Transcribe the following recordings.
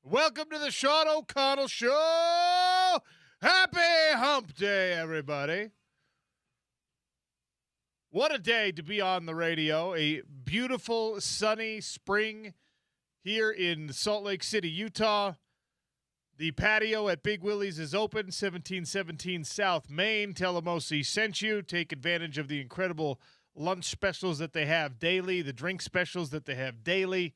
Welcome to the Sean O'Connell Show. Happy Hump Day, everybody. What a day to be on the radio. A beautiful, sunny spring here in Salt Lake City, Utah. The patio at Big Willie's is open, 1717 South Main. Tell them OC sent you. Take advantage of the incredible lunch specials that they have daily, the drink specials that they have daily.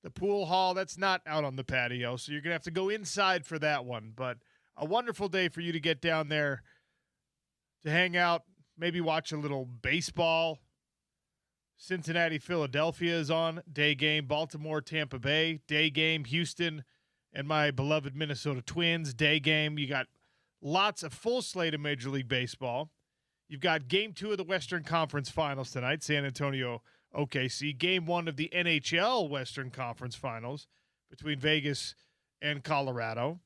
The pool hall, that's not out on the patio, so you're going to have to go inside for that one. But a wonderful day for you to get down there to hang out, maybe watch a little baseball. Cincinnati, Philadelphia is on, day game. Baltimore, Tampa Bay, day game. Houston and my beloved Minnesota Twins, day game. You got lots of full slate of Major League Baseball. You've got game 2 of the Western Conference Finals tonight, San Antonio OKC, game 1 of the NHL Western Conference Finals between Vegas and Colorado.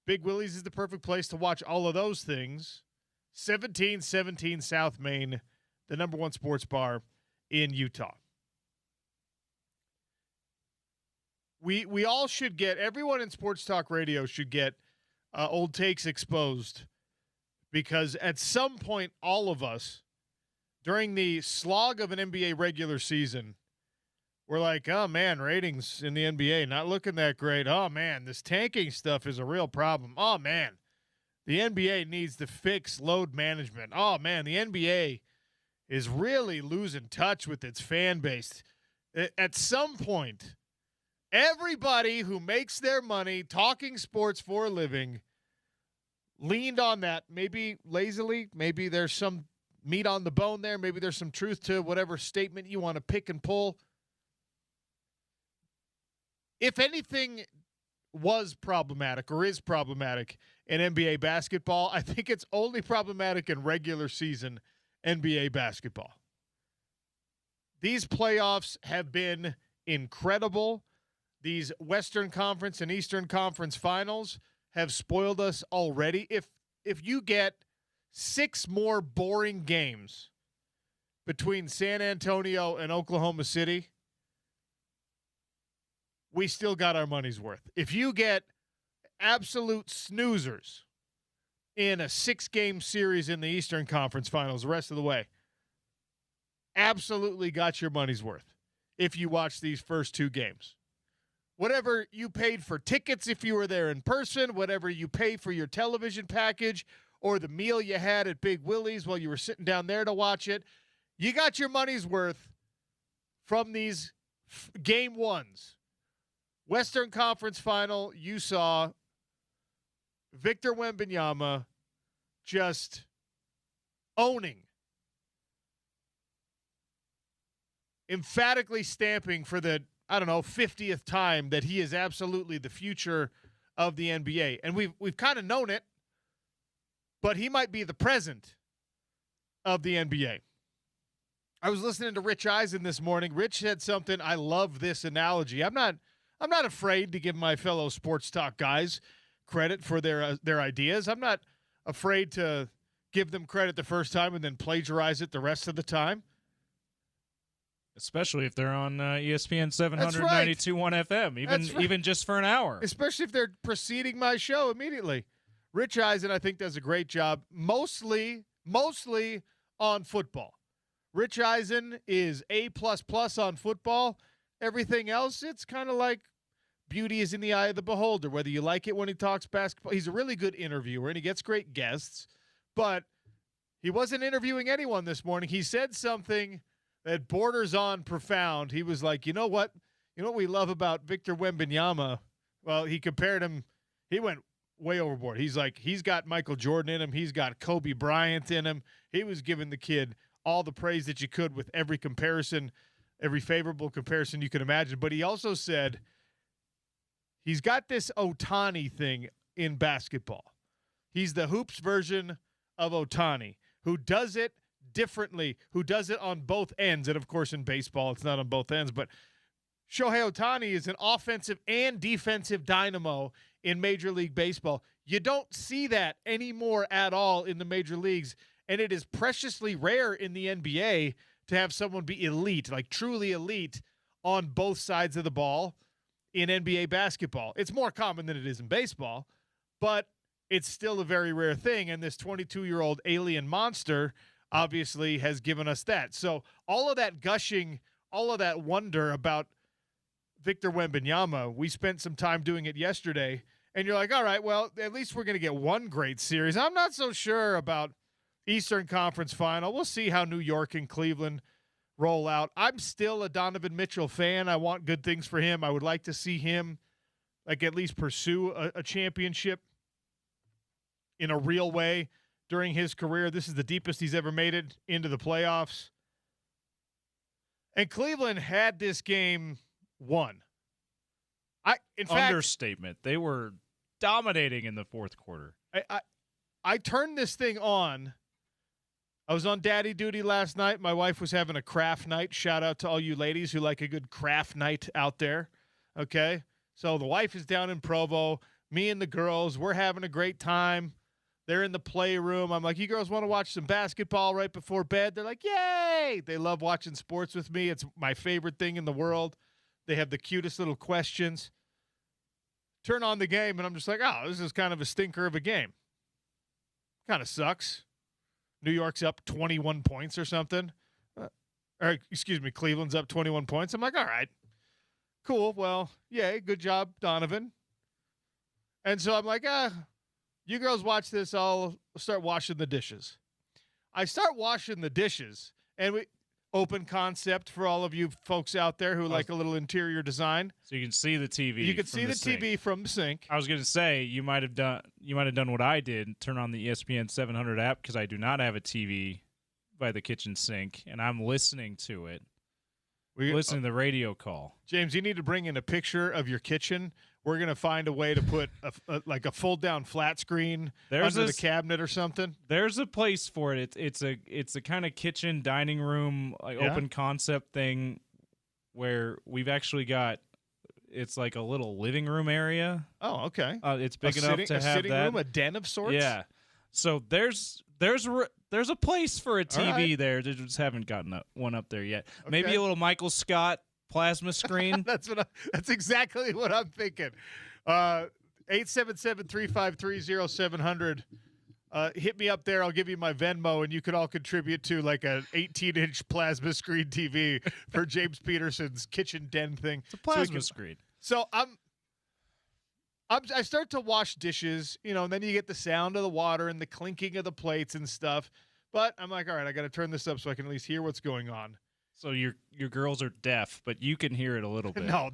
Big Willie's is the perfect place to watch all of those things. 1717 South Main, the number one sports bar in Utah. We all should get, everyone in Sports Talk Radio should get old takes exposed, because at some point, all of us, during the slog of an NBA regular season, we're like, oh, man, ratings in the NBA not looking that great. Oh, man, this tanking stuff is a real problem. Oh, man, the NBA needs to fix load management. Oh, man, the NBA is really losing touch with its fan base. At some point, everybody who makes their money talking sports for a living leaned on that, maybe lazily, maybe there's some meat on the bone there. Maybe there's some truth to whatever statement you want to pick and pull. If anything was problematic or is problematic in NBA basketball, I think it's only problematic in regular season NBA basketball. These playoffs have been incredible. These Western Conference and Eastern Conference finals have spoiled us already. If you get 6 more boring games between San Antonio and Oklahoma City, we still got our money's worth. If you get absolute snoozers in a 6-game series in the Eastern Conference Finals the rest of the way, absolutely got your money's worth if you watch these first 2 games. Whatever you paid for tickets if you were there in person, whatever you pay for your television package, or the meal you had at Big Willie's while you were sitting down there to watch it, you got your money's worth from these game 1s. Western Conference Final, you saw Victor Wembanyama just owning, emphatically stamping for the, 50th time that he is absolutely the future of the NBA. And we've kind of known it, but he might be the present of the NBA. I was listening to Rich Eisen this morning. Rich said something. I love this analogy. I'm not afraid to give my fellow sports talk guys credit for their ideas. I'm not afraid to give them credit the first time and then plagiarize it the rest of the time. Especially if they're on ESPN 792.1 FM, even just for an hour. Especially if they're preceding my show immediately. Rich Eisen, I think, does a great job, mostly on football. Rich Eisen is A++ on football. Everything else, it's kind of like beauty is in the eye of the beholder, whether you like it when he talks basketball. He's a really good interviewer, and he gets great guests, but he wasn't interviewing anyone this morning. He said something that borders on profound. He was like, you know what we love about Victor Wembanyama? Well, he compared him. He went way overboard. He's like, he's got Michael Jordan in him. He's got Kobe Bryant in him. He was giving the kid all the praise that you could with every comparison, every favorable comparison you could imagine. But he also said he's got this Ohtani thing in basketball. He's the hoops version of Ohtani, who does it differently, who does it on both ends. And, of course, in baseball, it's not on both ends. But Shohei Ohtani is an offensive and defensive dynamo in Major League Baseball. You don't see that anymore at all in the major leagues, and it is preciously rare in the NBA to have someone be elite, like truly elite, on both sides of the ball. in NBA basketball. It's more common than it is in baseball, but it's still a very rare thing. And this 22-year-old alien monster obviously has given us that. So all of that gushing, all of that wonder about Victor Wembanyama, we spent some time doing it yesterday, and you're like, all right, well, at least we're going to get one great series. I'm not so sure about Eastern Conference Final. We'll see how New York and Cleveland roll out. I'm still a Donovan Mitchell fan. I want good things for him. I would like to see him like at least pursue a championship in a real way during his career. This is the deepest he's ever made it into the playoffs. And Cleveland had this game won. In fact, understatement. They were dominating in the fourth quarter. I turned this thing on. I was on daddy duty last night. My wife was having a craft night. Shout out to all you ladies who like a good craft night out there. Okay? So the wife is down in Provo. Me and the girls, we're having a great time. They're in the playroom. I'm like, you girls want to watch some basketball right before bed? They're like, yay! They love watching sports with me. It's my favorite thing in the world. They have the cutest little questions. Turn on the game, and I'm just like, oh, this is kind of a stinker of a game. Kind of sucks. New York's up 21 points or something. Cleveland's up 21 points. I'm like, all right, cool. Well, yay, good job, Donovan. And so I'm like, you girls watch this. I'll start washing the dishes. I start washing the dishes, and we open concept for all of you folks out there who like a little interior design. So you can see the TV. You can see the TV from the sink. I was going to say you might have done what I did and turn on the ESPN 700 app because I do not have a TV by the kitchen sink, and I'm listening to it. Listening to the radio call. James, you need to bring in a picture of your kitchen. We're going to find a way to put a fold-down flat screen under the cabinet or something. There's a place for it. It's a kind of kitchen, dining room, open concept thing where we've actually got it's like a little living room area. Oh, okay. It's big enough to have sitting that. room, a den of sorts? Yeah. So there's a place for a TV there. They just haven't gotten one up there yet. Okay. Maybe a little Michael Scott plasma screen. That's exactly what I'm thinking. 877-353-0700. Hit me up there. I'll give you my Venmo, and you can all contribute to like an 18-inch plasma screen TV for James Peterson's kitchen den thing. It's a plasma screen. So I start to wash dishes, and then you get the sound of the water and the clinking of the plates and stuff. But I'm like, all right, I got to turn this up so I can at least hear what's going on. So your girls are deaf, but you can hear it a little bit. No,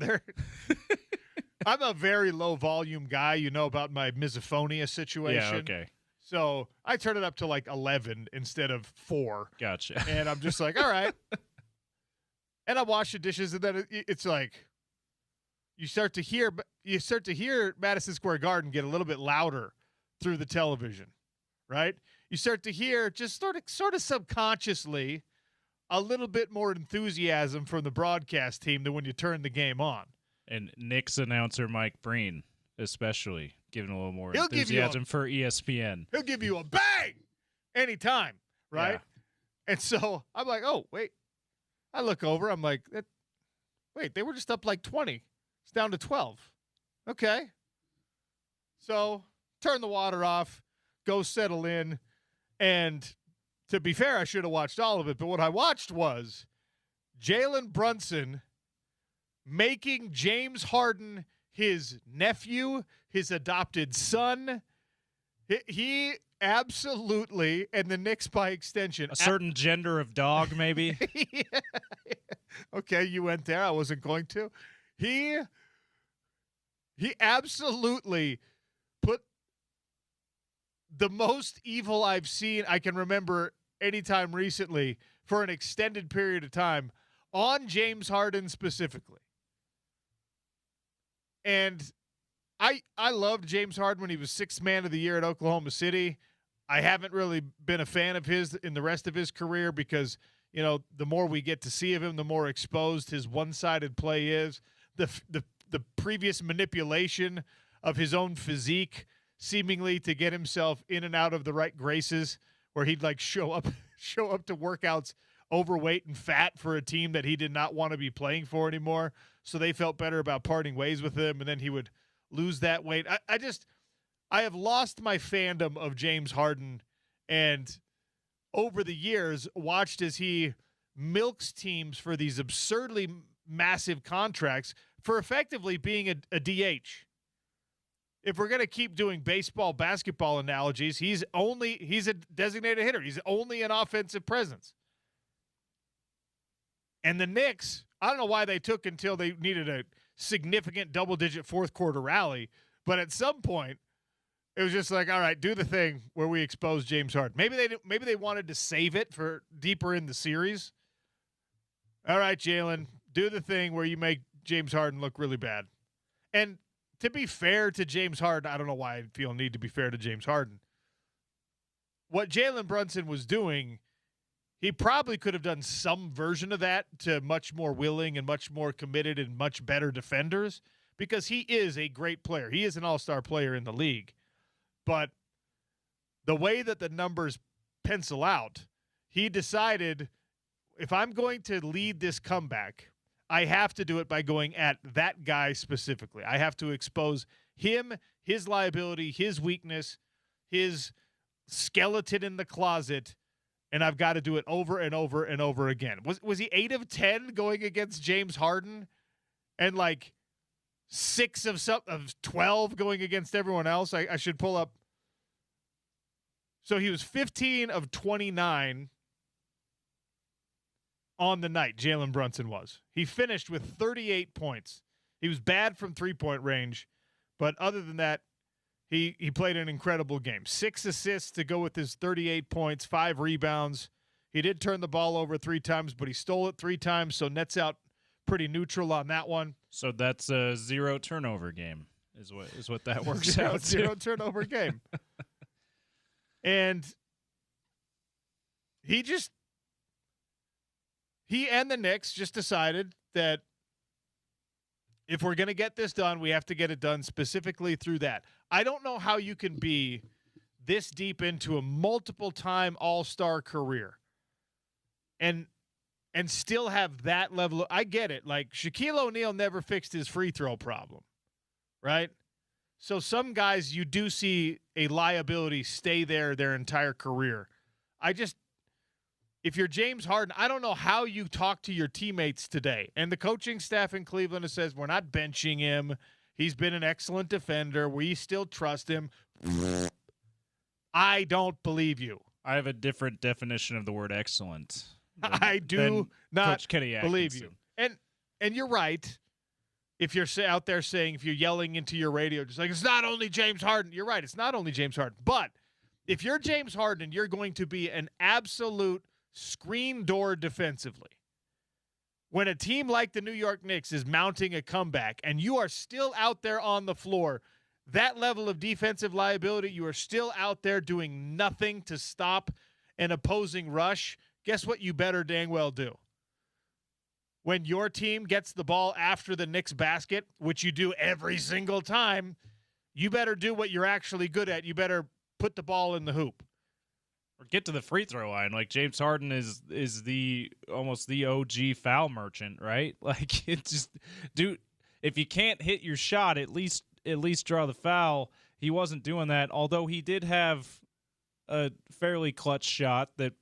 I'm a very low volume guy. You know about my misophonia situation. Yeah, okay. So I turn it up to like 11 instead of 4. Gotcha. And I'm just like, all right. And I wash the dishes, and then it's like you start to hear Madison Square Garden get a little bit louder through the television, right? You start to hear just sort of subconsciously a little bit more enthusiasm from the broadcast team than when you turn the game on. And Knicks announcer Mike Breen, especially, giving a little more enthusiasm for ESPN. He'll give you a bang anytime, right? Yeah. And so I'm like, oh, wait. I look over. I'm like, wait, they were just up like 20. It's down to 12. Okay. So turn the water off, go settle in, and to be fair, I should have watched all of it, but what I watched was Jalen Brunson making James Harden his nephew, his adopted son. He absolutely, and the Knicks by extension. A certain gender of dog, maybe? Yeah. Okay, you went there. I wasn't going to. He absolutely put the most evil I've seen, I can remember anytime recently, for an extended period of time, on James Harden specifically. And I loved James Harden when he was sixth man of the year at Oklahoma City. I haven't really been a fan of his in the rest of his career because, the more we get to see of him, the more exposed his one-sided play is. The previous manipulation of his own physique, seemingly to get himself in and out of the right graces, where he'd like show up to workouts overweight and fat for a team that he did not want to be playing for anymore. So they felt better about parting ways with him, and then he would lose that weight. I have lost my fandom of James Harden, and over the years watched as he milks teams for these absurdly massive contracts for effectively being a DH. If we're going to keep doing baseball, basketball analogies, he's a designated hitter. He's only an offensive presence. And the Knicks, I don't know why they took until they needed a significant double-digit fourth-quarter rally, but at some point, it was just like, all right, do the thing where we expose James Harden. Maybe they wanted to save it for deeper in the series. All right, Jalen, do the thing where you make James Harden look really bad. And to be fair to James Harden, I don't know why I feel a need to be fair to James Harden. What Jalen Brunson was doing, he probably could have done some version of that to much more willing and much more committed and much better defenders, because he is a great player. He is an all-star player in the league. But the way that the numbers pencil out, he decided, if I'm going to lead this comeback, I have to do it by going at that guy specifically. I have to expose him, his liability, his weakness, his skeleton in the closet, and I've got to do it over and over and over again. Was he 8 of 10 going against James Harden, and like 6 of 12 going against everyone else? I should pull up. So he was 15 of 29 on the night, Jalen Brunson was. He finished with 38 points. He was bad from three-point range, but other than that, he played an incredible game. 6 assists to go with his 38 points, 5 rebounds. He did turn the ball over 3 times, but he stole it 3 times, so nets out pretty neutral on that one. So that's a 0 turnover game is what that works out to. 0 turnover game. And he and the Knicks just decided that if we're going to get this done, we have to get it done specifically through that. I don't know how you can be this deep into a multiple-time all-star career and still have that level of, I get it. Like, Shaquille O'Neal never fixed his free throw problem, right? So some guys you do see a liability stay there their entire career. If you're James Harden, I don't know how you talk to your teammates today. And the coaching staff in Cleveland says, we're not benching him. He's been an excellent defender. We still trust him. I don't believe you. I have a different definition of the word excellent. I do not believe Atkinson. you. And you're right. If you're out there saying, if you're yelling into your radio, just like, it's not only James Harden. You're right. It's not only James Harden. But if you're James Harden, you're going to be an absolute screen door defensively. When a team like the New York Knicks is mounting a comeback and you are still out there on the floor, that level of defensive liability, you are still out there doing nothing to stop an opposing rush, guess what you better dang well do? When your team gets the ball after the Knicks basket, which you do every single time, you better do what you're actually good at. You better put the ball in the hoop. Or get to the free throw line. Like, James Harden is the almost the OG foul merchant, right? Like, it just, dude, if you can't hit your shot, at least draw the foul. He wasn't doing that, although he did have a fairly clutch shot that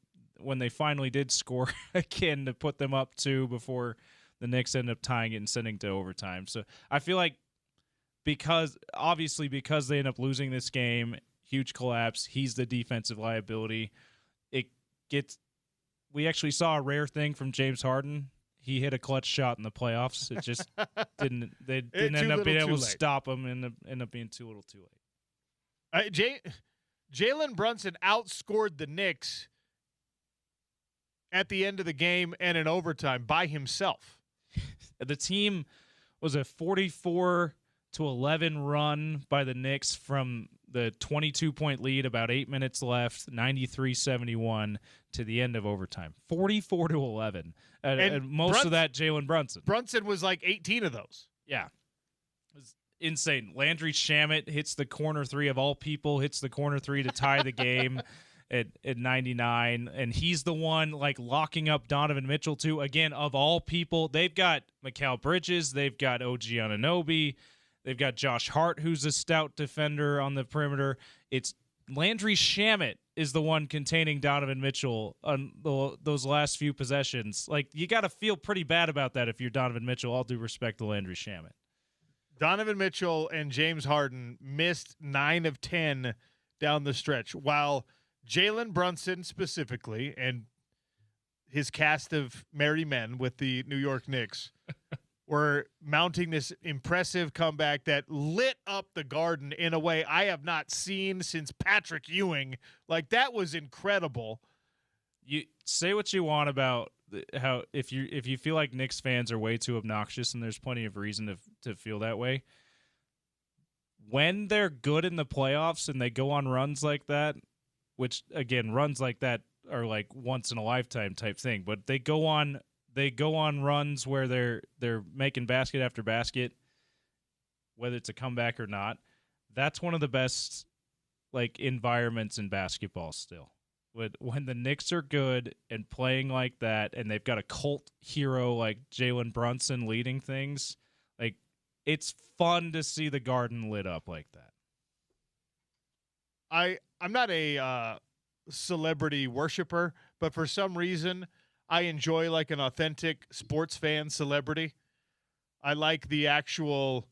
when they finally did score again to put them up 2 before the Knicks ended up tying it and sending to overtime. So I feel like because they end up losing this game, huge collapse, he's the defensive liability. We actually saw a rare thing from James Harden. He hit a clutch shot in the playoffs. It just didn't end up being able to stop him and end up being too little too late. Jalen Brunson outscored the Knicks at the end of the game and in overtime by himself. The team was a 44-11 run by the Knicks from the 22-point lead, about 8 minutes left, 93-71 to the end of overtime. 44-11. And most of that, Jalen Brunson. Brunson was like 18 of those. Yeah. It was insane. Landry Shamet hits the corner 3 of all people, hits the corner 3 to tie the game. at 99, and he's the one like locking up Donovan Mitchell too. Again, of all people, they've got Mikal Bridges, they've got OG Anunoby, they've got Josh Hart, who's a stout defender on the perimeter. It's Landry Shamet is the one containing Donovan Mitchell on those last few possessions. Like, you got to feel pretty bad about that if you're Donovan Mitchell. All due respect to Landry Shamet. Donovan Mitchell and James Harden missed 9 of 10 down the stretch, while Jalen Brunson specifically and his cast of merry men with the New York Knicks were mounting this impressive comeback that lit up the Garden in a way I have not seen since Patrick Ewing. Like, that was incredible. You say what you want about how if you feel like Knicks fans are way too obnoxious, and there's plenty of reason to feel that way. When they're good in the playoffs and they go on runs like that, which again, runs like that are like once in a lifetime type thing, but they go on runs where they're making basket after basket, whether it's a comeback or not. That's one of the best like environments in basketball still. When the Knicks are good and playing like that, and they've got a cult hero like Jalen Brunson leading things, like, it's fun to see the Garden lit up like that. I'm not a celebrity worshiper, but for some reason I enjoy like an authentic sports fan celebrity. I like the actual,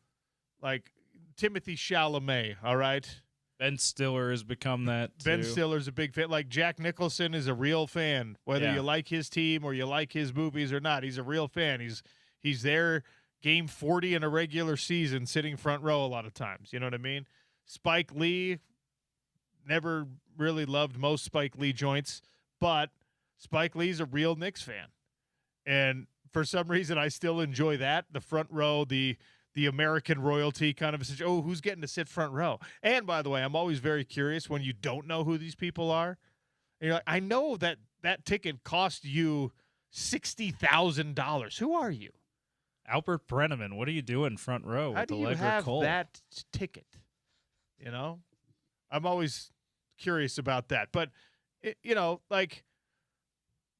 like, Timothy Chalamet, all right? Ben Stiller has become that too. Ben Stiller's a big fan. Like, Jack Nicholson is a real fan, whether you like his team or you like his movies or not. He's a real fan. He's there game 40 in a regular season, sitting front row a lot of times. You know what I mean? Spike Lee, never really loved most Spike Lee joints, but Spike Lee's a real Knicks fan. And for some reason, I still enjoy that. The front row, the American royalty kind of a, oh, who's getting to sit front row? And by the way, I'm always very curious when you don't know who these people are. And you're like, I know that ticket cost you $60,000. Who are you? Albert Brenneman. What are you doing front row How with do you Allegra have Cole? that ticket? You know, I'm always curious about that. But, you know, like,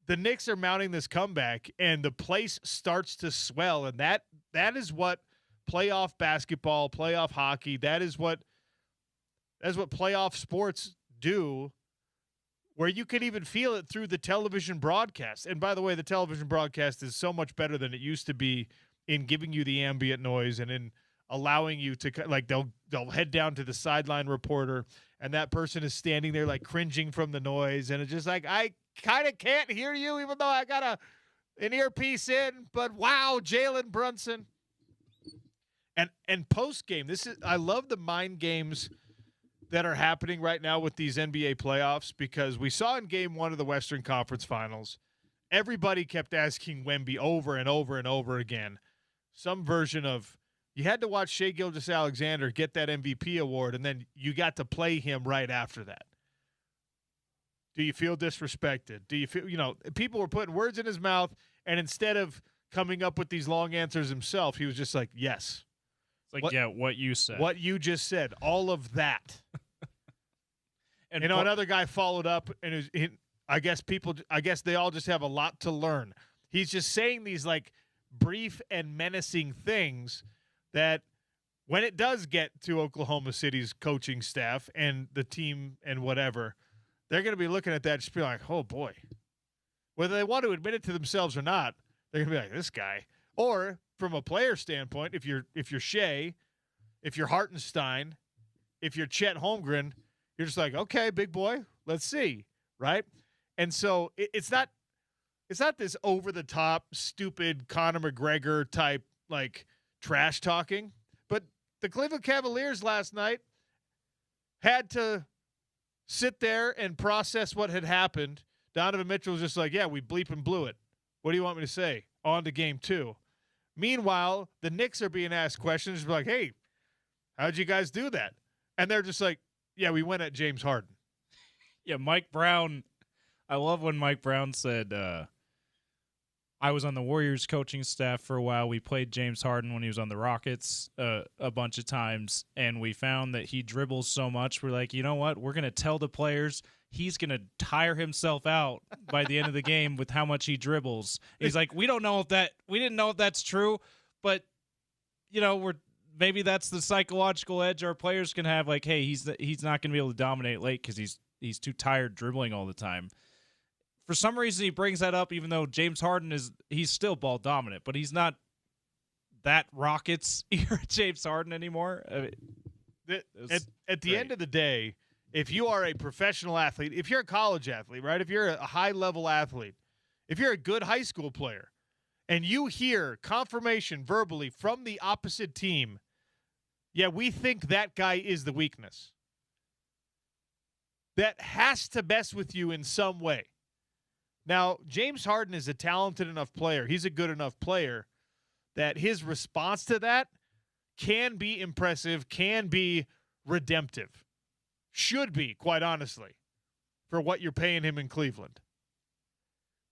the Knicks are mounting this comeback, and the place starts to swell, and that is what playoff basketball, playoff hockey, that is what playoff sports do, where you can even feel it through the television broadcast. And by the way, the television broadcast is so much better than it used to be in giving you the ambient noise and in allowing you to, like, they'll head down to the sideline reporter, and that person is standing there like cringing from the noise, and it's just like, I kind of can't hear you even though I got an earpiece in, but wow, Jalen Brunson. And post game, I love the mind games that are happening right now with these NBA playoffs, because we saw in game 1 of the Western Conference Finals, everybody kept asking Wemby over and over and over again some version of, you had to watch Shai Gilgeous-Alexander get that MVP award, and then you got to play him right after that. Do you feel disrespected? Do you feel, people were putting words in his mouth, and instead of coming up with these long answers himself, he was just like, yes. It's like, what you said. What you just said. All of that. And another guy followed up, and I guess they all just have a lot to learn. He's just saying these, like, brief and menacing things that when it does get to Oklahoma City's coaching staff and the team and whatever, they're going to be looking at that and just be like, oh, boy. Whether they want to admit it to themselves or not, they're going to be like, this guy. Or from a player standpoint, if you're Shai, if you're Hartenstein, if you're Chet Holmgren, you're just like, okay, big boy, let's see, right? And so it's not this over-the-top, stupid Conor McGregor type, like, trash talking. But the Cleveland Cavaliers last night had to sit there and process what had happened. Donovan Mitchell was just like, yeah, we bleep and blew it. What do you want me to say? On to game 2. Meanwhile, the Knicks are being asked questions like, hey, how'd you guys do that? And they're just like, yeah, we went at James Harden. Yeah, Mike Brown. I love when Mike Brown said, I was on the Warriors coaching staff for a while. We played James Harden when he was on the Rockets a bunch of times, and we found that he dribbles so much. We're like, you know what? We're going to tell the players he's going to tire himself out by the end of the game with how much he dribbles. He's like, we didn't know if that's true, but maybe that's the psychological edge our players can have. Like, hey, he's not going to be able to dominate late because he's too tired dribbling all the time. For some reason, he brings that up, even though James Harden he's still ball dominant, but he's not that Rockets era James Harden anymore. At the end of the day, if you are a professional athlete, if you're a college athlete, right? If you're a high-level athlete, if you're a good high school player, and you hear confirmation verbally from the opposite team, yeah, we think that guy is the weakness. That has to mess with you in some way. Now, James Harden is a talented enough player. He's a good enough player that his response to that can be impressive, can be redemptive. Should be, quite honestly, for what you're paying him in Cleveland.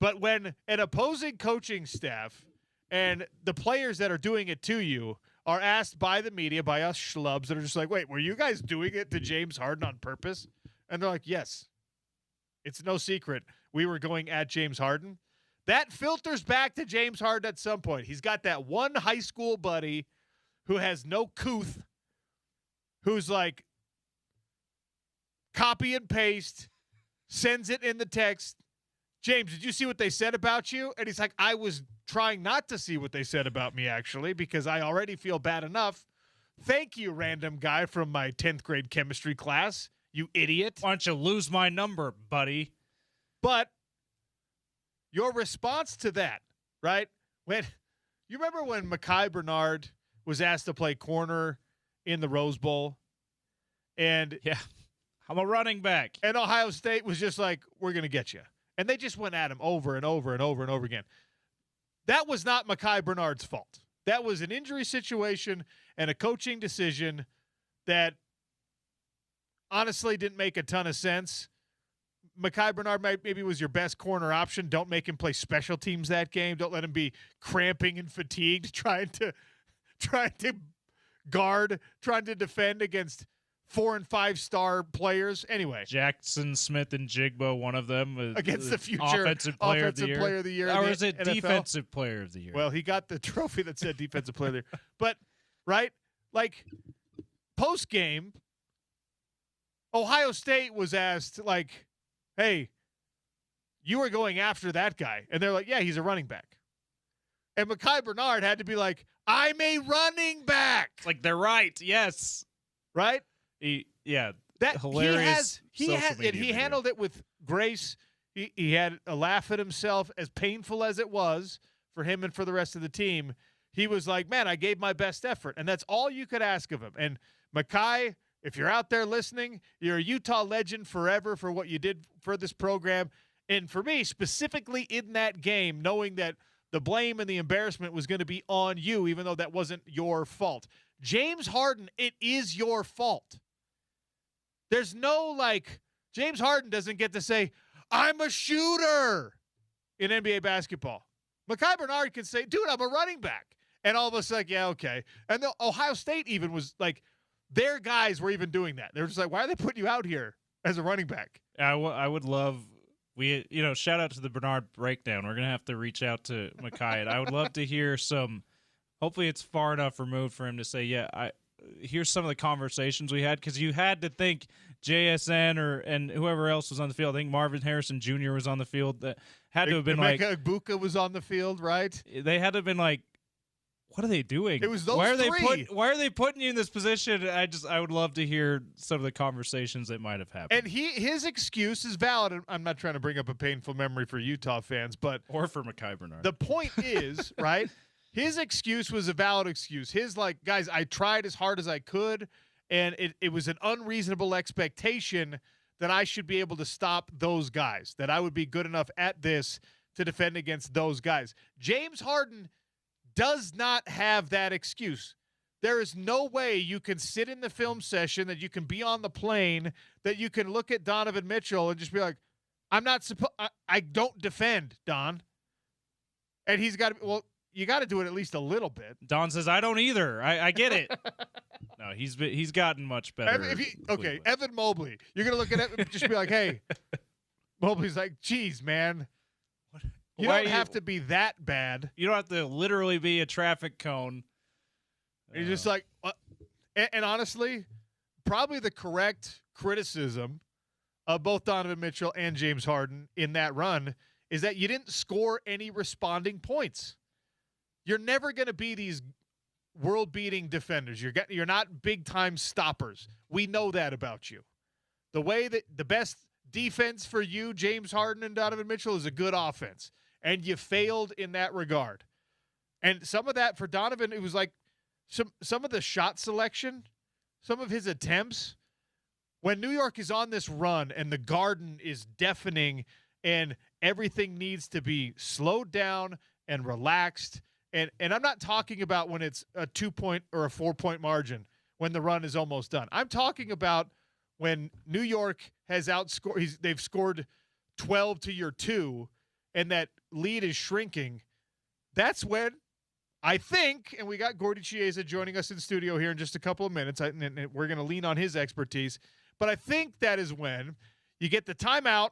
But when an opposing coaching staff and the players that are doing it to you are asked by the media, by us schlubs that are just like, wait, were you guys doing it to James Harden on purpose? And they're like, yes. It's no secret. We were going at James Harden. That filters back to James Harden at some point. He's got that one high school buddy who has no couth, who's like, copy and paste, sends it in the text. James, did you see what they said about you? And he's like, I was trying not to see what they said about me, actually, because I already feel bad enough. Thank you, random guy from my 10th grade chemistry class, you idiot. Why don't you lose my number, buddy? But your response to that, right? When you remember when Mekhi Bernard was asked to play corner in the Rose Bowl? And yeah, I'm a running back. And Ohio State was just like, we're going to get you. And they just went at him over and over and over and over again. That was not Mekhi Bernard's fault. That was an injury situation and a coaching decision that honestly didn't make a ton of sense. Mekhi Bernard maybe was your best corner option. Don't make him play special teams that game. Don't let him be cramping and fatigued trying to guard, trying to defend against 4- and 5-star players. Anyway, Jackson Smith and Jigbo, one of them against the future offensive player of the year. Or is it NFL? Defensive player of the year? Well, he got the trophy that said defensive player of the year. But right, like post game, Ohio State was asked like, "Hey, you were going after that guy," and they're like, "Yeah, he's a running back." And Mekhi Bernard had to be like, "I'm a running back." It's like they're right. Yes, right. That hilarious. He handled it with grace. He had a laugh at himself, as painful as it was for him and for the rest of the team. He was like, "Man, I gave my best effort," and that's all you could ask of him. And Mekhi, if you're out there listening, you're a Utah legend forever for what you did for this program, and for me specifically in that game, knowing that the blame and the embarrassment was going to be on you, even though that wasn't your fault. James Harden, it is your fault. There's no, James Harden doesn't get to say, I'm a shooter in NBA basketball. Mekhi Bernard can say, dude, I'm a running back. And all of us like, yeah, okay. And the Ohio State even was like, their guys were even doing that. They were just like, why are they putting you out here as a running back? I would love, shout out to the Bernard breakdown. We're going to have to reach out to Mekhi. And I would love to hear hopefully it's far enough removed for him to say, here's some of the conversations we had, because you had to think JSN and whoever else was on the field. I think Marvin Harrison Jr. was on the field. That had to have been Emeka Egbuka was on the field, right? They had to have been like, what are they doing? It was those three. Why are they putting you in this position? I would love to hear some of the conversations that might have happened. And his excuse is valid. I'm not trying to bring up a painful memory for Utah fans, or for Mekhi Bernard. The point is, right? His excuse was a valid excuse. His guys, I tried as hard as I could, and it was an unreasonable expectation that I should be able to stop those guys, that I would be good enough at this to defend against those guys. James Harden does not have that excuse. There is no way you can sit in the film session, that you can be on the plane, that you can look at Donovan Mitchell and just be like, I don't defend, Don. And he's got to, you got to do it at least a little bit. Don says, I don't either. I get it. No, he's gotten much better. Okay, Evan Mobley. You're gonna look at it and just be like, "Hey," Mobley's like, "Geez, man, you don't have to be that bad. You don't have to literally be a traffic cone." You're just like, and honestly, probably the correct criticism of both Donovan Mitchell and James Harden in that run is that you didn't score any responding points. You're never going to be these world-beating defenders. You're not big-time stoppers. We know that about you. The way that the best defense for you, James Harden and Donovan Mitchell, is a good offense, and you failed in that regard. And some of that for Donovan, it was like some of the shot selection, some of his attempts. When New York is on this run and the Garden is deafening and everything needs to be slowed down and relaxed, and I'm not talking about when it's a 2-point or a 4-point margin when the run is almost done. I'm talking about when New York has outscored, they've scored 12 to your 2, and that lead is shrinking. That's when I think, and we got Gordy Chiesa joining us in studio here in just a couple of minutes, and we're going to lean on his expertise. But I think that is when you get the timeout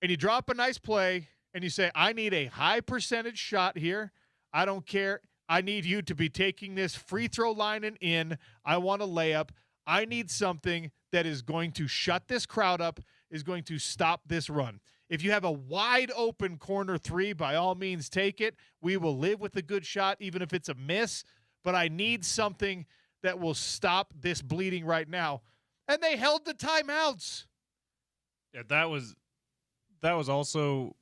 and you drop a nice play and you say, I need a high percentage shot here. I don't care. I need you to be taking this free throw line and in. I want a layup. I need something that is going to shut this crowd up, is going to stop this run. If you have a wide open corner 3, by all means, take it. We will live with a good shot, even if it's a miss. But I need something that will stop this bleeding right now. And they held the timeouts. Yeah, that was also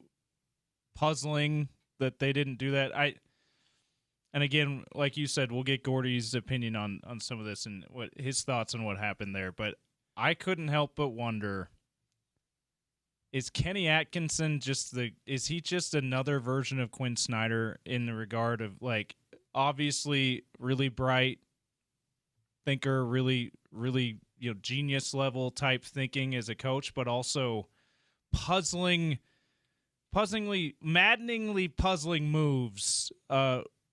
puzzling that they didn't do that. And again, like you said, we'll get Gordy's opinion on some of this and what his thoughts on what happened there. But I couldn't help but wonder, is Kenny Atkinson is he just another version of Quinn Snyder in the regard of, like, obviously really bright thinker, really, really, genius level type thinking as a coach, but also maddeningly puzzling moves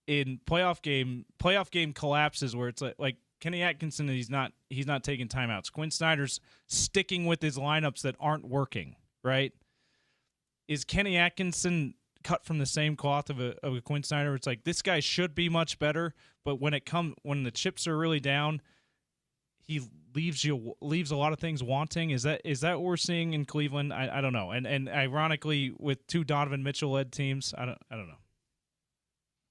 in playoff game collapses where it's like Kenny Atkinson, he's not taking timeouts. Quinn Snyder's sticking with his lineups that aren't working, right? Is Kenny Atkinson cut from the same cloth of a Quinn Snyder? It's like, this guy should be much better, but when the chips are really down, he leaves a lot of things wanting. Is that what we're seeing in Cleveland? I don't know. And ironically, with 2 Donovan Mitchell led teams, I don't know.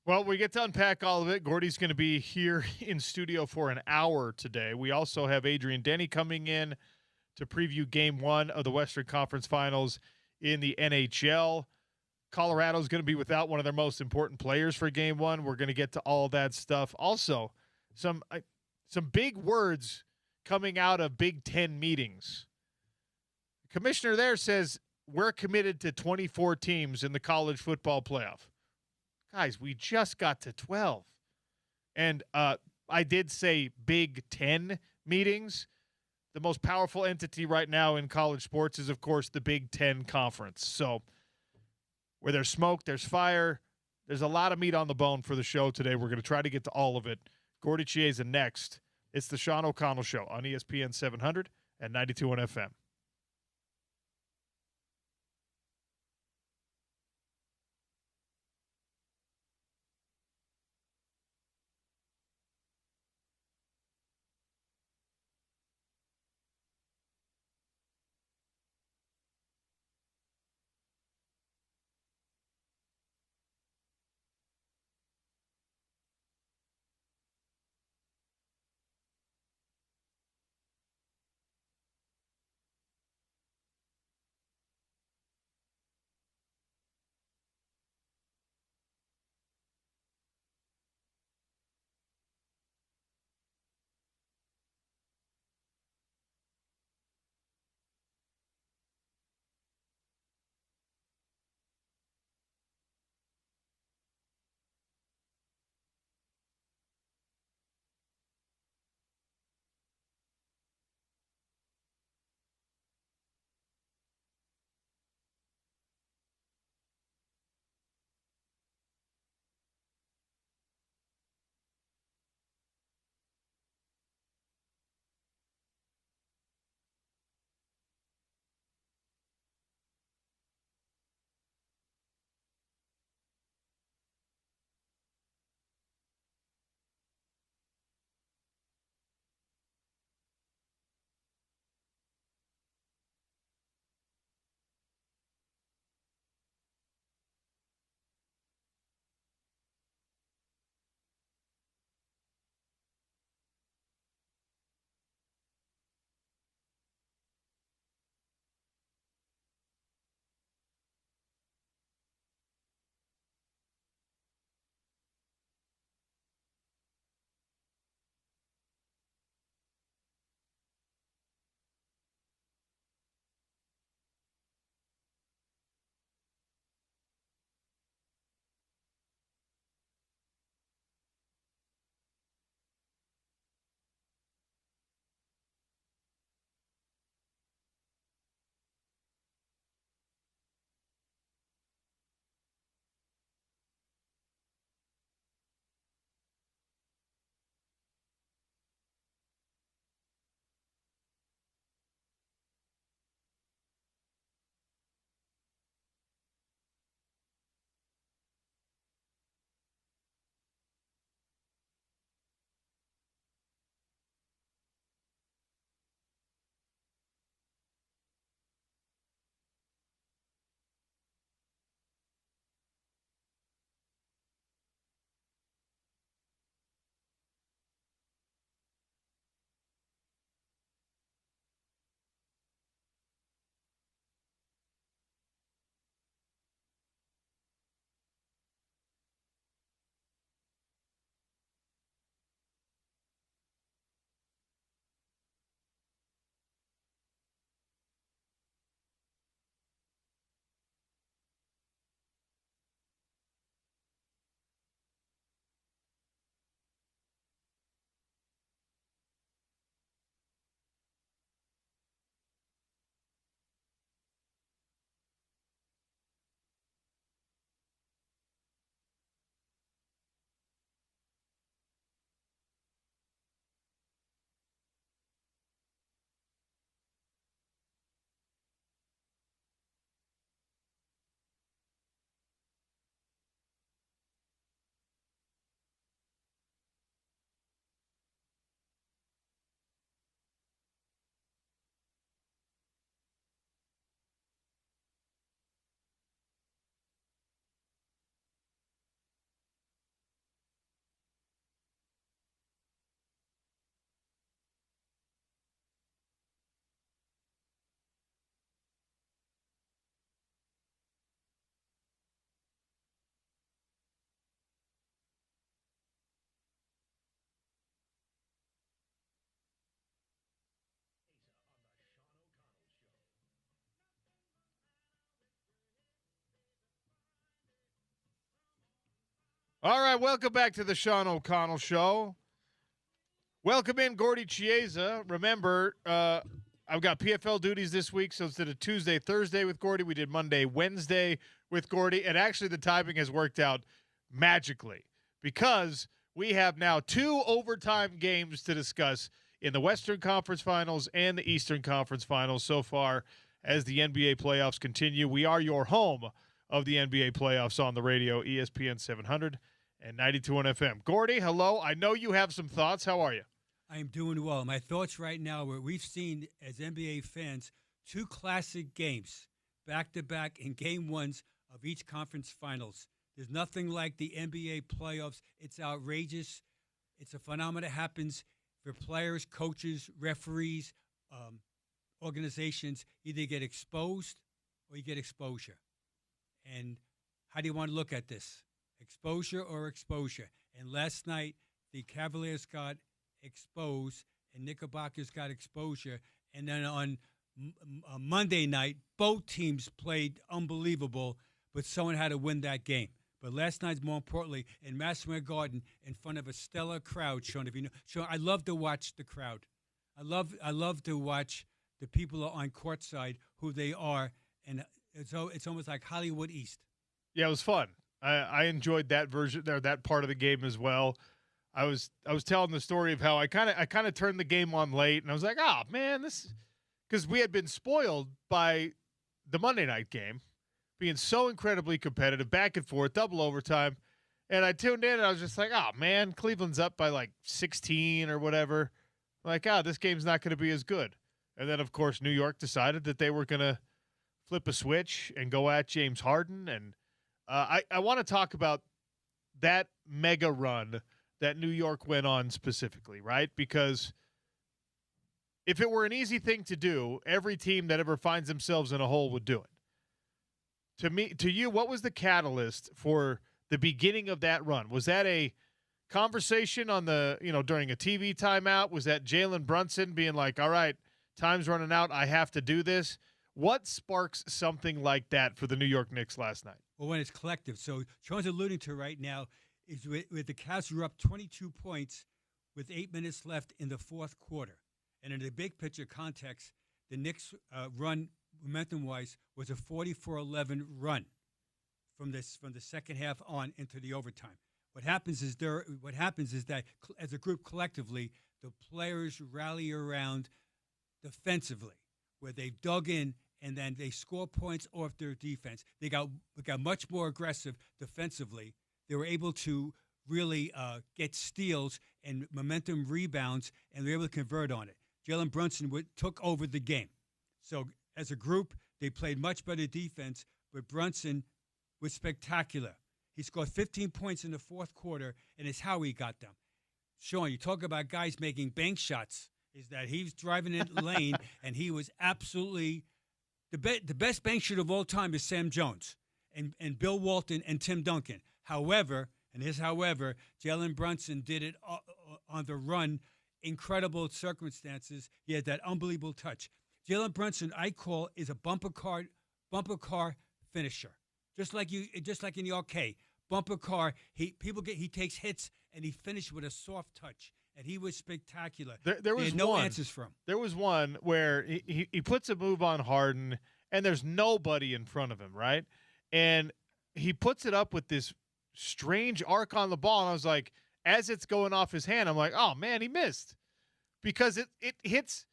Well, we get to unpack all of it. Gordy's going to be here in studio for an hour today. We also have Adrian Denny coming in to preview Game 1 of the Western Conference Finals in the NHL. Colorado's going to be without one of their most important players for Game 1. We're going to get to all that stuff. Also, some big words coming out of Big Ten meetings. The commissioner there says, we're committed to 24 teams in the college football playoff. Guys, we just got to 12. And I did say Big Ten meetings. The most powerful entity right now in college sports is, of course, the Big Ten Conference. So where there's smoke, there's fire. There's a lot of meat on the bone for the show today. We're going to try to get to all of it. Gordy Chiesa next. It's the Sean O'Connell Show on ESPN 700 and 92.1 FM. All right, welcome back to the Sean O'Connell Show. Welcome in, Gordy Chiesa. Remember, I've got PFL duties this week, so instead of Tuesday, Thursday with Gordy, we did Monday, Wednesday with Gordy, and actually the timing has worked out magically because we have now 2 overtime games to discuss in the Western Conference Finals and the Eastern Conference Finals so far as the NBA playoffs continue. We are your home of the NBA playoffs on the radio, ESPN 700 and 92.1 FM. Gordy, hello. I know you have some thoughts. How are you? I am doing well. My thoughts right now are we've seen, as NBA fans, 2 classic games back-to-back in game ones of each conference finals. There's nothing like the NBA playoffs. It's outrageous. It's a phenomenon that happens for players, coaches, referees, organizations. Either you get exposed or you get exposure. And how do you want to look at this? Exposure or exposure? And last night, the Cavaliers got exposed and Knickerbockers got exposure. And then on Monday night, both teams played unbelievable, but someone had to win that game. But last night, more importantly, in Madison Square Garden, in front of a stellar crowd, Sean, if you know, Sean, I love to watch the crowd. I love to watch the people on courtside, who they are, and it's almost like Hollywood East. Yeah, it was fun. I enjoyed that version or that part of the game as well. I was telling the story of how I kind of turned the game on late, and I was like, oh man, this, because we had been spoiled by the Monday night game being so incredibly competitive, back and forth, double overtime. And I tuned in and I was just like, oh man, Cleveland's up by like 16 or whatever. I'm like, this game's not going to be as good. And then of course New York decided that they were going to flip a switch and go at James Harden. And I want to talk about that mega run that New York went on specifically, right? Because if it were an easy thing to do, every team that ever finds themselves in a hole would do it. To you, what was the catalyst for the beginning of that run? Was that a conversation on during a TV timeout? Was that Jalen Brunson being like, all right, time's running out, I have to do this? What sparks something like that for the New York Knicks last night? Well, when it's collective. So Sean's alluding to right now is with the Cavs were up 22 points with 8 minutes left in the fourth quarter. And in the big picture context, the Knicks run momentum-wise was a 44-11 run from the second half on into the overtime. What happens is that as a group collectively, the players rally around defensively, where they've dug in and then they score points off their defense. They got much more aggressive defensively. They were able to really get steals and momentum rebounds, and they were able to convert on it. Jalen Brunson took over the game. So as a group, they played much better defense, but Brunson was spectacular. He scored 15 points in the fourth quarter, and it's how he got them. Sean, you talk about guys making bank shots, is that he was driving in the lane, and he was absolutely the best bank shooter of all time is Sam Jones and Bill Walton and Tim Duncan. However, Jalen Brunson did it on the run, incredible circumstances. He had that unbelievable touch. Jalen Brunson, I call, is a bumper car finisher. Just like in the arcade, bumper car. He takes hits and he finished with a soft touch, and he was spectacular. There was no answers for him. There was one where he puts a move on Harden, and there's nobody in front of him, right? And he puts it up with this strange arc on the ball, and I was like, as it's going off his hand, I'm like, oh man, he missed, because it hits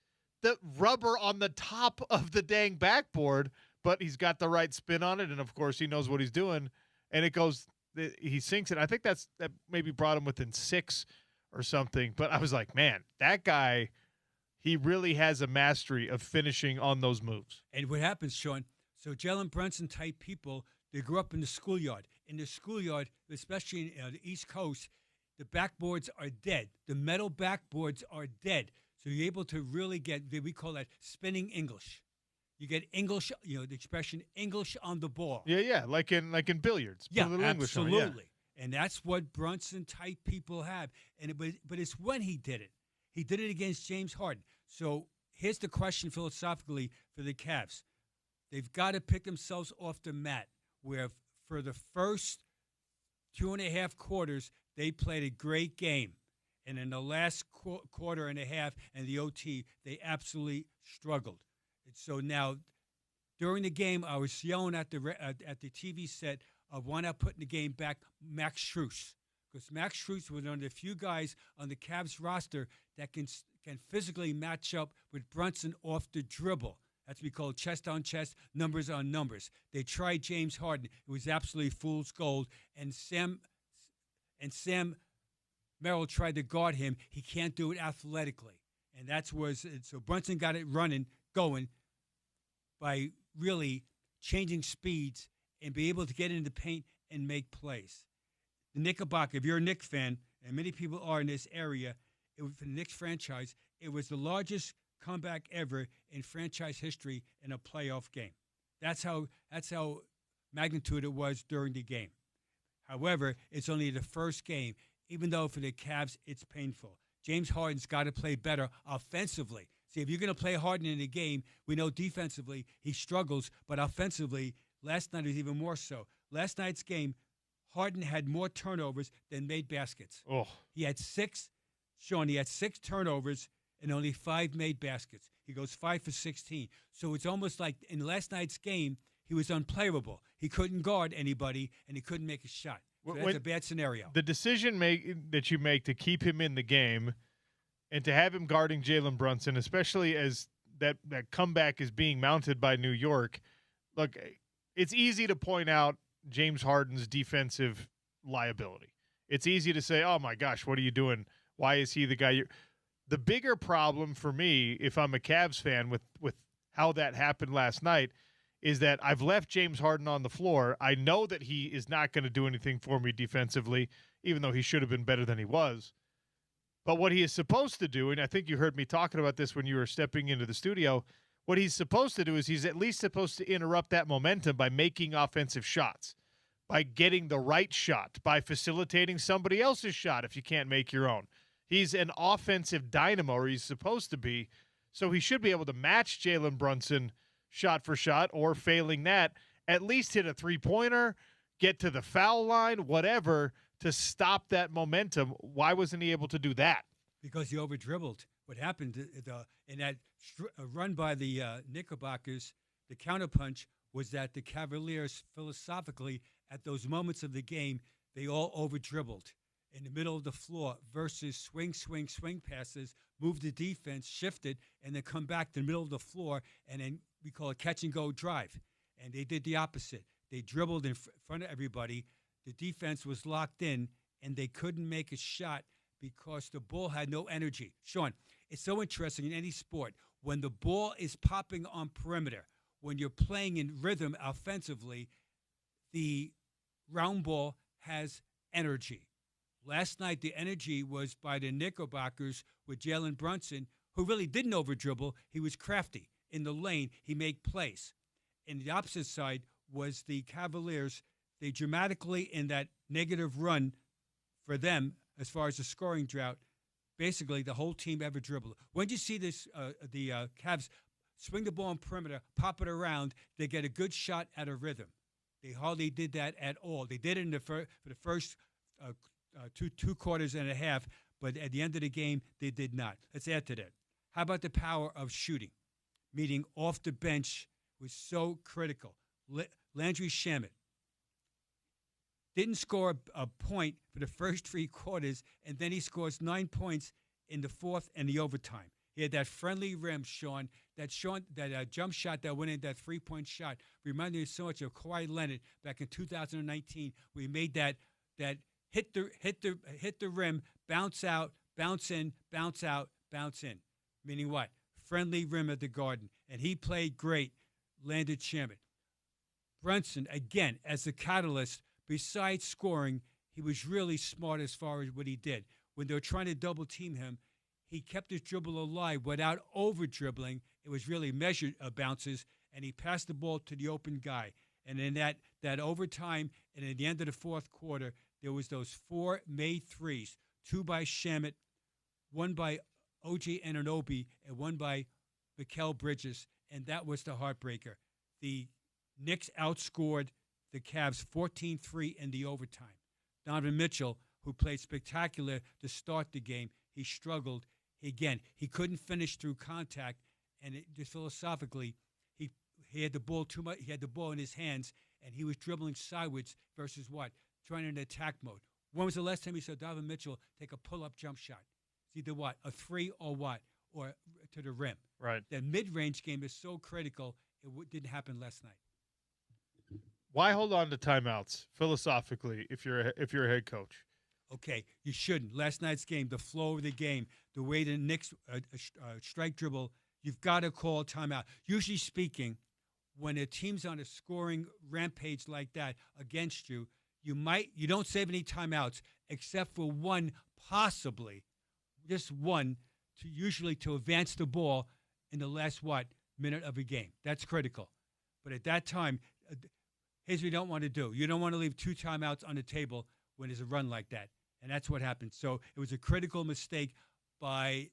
the rubber on the top of the dang backboard, but he's got the right spin on it, and of course he knows what he's doing, and it goes, he sinks it. I think that maybe brought him within 6 or something, but I was like, man, that guy, he really has a mastery of finishing on those moves. And what happens, Sean, so Jalen Brunson type people, they grew up in the schoolyard. In the schoolyard, especially in the East Coast, the backboards are dead. The metal backboards are dead. So you're able to really get, we call that spinning English. You get English, the expression English on the ball. Yeah, like in billiards. Yeah, Put a little English on it, absolutely. Yeah. And that's what Brunson type people have. But it's when he did it. He did it against James Harden. So here's the question philosophically for the Cavs. They've got to pick themselves off the mat, where for the first 2.5 quarters, they played a great game. And in the last quarter and a half and the OT, they absolutely struggled. And so now, during the game, I was yelling at the TV set of why not putting the game back Max Strus. Because Max Strus was one of the few guys on the Cavs roster that can physically match up with Brunson off the dribble. That's what we call chest on chest, numbers on numbers. They tried James Harden. It was absolutely fool's gold. And Sam Merrill tried to guard him. He can't do it athletically. And so Brunson got it going by really changing speeds and be able to get into the paint and make plays. The Knickerbocker, if you're a Knicks fan, and many people are in this area, for the Knicks franchise, it was the largest comeback ever in franchise history in a playoff game. That's how magnitude it was during the game. However, it's only the first game, even though for the Cavs it's painful. James Harden's got to play better offensively. See, if you're going to play Harden in a game, we know defensively he struggles, but offensively, last night was even more so. Last night's game, Harden had more turnovers than made baskets. Oh. He had 6 turnovers and only 5 made baskets. He goes 5 for 16. So it's almost like in last night's game, he was unplayable. He couldn't guard anybody, and he couldn't make a shot. So that's a bad scenario. The decision that you make to keep him in the game and to have him guarding Jalen Brunson, especially as that comeback is being mounted by New York, look, it's easy to point out James Harden's defensive liability. It's easy to say, oh, my gosh, what are you doing? Why is he the guy? The bigger problem for me, if I'm a Cavs fan with how that happened last night, is that I've left James Harden on the floor. I know that he is not going to do anything for me defensively, even though he should have been better than he was. But what he is supposed to do, and I think you heard me talking about this when you were stepping into the studio, what he's supposed to do is he's at least supposed to interrupt that momentum by making offensive shots, by getting the right shot, by facilitating somebody else's shot if you can't make your own. He's an offensive dynamo, or he's supposed to be, so he should be able to match Jalen Brunson shot for shot, or failing that, at least hit a three-pointer, get to the foul line, whatever, to stop that momentum. Why wasn't he able to do that? Because he over-dribbled. What happened in that run by the Knickerbockers, the counterpunch, was that the Cavaliers, philosophically, at those moments of the game, they all over-dribbled in the middle of the floor versus swing passes, move the defense, shifted, and then come back to the middle of the floor, and then we call it catch-and-go drive. And they did the opposite. They dribbled in front of everybody. The defense was locked in, and they couldn't make a shot because the ball had no energy. Sean, it's so interesting in any sport. When the ball is popping on perimeter, when you're playing in rhythm offensively, the round ball has energy. Last night, the energy was by the Knickerbockers with Jalen Brunson, who really didn't over-dribble. He was crafty. In the lane, he made plays. And the opposite side was the Cavaliers. They dramatically, in that negative run for them, as far as the scoring drought, basically the whole team ever dribbled. When you see this, the Cavs swing the ball on perimeter, pop it around, they get a good shot at a rhythm. They hardly did that at all. They did it for the first two quarters and a half, but at the end of the game, they did not. Let's add to that. How about the power of shooting? Meaning off the bench was so critical. Landry Shamet didn't score a point for the first 3 quarters, and then he scores 9 points in the fourth and the overtime. He had that friendly rim, Sean, that jump shot that went in, that 3-point shot, reminded me so much of Kawhi Leonard back in 2019, where he made that hit the rim, bounce out, bounce in, bounce out, bounce in. Meaning what? Friendly rim at the Garden. And he played great, landed Shamet. Brunson, again, as the catalyst, besides scoring, he was really smart as far as what he did. When they were trying to double team him, he kept his dribble alive without over-dribbling. It was really measured bounces, and he passed the ball to the open guy. And in that overtime and at the end of the fourth quarter, there was those 4 made threes, 2 by Shamet, 1 by O.J. Anunoby, and 1 by Mikal Bridges, and that was the heartbreaker. The Knicks outscored the Cavs 14-3 in the overtime. Donovan Mitchell, who played spectacular to start the game, he struggled. He couldn't finish through contact, and just philosophically, he had the ball too much. He had the ball in his hands, and he was dribbling sideways versus what? Trying in attack mode. When was the last time you saw Donovan Mitchell take a pull-up jump shot? It's either what? A three or what? Or to the rim. Right. That mid-range game is so critical. It didn't happen last night. Why hold on to timeouts philosophically if you're a head coach? Okay, you shouldn't. Last night's game, the flow of the game, the way the Knicks strike dribble, you've got to call timeout. Usually speaking, when a team's on a scoring rampage like that against you, you don't save any timeouts except for one, possibly, just one, usually to advance the ball in the last, minute of a game. That's critical. But at that time, here's what you don't want to do. You don't want to leave 2 timeouts on the table when there's a run like that. And that's what happened. So it was a critical mistake by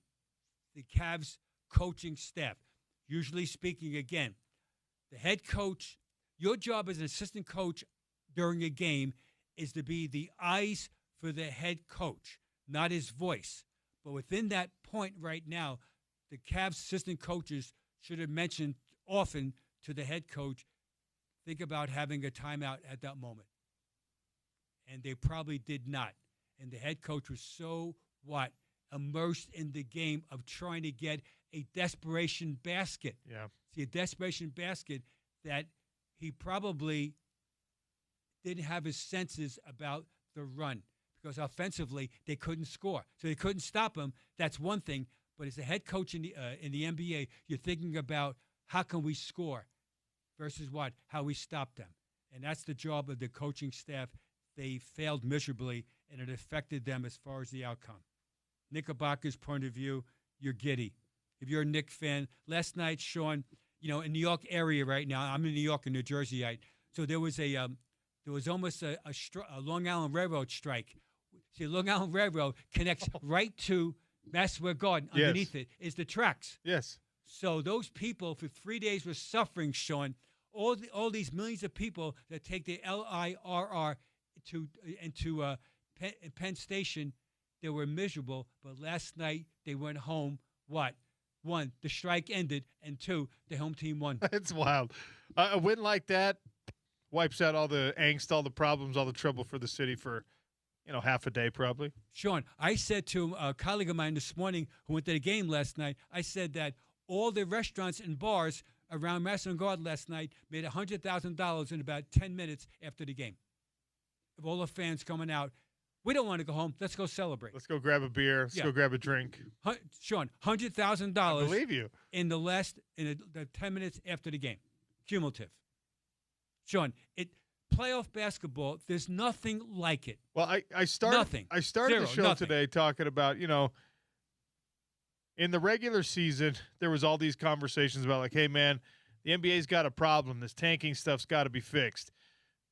the Cavs coaching staff. Usually speaking, again, the head coach, your job as an assistant coach during a game is to be the eyes for the head coach, not his voice. But within that point right now, the Cavs assistant coaches should have mentioned often to the head coach, think about having a timeout at that moment. And they probably did not. And the head coach was so, immersed in the game of trying to get a desperation basket. Yeah. See, a desperation basket that he probably didn't have his senses about the run because offensively they couldn't score. So they couldn't stop him. That's one thing. But as a head coach in the NBA, you're thinking about how can we score versus how we stop them. And that's the job of the coaching staff. They failed miserably, and it affected them as far as the outcome. Knickerbocker's point of view, you're giddy. If you're a Knick fan, last night, Sean, in New York area right now, I'm in New York and New Jerseyite, so there was almost a Long Island Railroad strike. See, Long Island Railroad connects right to Madison Square Garden. Yes. Underneath it is the tracks. Yes. So those people for 3 days were suffering, Sean. All these millions of people that take the LIRR into Penn Station, they were miserable. But last night they went home. What? 1, the strike ended, and 2, the home team won. It's wild. A win like that wipes out all the angst, all the problems, all the trouble for the city for, half a day probably. Sean, I said to a colleague of mine this morning who went to the game last night, I said that all the restaurants and bars around Madison Garden last night made $100,000 in about 10 minutes after the game. Of all the fans coming out, we don't want to go home. Let's go celebrate. Let's go grab a beer. Let's go grab a drink. Sean, $100,000. I believe you. In the 10 minutes after the game, cumulative. Sean, playoff basketball. There's nothing like it. Well, I started the show today talking about in the regular season there was all these conversations about hey man, the NBA's got a problem. This tanking stuff's got to be fixed.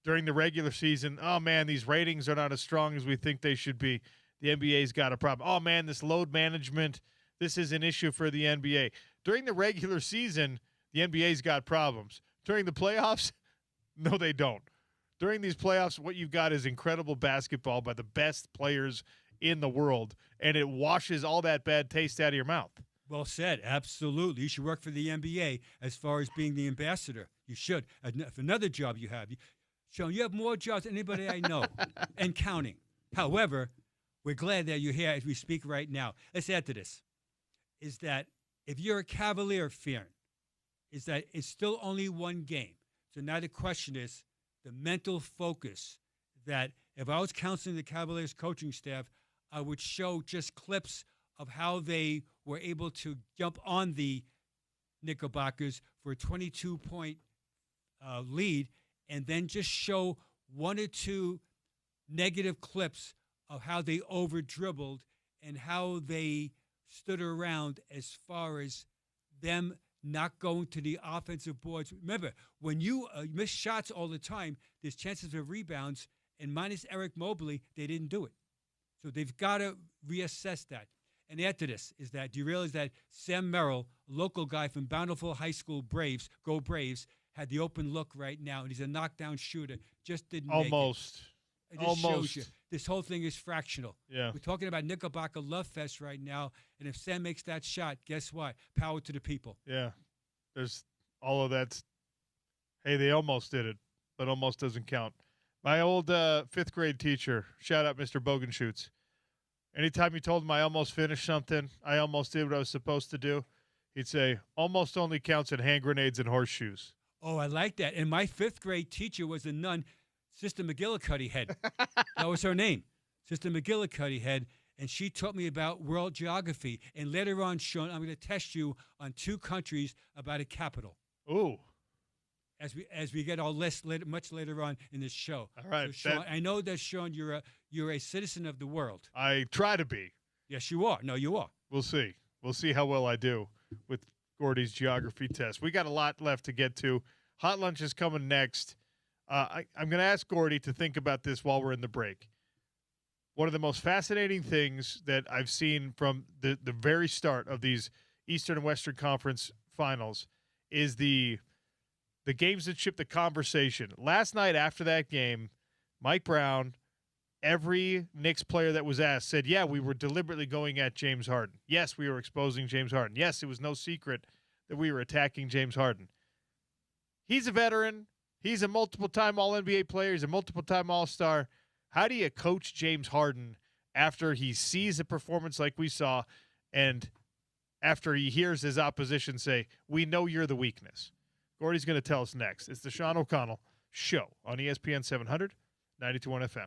During the regular season, oh, man, these ratings are not as strong as we think they should be. The NBA's got a problem. Oh, man, this load management, this is an issue for the NBA. During the regular season, the NBA's got problems. During the playoffs, no, they don't. During these playoffs, what you've got is incredible basketball by the best players in the world, and it washes all that bad taste out of your mouth. Well said. Absolutely. You should work for the NBA as far as being the ambassador. You should. If another job you have. Sean, you have more jobs than anybody I know, and counting. However, we're glad that you're here as we speak right now. Let's add to this, is that if you're a Cavalier fan, is that it's still only one game. So now the question is the mental focus that if I was counseling the Cavaliers coaching staff, I would show just clips of how they were able to jump on the Knickerbockers for a 22-point lead, and then just show 1 or 2 negative clips of how they over-dribbled and how they stood around as far as them not going to the offensive boards. Remember, when you miss shots all the time, there's chances of rebounds, and minus Eric Mobley, they didn't do it. So they've got to reassess that. And add to this is that, do you realize that Sam Merrill, a local guy from Bountiful High School Braves, go Braves, had the open look right now, and he's a knockdown shooter. Just didn't make it. It just shows you this whole thing is fractional. Yeah. We're talking about Knickerbocker Love Fest right now, and if Sam makes that shot, guess what? Power to the people. Yeah. There's all of that. Hey, they almost did it, but almost doesn't count. My old 5th grade teacher, shout out Mr. Bogenschutz. Anytime you told him I almost finished something, I almost did what I was supposed to do, he'd say, almost only counts in hand grenades and horseshoes. Oh, I like that. And my 5th grade teacher was a nun, Sister McGillicuddy Head. That was her name, Sister McGillicuddy Head. And she taught me about world geography. And later on, Sean, I'm going to test you on 2 countries about a capital. Ooh. As we get all much later on in this show. All right. So, Sean, I know that, Sean, you're a citizen of the world. I try to be. Yes, you are. No, you are. We'll see. We'll see how well I do with Gordy's geography test. We got a lot left to get to. Hot Lunch is coming next. I'm going to ask Gordy to think about this while we're in the break. One of the most fascinating things that I've seen from the very start of these Eastern and Western Conference finals is the gamesmanship, the conversation. Last night after that game, Mike Brown, every Knicks player that was asked said, yeah, we were deliberately going at James Harden. Yes, we were exposing James Harden. Yes, it was no secret that we were attacking James Harden. He's a veteran. He's a multiple-time All-NBA player. He's a multiple-time All-Star. How do you coach James Harden after he sees a performance like we saw and after he hears his opposition say, we know you're the weakness? Gordy's going to tell us next. It's the Sean O'Connell Show on ESPN 700, 92.1 FM.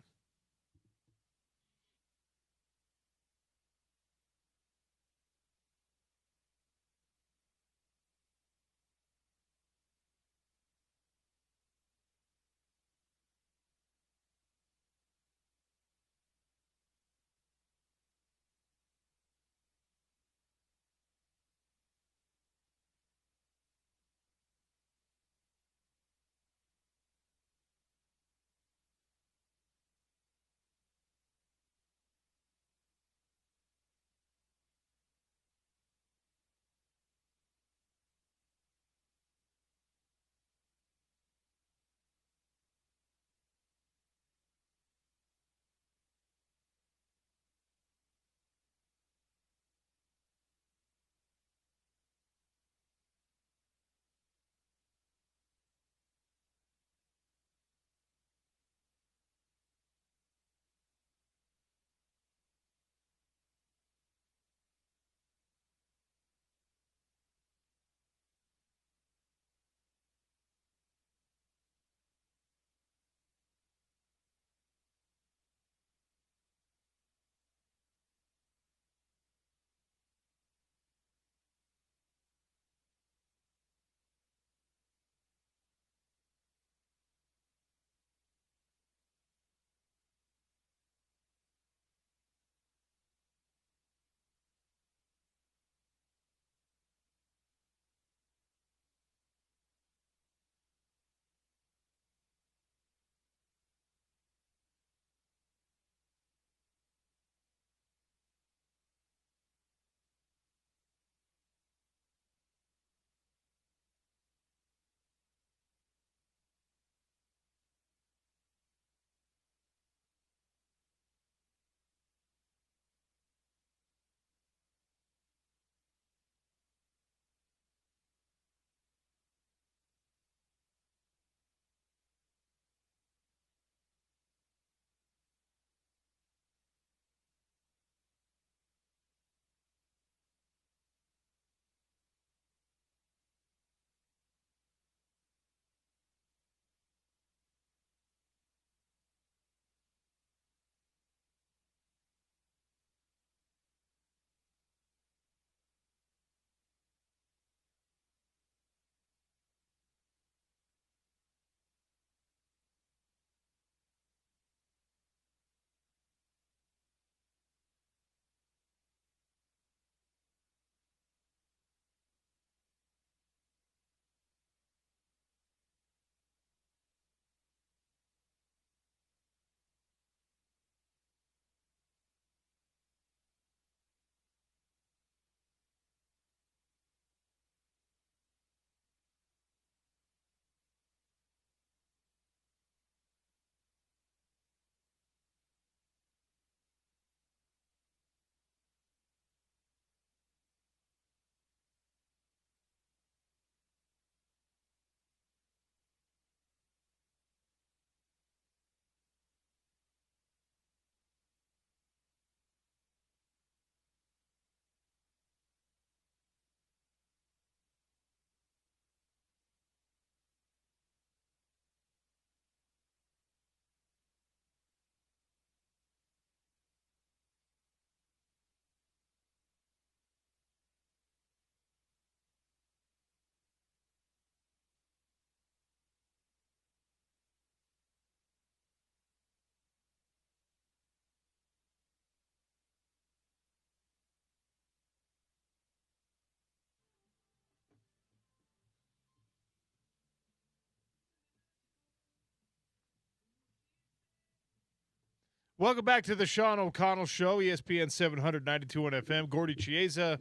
Welcome back to the Sean O'Connell Show, ESPN 792 on FM. Gordy Chiesa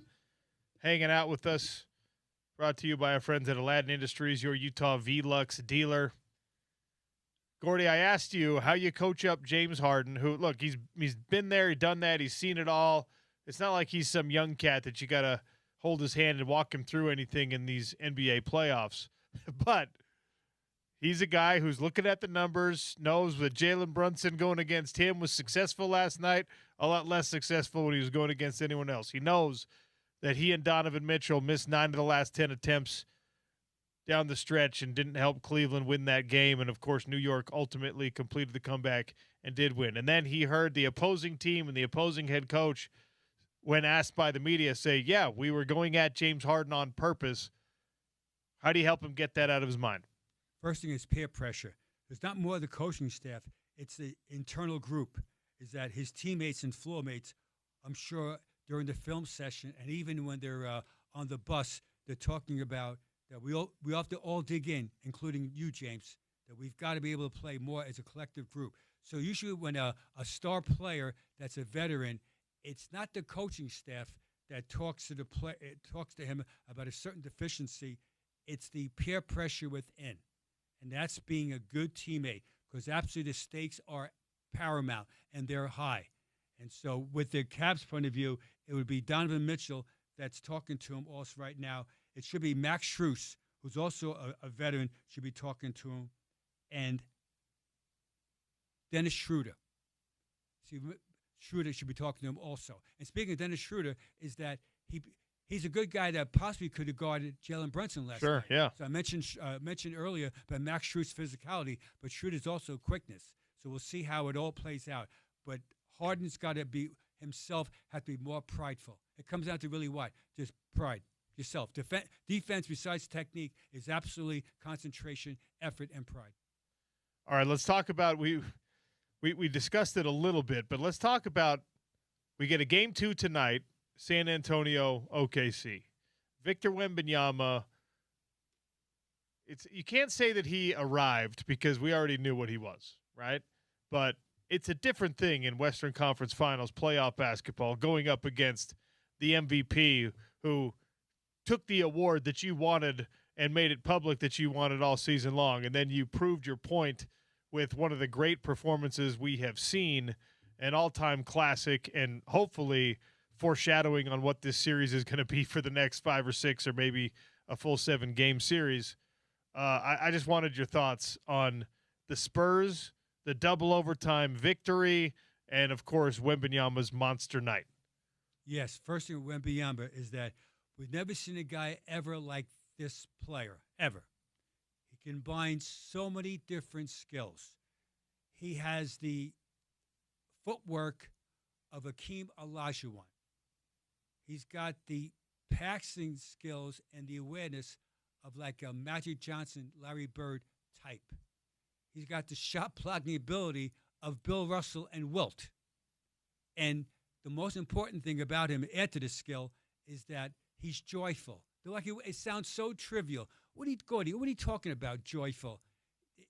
hanging out with us, brought to you by our friends at Aladdin Industries, your Utah Velux dealer. Gordy, I asked you how you coach up James Harden, who, look, he's been there, he's done that, he's seen it all. It's not like he's some young cat that you got to hold his hand and walk him through anything in these NBA playoffs. But he's a guy who's looking at the numbers, knows that Jalen Brunson going against him was successful last night, a lot less successful when he was going against anyone else. He knows that he and Donovan Mitchell missed 9 of the last 10 attempts down the stretch and didn't help Cleveland win that game. And, of course, New York ultimately completed the comeback and did win. And then he heard the opposing team and the opposing head coach, when asked by the media, say, yeah, we were going at James Harden on purpose. How do you help him get that out of his mind? First thing is peer pressure. It's not more the coaching staff. It's the internal group. Is that his teammates and floor mates, I'm sure during the film session and even when they're on the bus, they're talking about that we have to all dig in, including you, James, that we've got to be able to play more as a collective group. So usually when a star player that's a veteran, it's not the coaching staff that talks to him about a certain deficiency. It's the peer pressure within. And that's being a good teammate, because absolutely the stakes are paramount and they're high. And so with the Cavs' point of view, it would be Donovan Mitchell that's talking to him also right now. It should be Max Strus, who's also a veteran, should be talking to him, and Dennis Schroeder. See, Schroeder should be talking to him also. And speaking of Dennis Schroeder, is that he's a good guy that possibly could have guarded Jalen Brunson last night. Yeah. So I mentioned earlier about Max Strus' physicality, but Schroeder's also quickness. So we'll see how it all plays out. But Harden's got to be himself, have to be more prideful. It comes down to really what? Just pride. Yourself. Defense, besides technique, is absolutely concentration, effort, and pride. All right, let's talk about we discussed it a little bit, but let's talk about we get a game 2 tonight, San Antonio, OKC. Victor Wembanyama, you can't say that he arrived because we already knew what he was, right? But it's a different thing in Western Conference Finals playoff basketball going up against the MVP who took the award that you wanted and made it public that you wanted all season long, and then you proved your point with one of the great performances we have seen, an all-time classic, and hopefully foreshadowing on what this series is going to be for the next 5 or 6 or maybe a full 7-game series. I just wanted your thoughts on the Spurs, the double overtime victory, and, of course, Wembanyama's monster night. Yes, first thing with Wembanyama is that we've never seen a guy ever like this player, ever. He combines so many different skills. He has the footwork of Akeem Olajuwon. He's got the passing skills and the awareness of like a Magic Johnson, Larry Bird type. He's got the shot blocking ability of Bill Russell and Wilt. And the most important thing about him, add to the skill, is that he's joyful. It sounds so trivial. What are you talking about, joyful?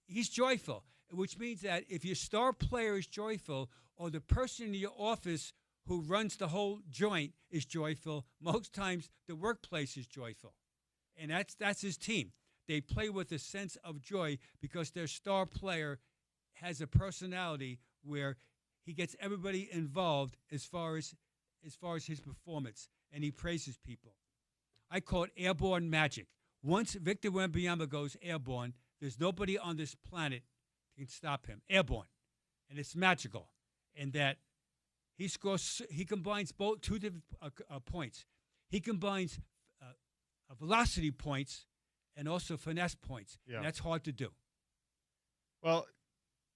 He's joyful, which means that if your star player is joyful or the person in your office who runs the whole joint is joyful, most times the workplace is joyful. And that's his team. They play with a sense of joy because their star player has a personality where he gets everybody involved as far as his performance, and he praises people. I call it airborne magic. Once Victor Wembanyama goes airborne, there's nobody on this planet that can stop him. Airborne. And it's magical in that he combines both two different points. He combines velocity points and also finesse points. Yeah. And that's hard to do. Well,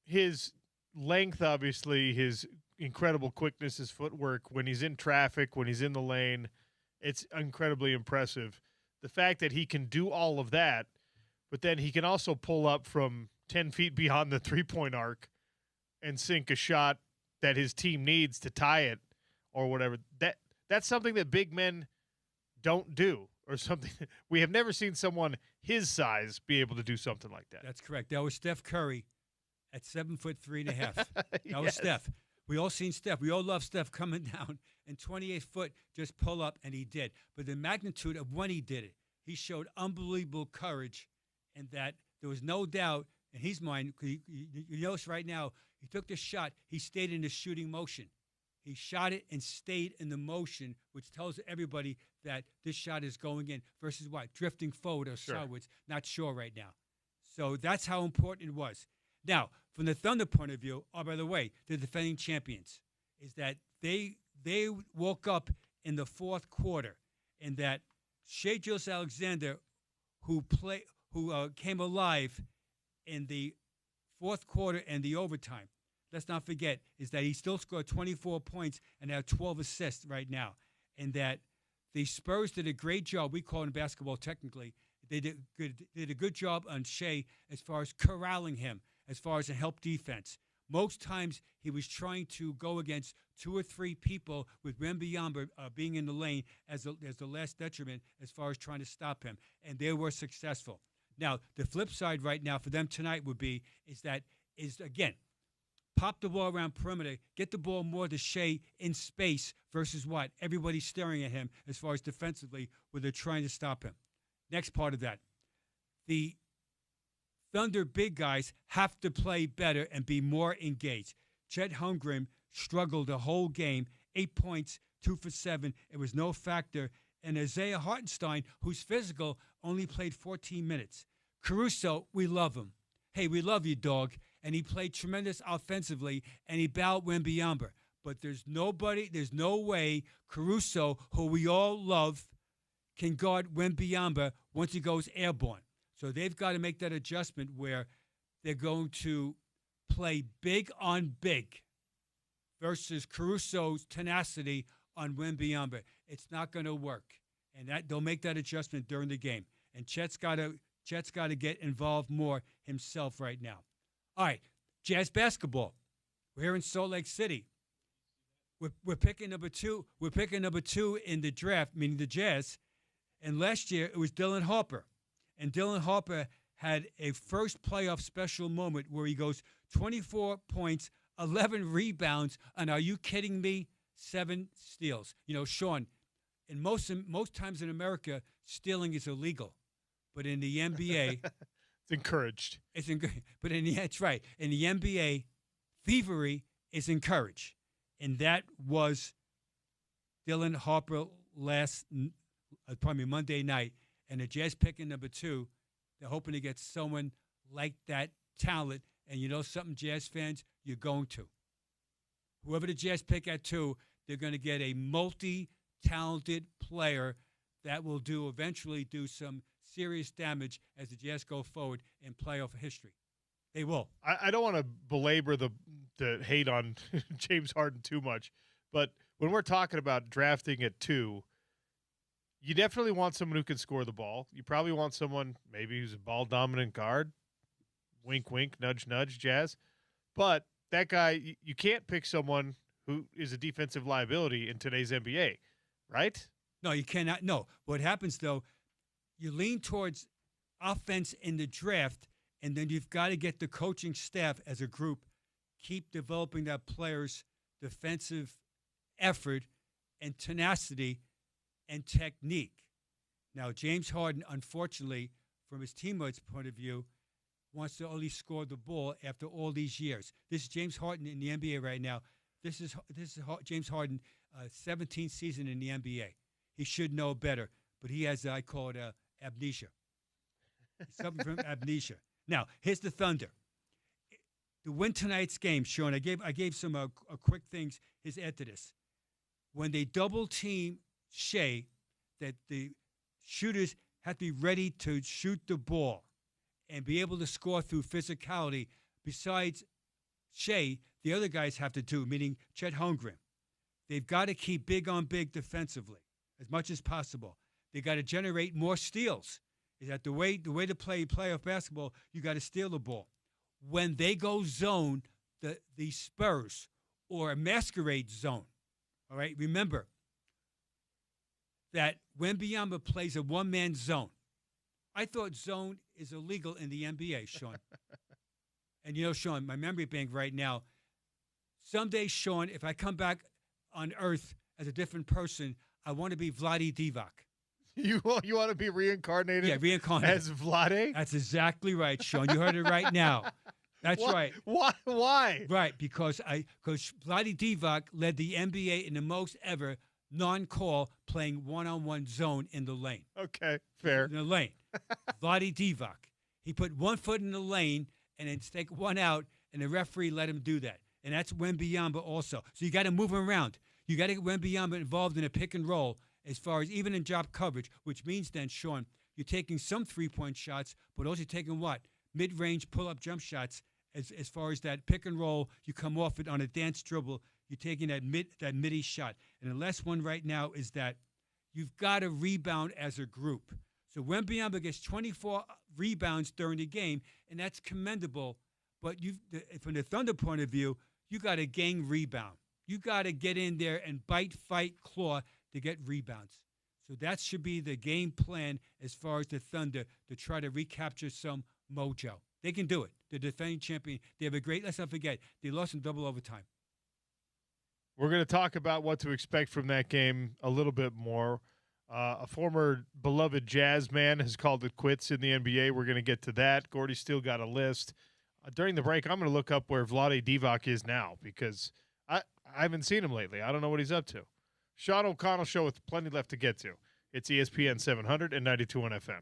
his length, obviously, his incredible quickness, his footwork, when he's in traffic, when he's in the lane, it's incredibly impressive. The fact that he can do all of that, but then he can also pull up from 10 feet beyond the three-point arc and sink a shot that his team needs to tie it or whatever. That's something that big men don't do, or something. We have never seen someone his size be able to do something like that. That's correct. That was Steph Curry at 7'3.5". That was Steph. We all seen Steph. We all love Steph coming down and 28 foot just pull up, and he did. But the magnitude of when he did it, he showed unbelievable courage, and that there was no doubt in his mind. You notice right now, he took the shot. He stayed in the shooting motion. He shot it and stayed in the motion, which tells everybody that this shot is going in versus what? Drifting forward or sideways. Not sure right now. So that's how important it was. Now, from the Thunder point of view, by the way, the defending champions, is that they woke up in the fourth quarter, and that Shai Gilgeous-Alexander, who came alive in the fourth quarter and the overtime, let's not forget, is that he still scored 24 points and had 12 assists right now. And that the Spurs did a great job. We call it in basketball technically. They did a good job on Shai as far as corralling him, as far as a help defense. Most times he was trying to go against 2 or 3 people with Wembanyama being in the lane as the last detriment as far as trying to stop him. And they were successful. Now, the flip side right now for them tonight would be again, pop the ball around perimeter, get the ball more to Shai in space versus what? Everybody's staring at him as far as defensively where they're trying to stop him. Next part of that, the Thunder big guys have to play better and be more engaged. Chet Holmgren struggled the whole game, 8 points, 2 for 7. It was no factor. And Isaiah Hartenstein, who's physical, only played 14 minutes. Caruso, we love him. Hey, we love you, dog. And he played tremendous offensively, and he bowed Wembanyama. But there's no way Caruso, who we all love, can guard Wembanyama once he goes airborne. So they've got to make that adjustment where they're going to play big on big versus Caruso's tenacity on Wembanyama. It's not going to work. And they'll make that adjustment during the game. And Chet's got to get involved more himself right now. All right, Jazz basketball. We're here in Salt Lake City. We're picking number 2. We're picking number 2 in the draft, meaning the Jazz. And last year it was Dylan Harper. And Dylan Harper had a first playoff special moment where he goes 24 points, 11 rebounds, and are you kidding me? 7 steals. You know, Sean, in most times in America, stealing is illegal. But in the NBA, it's encouraged. That's right. In the NBA, thievery is encouraged. And that was Dylan Harper Monday night. And the Jazz picking number 2, they're hoping to get someone like that talent. And you know something, Jazz fans, you're going to. Whoever the Jazz pick at 2, they're going to get a multi-talented player that will eventually do some serious damage as the Jazz go forward in playoff history. They will. I don't want to belabor the hate on James Harden too much, but when we're talking about drafting at 2, you definitely want someone who can score the ball. You probably want someone maybe who's a ball-dominant guard. Wink, wink, nudge, nudge, Jazz. But that guy, you can't pick someone who is a defensive liability in today's NBA, right? No, you cannot. No. What happens, though, you lean towards offense in the draft, and then you've got to get the coaching staff as a group keep developing that player's defensive effort and tenacity and technique. Now, James Harden, unfortunately, from his teammates' point of view, wants to only score the ball after all these years. This is James Harden in the NBA right now. This is James Harden, 17th season in the NBA. He should know better, but he has, I call it amnesia. Something from amnesia. Now, here's the Thunder. To win tonight's game, Sean, I gave some quick things. Here's add to this. When they double team Shai, that the shooters have to be ready to shoot the ball and be able to score through physicality. Besides Shai, the other guys have to do, meaning Chet Holmgren. They've got to keep big on big defensively as much as possible. They got to generate more steals. Is that the way to play playoff basketball? You got to steal the ball. When they go zone, the Spurs or a masquerade zone. All right, remember that Wembanyama plays a one-man zone. I thought zone is illegal in the NBA, Sean. And you know, Sean, my memory bank right now, Someday, Sean, if I come back on Earth as a different person, I want to be Vlade Divac. You want to be reincarnated? Yeah, reincarnated. As Vlade? That's exactly right, Sean. You heard it right now. That's right. Why? Right, because Vlade Divac led the NBA in the most ever non-call playing one-on-one zone in the lane. Okay, fair. In the lane. Vlade Divac. He put 1 foot in the lane and then take one out, and the referee let him do that. And that's Wembanyama also. So you got to move him around. You got to get Wembanyama involved in a pick and roll as far as even in drop coverage, which means then, Sean, you're taking some three-point shots, but also taking what? Mid-range pull-up jump shots as far as that pick and roll. You come off it on a dance dribble. You're taking that midi shot. And the last one right now is that you've got to rebound as a group. So Wembanyama gets 24 rebounds during the game, and that's commendable. But from the Thunder point of view, you got to gang rebound. You got to get in there and bite, fight, claw to get rebounds. So that should be the game plan as far as the Thunder to try to recapture some mojo. They can do it. The defending champion. They have a great, let's not forget, they lost in double overtime. We're going to talk about what to expect from that game a little bit more. A former beloved Jazz man has called it quits in the NBA. We're going to get to that. Gordy still got a list. During the break, I'm going to look up where Vlade Divac is now because I haven't seen him lately. I don't know what he's up to. Sean O'Connell Show with plenty left to get to. It's ESPN 700 and 92.1 FM.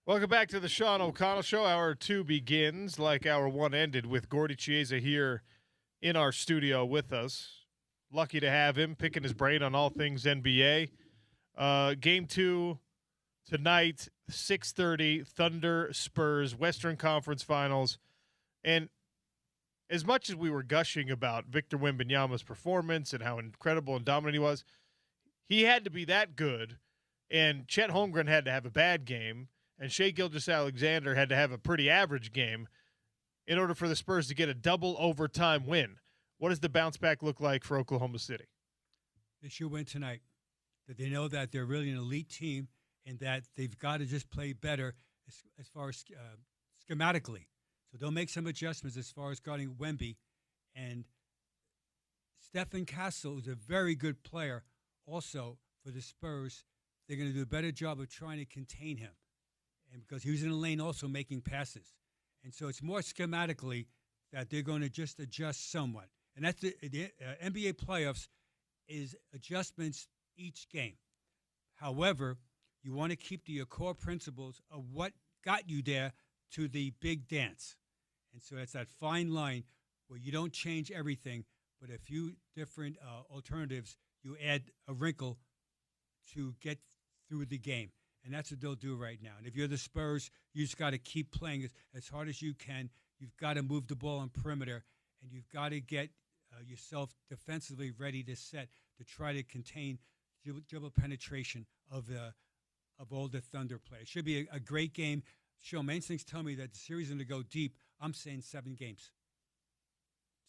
Welcome back to the Sean O'Connell Show. Hour 2 begins like hour 1 ended with Gordy Chiesa here in our studio with us. Lucky to have him picking his brain on all things NBA. Game 2 tonight, 6:30, Thunder Spurs, Western Conference Finals. And as much as we were gushing about Victor Wembanyama's performance and how incredible and dominant he was, he had to be that good, and Chet Holmgren had to have a bad game, and Shai Gilgeous-Alexander had to have a pretty average game in order for the Spurs to get a double overtime win. What does the bounce back look like for Oklahoma City? They should win tonight. That they know that they're really an elite team and that they've got to just play better as far as schematically. So they'll make some adjustments as far as guarding Wemby. And Stephen Castle is a very good player also for the Spurs. They're going to do a better job of trying to contain him. And because he was in the lane also making passes. And so it's more schematically that they're going to just adjust somewhat. And that's the NBA playoffs is adjustments each game. However, you want to keep to your core principles of what got you there to the big dance. And so it's that fine line where you don't change everything, but a few different alternatives, you add a wrinkle to get through the game. And that's what they'll do right now. And if you're the Spurs, you just got to keep playing as hard as you can. You've got to move the ball on perimeter, and you've got to get yourself defensively ready to set to try to contain dribble penetration of all the Thunder players. Should be a great game. Sean, my instincts tell me that the series is going to go deep. I'm saying 7 games.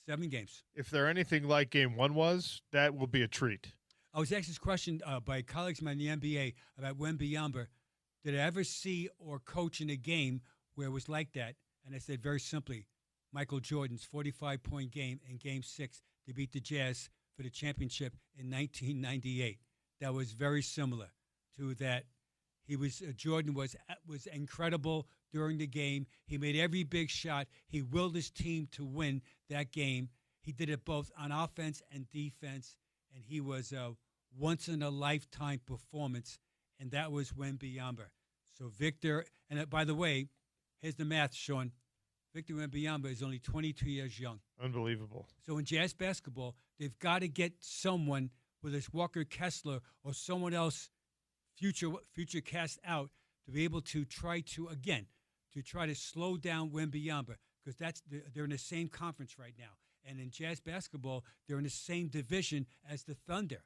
7 games. If they're anything like Game 1 was, that will be a treat. I was asked this question by colleagues of mine in the NBA about Wembanyama. Did I ever see or coach in a game where it was like that? And I said very simply, Michael Jordan's 45-point game in Game 6 to beat the Jazz for the championship in 1998. That was very similar to that. Jordan was incredible during the game. He made every big shot. He willed his team to win that game. He did it both on offense and defense, and he was a once-in-a-lifetime performance, and that was Wembanyama. So Victor, and by the way, here's the math, Sean. Victor Wembanyama is only 22 years young. Unbelievable. So in Jazz basketball, they've got to get someone, whether it's Walker Kessler or someone else, future cast out, to be able to try to slow down Wembanyama, because they're in the same conference right now. And in Jazz basketball, they're in the same division as the Thunder.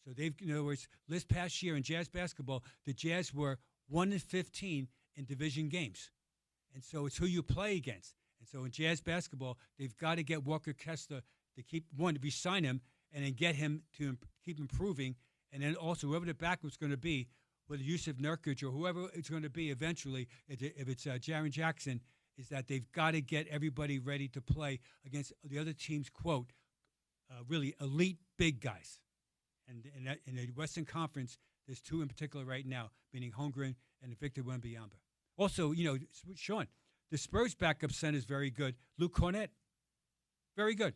So in other words, this past year in Jazz basketball, the Jazz were 1-15 in division games. And so it's who you play against. And so in Jazz basketball, they've got to get Walker Kessler to re-sign him, and then get him to keep improving. And then also whoever the backup's going to be, whether Yusuf Nurkic or whoever it's going to be eventually, if it's Jaren Jackson, is that they've got to get everybody ready to play against the other team's, quote, really elite big guys. And in the Western Conference, there's 2 in particular right now, meaning Holmgren and Victor Wembanyama. Also, Sean, the Spurs backup center is very good. Luke Cornett, very good.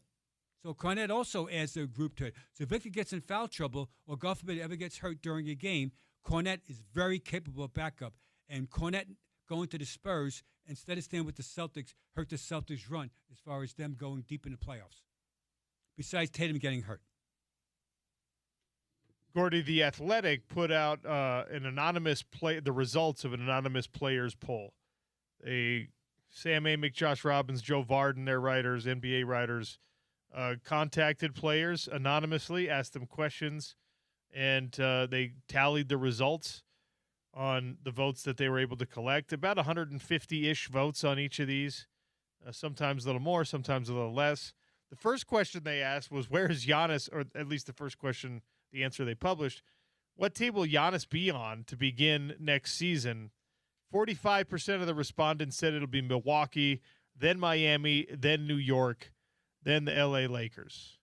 So Cornett also adds a group to it. So if Victor gets in foul trouble or God forbid ever gets hurt during a game, Cornett is very capable of backup. And Cornett going to the Spurs, instead of staying with the Celtics, hurt the Celtics' run as far as them going deep in the playoffs. Besides Tatum getting hurt. Gordy, The Athletic put out the results of an anonymous players poll. Sam Amick, Josh Robbins, Joe Varden, their writers, NBA writers, contacted players anonymously, asked them questions, and they tallied the results on the votes that they were able to collect. About 150-ish votes on each of these, sometimes a little more, sometimes a little less. The first question they asked was, where is Giannis, or at least the first question, the answer they published, what team will Giannis be on to begin next season? 45% of the respondents said it'll be Milwaukee, then Miami, then New York, then the LA Lakers.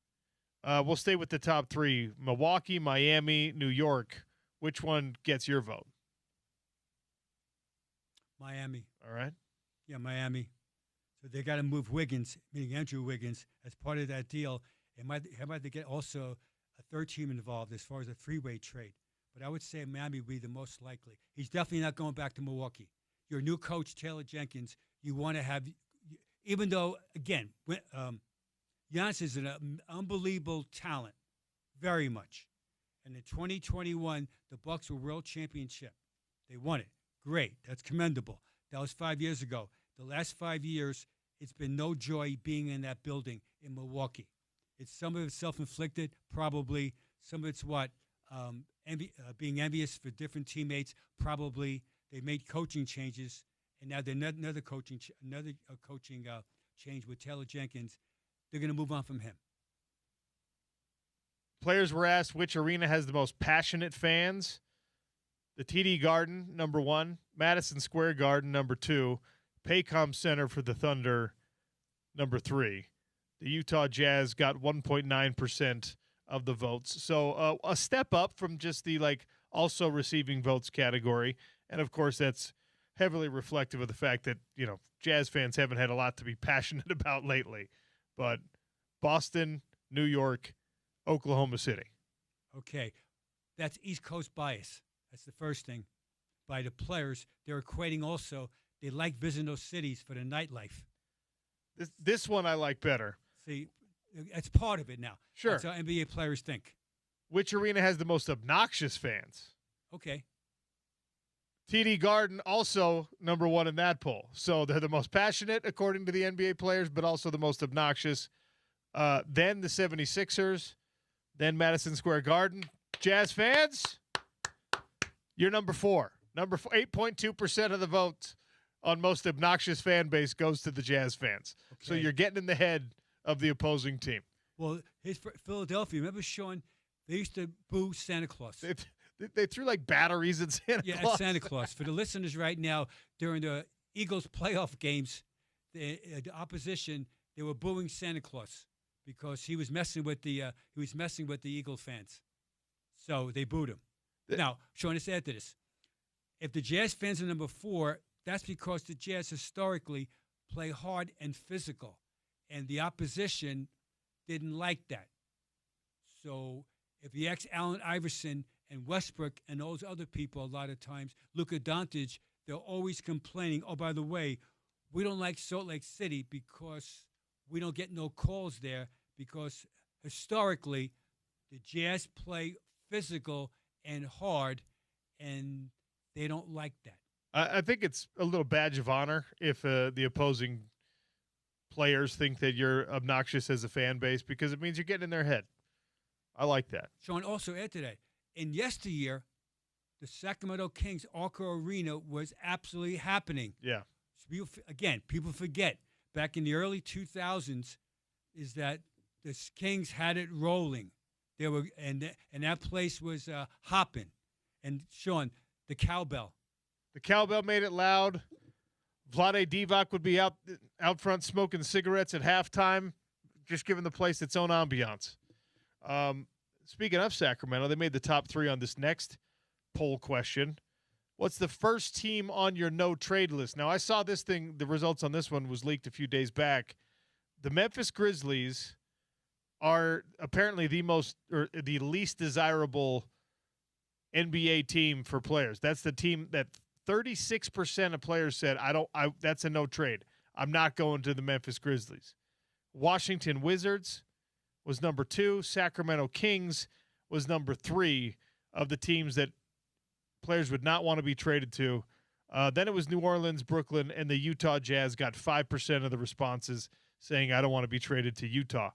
We'll stay with the top 3, Milwaukee, Miami, New York. Which one gets your vote? Miami. All right. Yeah, Miami. So they got to move Wiggins, meaning Andrew Wiggins, as part of that deal. How might they get also a third team involved as far as a 3-way trade? But I would say Miami would be the most likely. He's definitely not going back to Milwaukee. your new coach, Taylor Jenkins, you want to have, even though, again, Giannis is an unbelievable talent, very much. And in 2021, the Bucks were world championship. They won it. Great. That's commendable. That was 5 years ago. The last 5 years, it's been no joy being in that building in Milwaukee. It's some of it's self-inflicted, probably. Some of it's being envious for different teammates, probably. They made coaching changes, and now they're another coaching change with Taylor Jenkins. They're going to move on from him. Players were asked which arena has the most passionate fans. The TD Garden, number 1. Madison Square Garden, number 2. Paycom Center for the Thunder, number 3. The Utah Jazz got 1.9% of the votes. So a step up from just the also receiving votes category. And, of course, that's heavily reflective of the fact that, Jazz fans haven't had a lot to be passionate about lately. But Boston, New York, Oklahoma City. Okay. That's East Coast bias. That's the first thing. By the players, they're equating also, they like visiting those cities for the nightlife. This one I like better. See, it's part of it now. Sure. That's how NBA players think. Which arena has the most obnoxious fans? Okay. TD Garden also number 1 in that poll. So they're the most passionate, according to the NBA players, but also the most obnoxious. Then the 76ers, then Madison Square Garden. Jazz fans, you're number 4. 8.2% of the votes on most obnoxious fan base goes to the Jazz fans. Okay. So you're getting in the head of the opposing team. Well, Philadelphia, remember, Sean, they used to boo Santa Claus. They threw batteries at Santa Claus. Yeah, at Santa Claus. For the listeners right now, during the Eagles playoff games, the opposition, they were booing Santa Claus because he was messing with the Eagle fans. So they booed him. Now, Sean, let's add to this. If the Jazz fans are number 4, that's because the Jazz historically play hard and physical, and the opposition didn't like that. So if you ask Allen Iverson and Westbrook and those other people, a lot of times, Luka Doncic, they're always complaining, oh, by the way, we don't like Salt Lake City because we don't get no calls there, because historically the Jazz play physical and hard, and they don't like that. I think it's a little badge of honor if the opposing players think that you're obnoxious as a fan base, because it means you're getting in their head. I like that. Sean, also add to that, in yesteryear, the Sacramento Kings Arco Arena was absolutely happening. Yeah. Again, people forget, back in the early 2000s, is that the Kings had it rolling. They were, and that place was hopping. And Sean, the cowbell. The cowbell made it loud. Vlade Divac would be out front smoking cigarettes at halftime, just giving the place its own ambiance. Speaking of Sacramento, they made the top 3 on this next poll question. What's the first team on your no-trade list? Now, I saw this thing. The results on this one was leaked a few days back. The Memphis Grizzlies are apparently the least desirable NBA team for players. That's the team that 36% of players said, that's a no trade. I'm not going to the Memphis Grizzlies. Washington Wizards was number 2. Sacramento Kings was number 3 of the teams that players would not want to be traded to. Then it was New Orleans, Brooklyn, and the Utah Jazz got 5% of the responses saying, I don't want to be traded to Utah.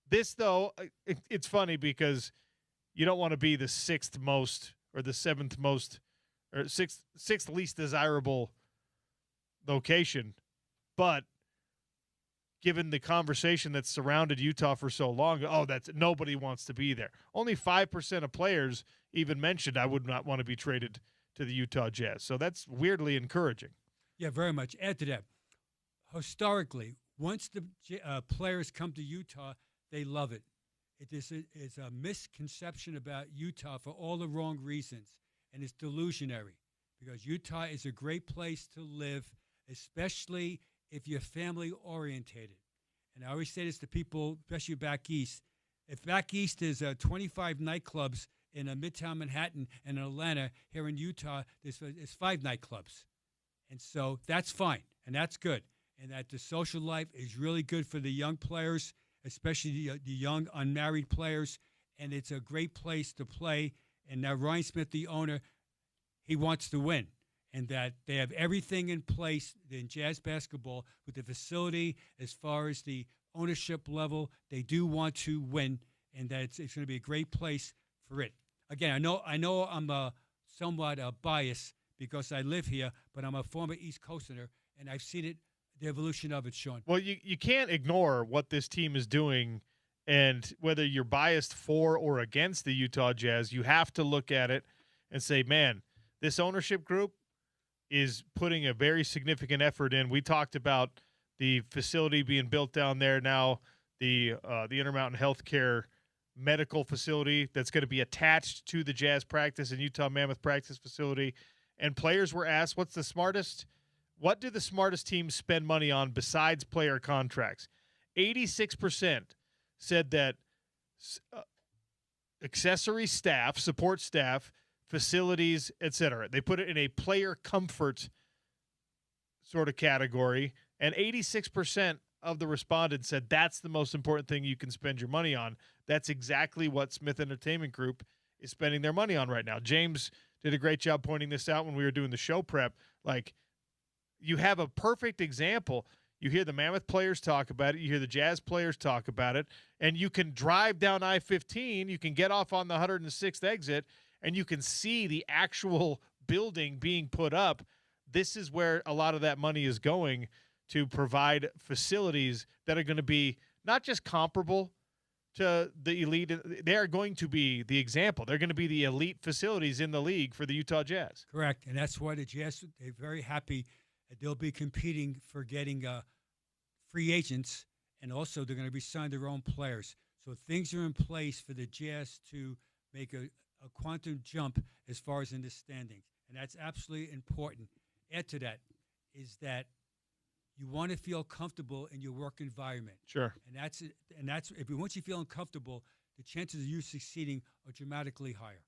This, though, it's funny because you don't want to be the 6th most or the 7th most or sixth least desirable location. But given the conversation that's surrounded Utah for so long, nobody wants to be there. Only 5% of players even mentioned I would not want to be traded to the Utah Jazz. So that's weirdly encouraging. Yeah, very much. Add to that. Historically, once the players come to Utah, they love it. It's a misconception about Utah for all the wrong reasons, and it's delusionary because Utah is a great place to live, especially if you're family-orientated. And I always say this to people, especially back east. If back east is 25 nightclubs in Midtown Manhattan and in Atlanta, here in Utah, there's 5 nightclubs. And so that's fine, and that's good. And that the social life is really good for the young players, especially the young unmarried players, and it's a great place to play. And now Ryan Smith, the owner, he wants to win, and that they have everything in place in Jazz basketball with the facility as far as the ownership level. They do want to win, and that it's going to be a great place for it. Again, I know I'm somewhat biased because I live here, but I'm a former East Coaster, and I've seen it, the evolution of it, Sean. Well, you can't ignore what this team is doing, and whether you're biased for or against the Utah Jazz, you have to look at it and say, man, this ownership group is putting a very significant effort in. We talked about the facility being built down there now, the Intermountain Healthcare medical facility that's going to be attached to the Jazz practice and Utah Mammoth practice facility. And players were asked, what do the smartest teams spend money on besides player contracts? 86% said that accessory staff, support staff, facilities, etc. They put it in a player comfort sort of category, and 86% of the respondents said that's the most important thing you can spend your money on. That's exactly what Smith Entertainment Group is spending their money on right now. James did a great job pointing this out when we were doing the show prep. Like, you have a perfect example. You hear the Mammoth players talk about it. You hear the Jazz players talk about it. And you can drive down I-15. You can get off on the 106th exit, and you can see the actual building being put up. This is where a lot of that money is going, to provide facilities that are going to be not just comparable to the elite. They are going to be the example. They're going to be the elite facilities in the league for the Utah Jazz. Correct. And that's why the Jazz, they're very happy that they'll be competing for getting free agents, and also they're going to be signing their own players. So things are in place for the Jazz to make a quantum jump as far as in the standings. And that's absolutely important. Add to that is that you want to feel comfortable in your work environment. Sure. And that's once you feel uncomfortable, the chances of you succeeding are dramatically higher.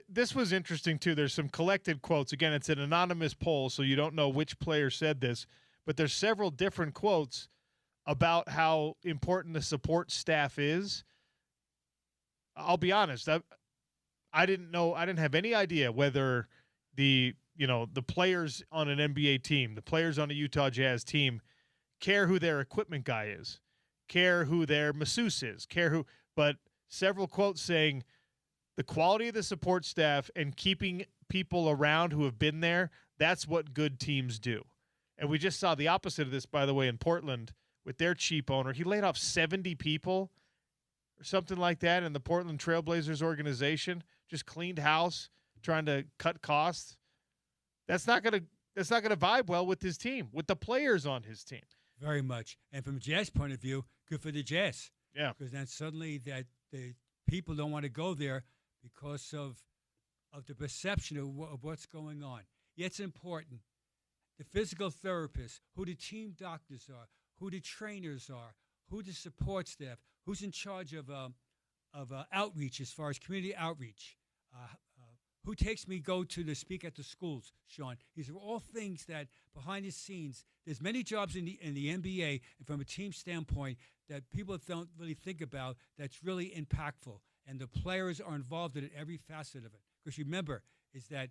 This was interesting, too. There's some collected quotes. Again, it's an anonymous poll, so you don't know which player said this, but there's several different quotes about how important the support staff is. I'll be honest. I didn't know. I didn't have any idea whether the players on an NBA team, the players on a Utah Jazz team, care who their equipment guy is, care who their masseuse is, but several quotes saying the quality of the support staff and keeping people around who have been there, that's what good teams do. And we just saw the opposite of this, by the way, in Portland with their cheap owner. He laid off 70 people or something like that in the Portland Trailblazers organization, just cleaned house, trying to cut costs. That's not going to vibe well with his team, with the players on his team. Very much. And from a Jazz point of view, good for the Jazz. Yeah. Because then suddenly that the people don't want to go there because of the perception of what's going on. Yeah, it's important. The physical therapists, who the team doctors are, who the trainers are, who the support staff, who's in charge of outreach as far as community outreach, who takes me go to speak at the schools, Sean. These are all things that behind the scenes, there's many jobs in the NBA, and from a team standpoint, that people don't really think about that's really impactful. And the players are involved in it, every facet of it. Because remember, is that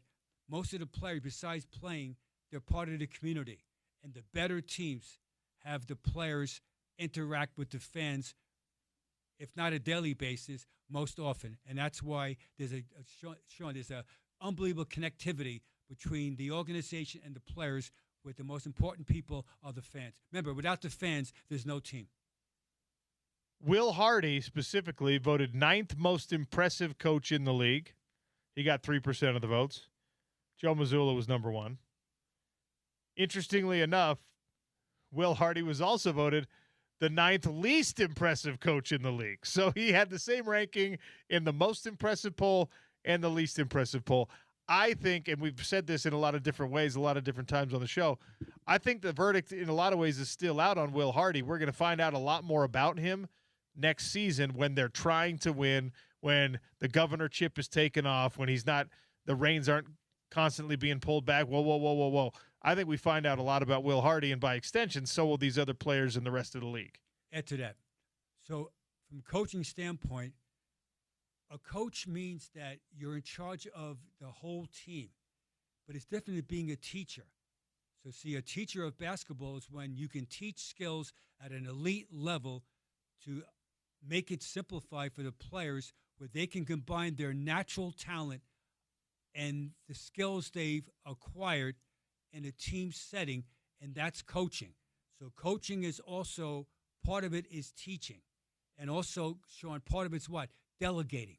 most of the players, besides playing, they're part of the community. And the better teams have the players interact with the fans, if not a daily basis, most often. And that's why there's there's a unbelievable connectivity between the organization and the players, with the most important people are the fans. Remember, without the fans, there's no team. Will Hardy specifically voted 9th most impressive coach in the league. He got 3% of the votes. Joe Mazzulla was number 1. Interestingly enough, Will Hardy was also voted the 9th least impressive coach in the league. So he had the same ranking in the most impressive poll and the least impressive poll. I think, and we've said this in a lot of different ways, a lot of different times on the show, I think the verdict in a lot of ways is still out on Will Hardy. We're going to find out a lot more about him next season when they're trying to win, when the governor chip is taken off, when the reins aren't constantly being pulled back. Whoa. I think we find out a lot about Will Hardy, and by extension, so will these other players in the rest of the league. Add to that. So from a coaching standpoint, a coach means that you're in charge of the whole team, but it's different than being a teacher. So see, a teacher of basketball is when you can teach skills at an elite level to make it simplified for the players where they can combine their natural talent and the skills they've acquired in a team setting, and that's coaching. So coaching is also, part of it is teaching. And also, Sean, part of it's what? Delegating.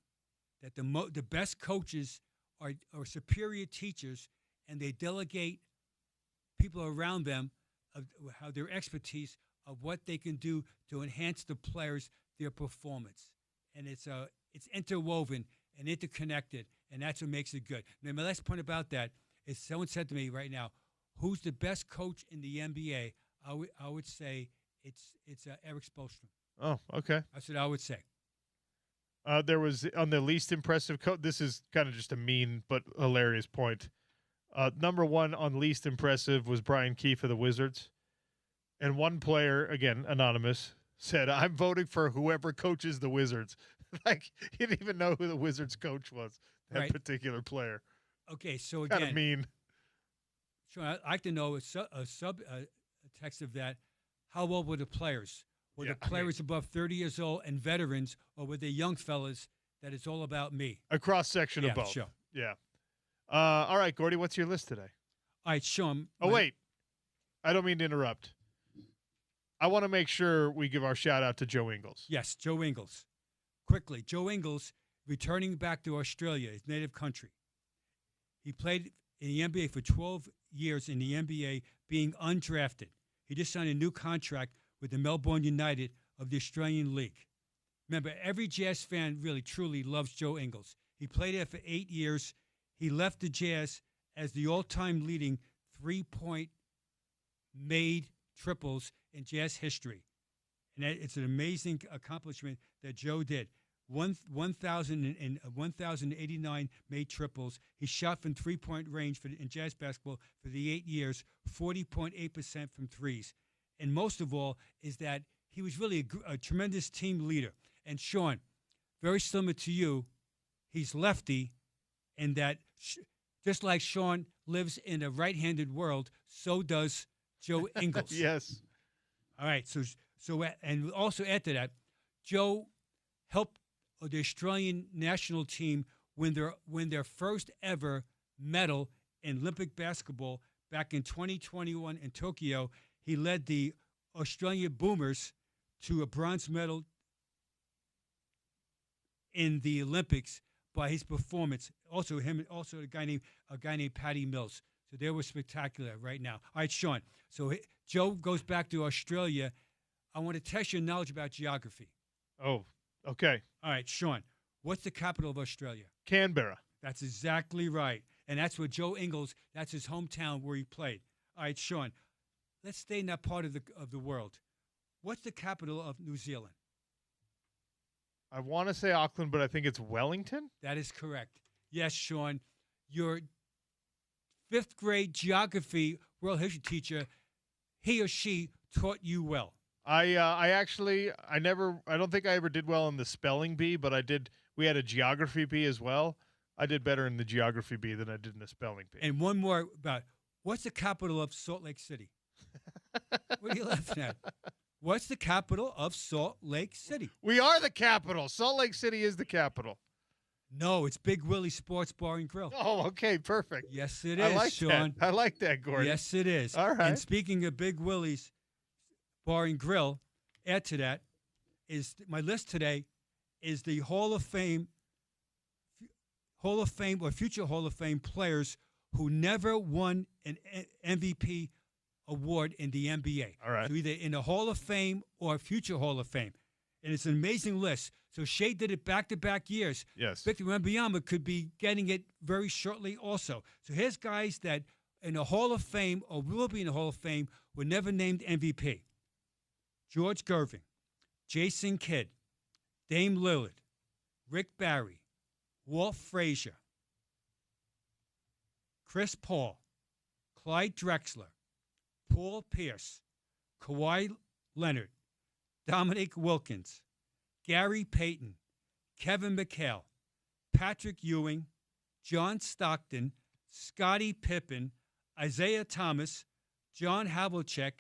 That the best coaches are superior teachers, and they delegate people around them of how their expertise of what they can do to enhance the players, their performance. And it's interwoven and interconnected, and that's what makes it good. Now, my last point about that is someone said to me right now, who's the best coach in the NBA? I would say it's Eric Spoelstra. Oh, okay. That's what I would say. There was on the least impressive coach. This is kind of just a mean but hilarious point. Number one on least impressive was Brian Keefe of the Wizards. And one player, again, anonymous, said, I'm voting for whoever coaches the Wizards. Like, he didn't even know who the Wizards coach was, that particular player. Okay, so again. Kind of mean. Sure, I'd like to know a text of that. How old were the players? Were the players above 30 years old and veterans, or were they young fellas that it's all about me? A cross-section of both. Sure. Yeah. All right, Gordy, what's your list today? All right, Sean. Wait. I don't mean to interrupt. I want to make sure we give our shout-out to Joe Ingles. Yes, Joe Ingles. Quickly, Joe Ingles returning back to Australia, his native country. He played in the NBA for 12 years in the NBA, being undrafted. He just signed a new contract with the Melbourne United of the Australian League. Remember, every Jazz fan really, truly loves Joe Ingles. He played there for 8 years. He left the Jazz as the all-time leading three-point made triples in Jazz history. And it's an amazing accomplishment that Joe did. 1,089 made triples. He shot from three-point range in Jazz basketball for the 8 years, 40.8% from threes. And most of all is that he was really a tremendous team leader. And Sean, very similar to you, he's lefty, and that just like Sean lives in a right-handed world, so does Joe Ingles. Yes. All right. So and also add to that, Joe helped the Australian national team win their first ever medal in Olympic basketball back in 2021 in Tokyo. He led the Australian Boomers to a bronze medal in the Olympics by his performance. Also a guy named Patty Mills. So they were spectacular right now. All right, Sean. So Joe goes back to Australia. I want to test your knowledge about geography. Oh, okay. All right, Sean. What's the capital of Australia? Canberra. That's exactly right. And that's where Joe Ingles, that's his hometown where he played. All right, Sean. Let's stay in that part of the world. What's the capital of New Zealand? I want to say Auckland, but I think it's Wellington. That is correct. Yes, Sean. Your fifth grade geography world history teacher, he or she taught you well. I don't think I ever did well in the spelling bee, but I did. We had a geography bee as well. I did better in the geography bee than I did in the spelling bee. And one more about what's the capital of Salt Lake City? What are you laughing at? What's the capital of Salt Lake City? We are the capital. Salt Lake City is the capital. No, it's Big Willie Sports Bar and Grill. Oh, okay, perfect. Yes, it is, I like Sean. That. I like that, Gordon. Yes, it is. All right. And speaking of Big Willie's Bar and Grill, add to that is my list today is the Hall of Fame or future Hall of Fame players who never won an MVP award in the NBA. All right. So either in the Hall of Fame or future Hall of Fame. And it's an amazing list. So Shea did it back-to-back years. Yes. Victor Wembanyama could be getting it very shortly also. So here's guys that in the Hall of Fame or will be in the Hall of Fame were never named MVP. George Gervin, Jason Kidd, Dame Lillard, Rick Barry, Walt Frazier, Chris Paul, Clyde Drexler, Paul Pierce, Kawhi Leonard, Dominic Wilkins, Gary Payton, Kevin McHale, Patrick Ewing, John Stockton, Scottie Pippen, Isaiah Thomas, John Havlicek,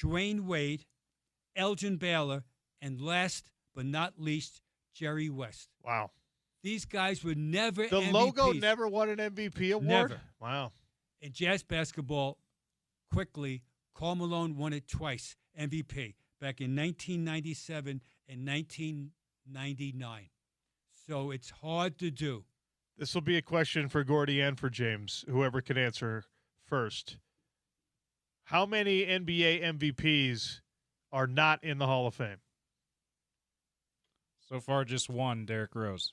Dwayne Wade, Elgin Baylor, and last but not least, Jerry West. Wow. These guys were never The MVPs. logo never won an MVP award? Never. Wow. In Jazz basketball, quickly, Karl Malone won it twice, MVP, back in 1997 and 1999. So it's hard to do. This will be a question for Gordy and for James, whoever can answer first. How many NBA MVPs are not in the Hall of Fame? So far, just one, Derrick Rose.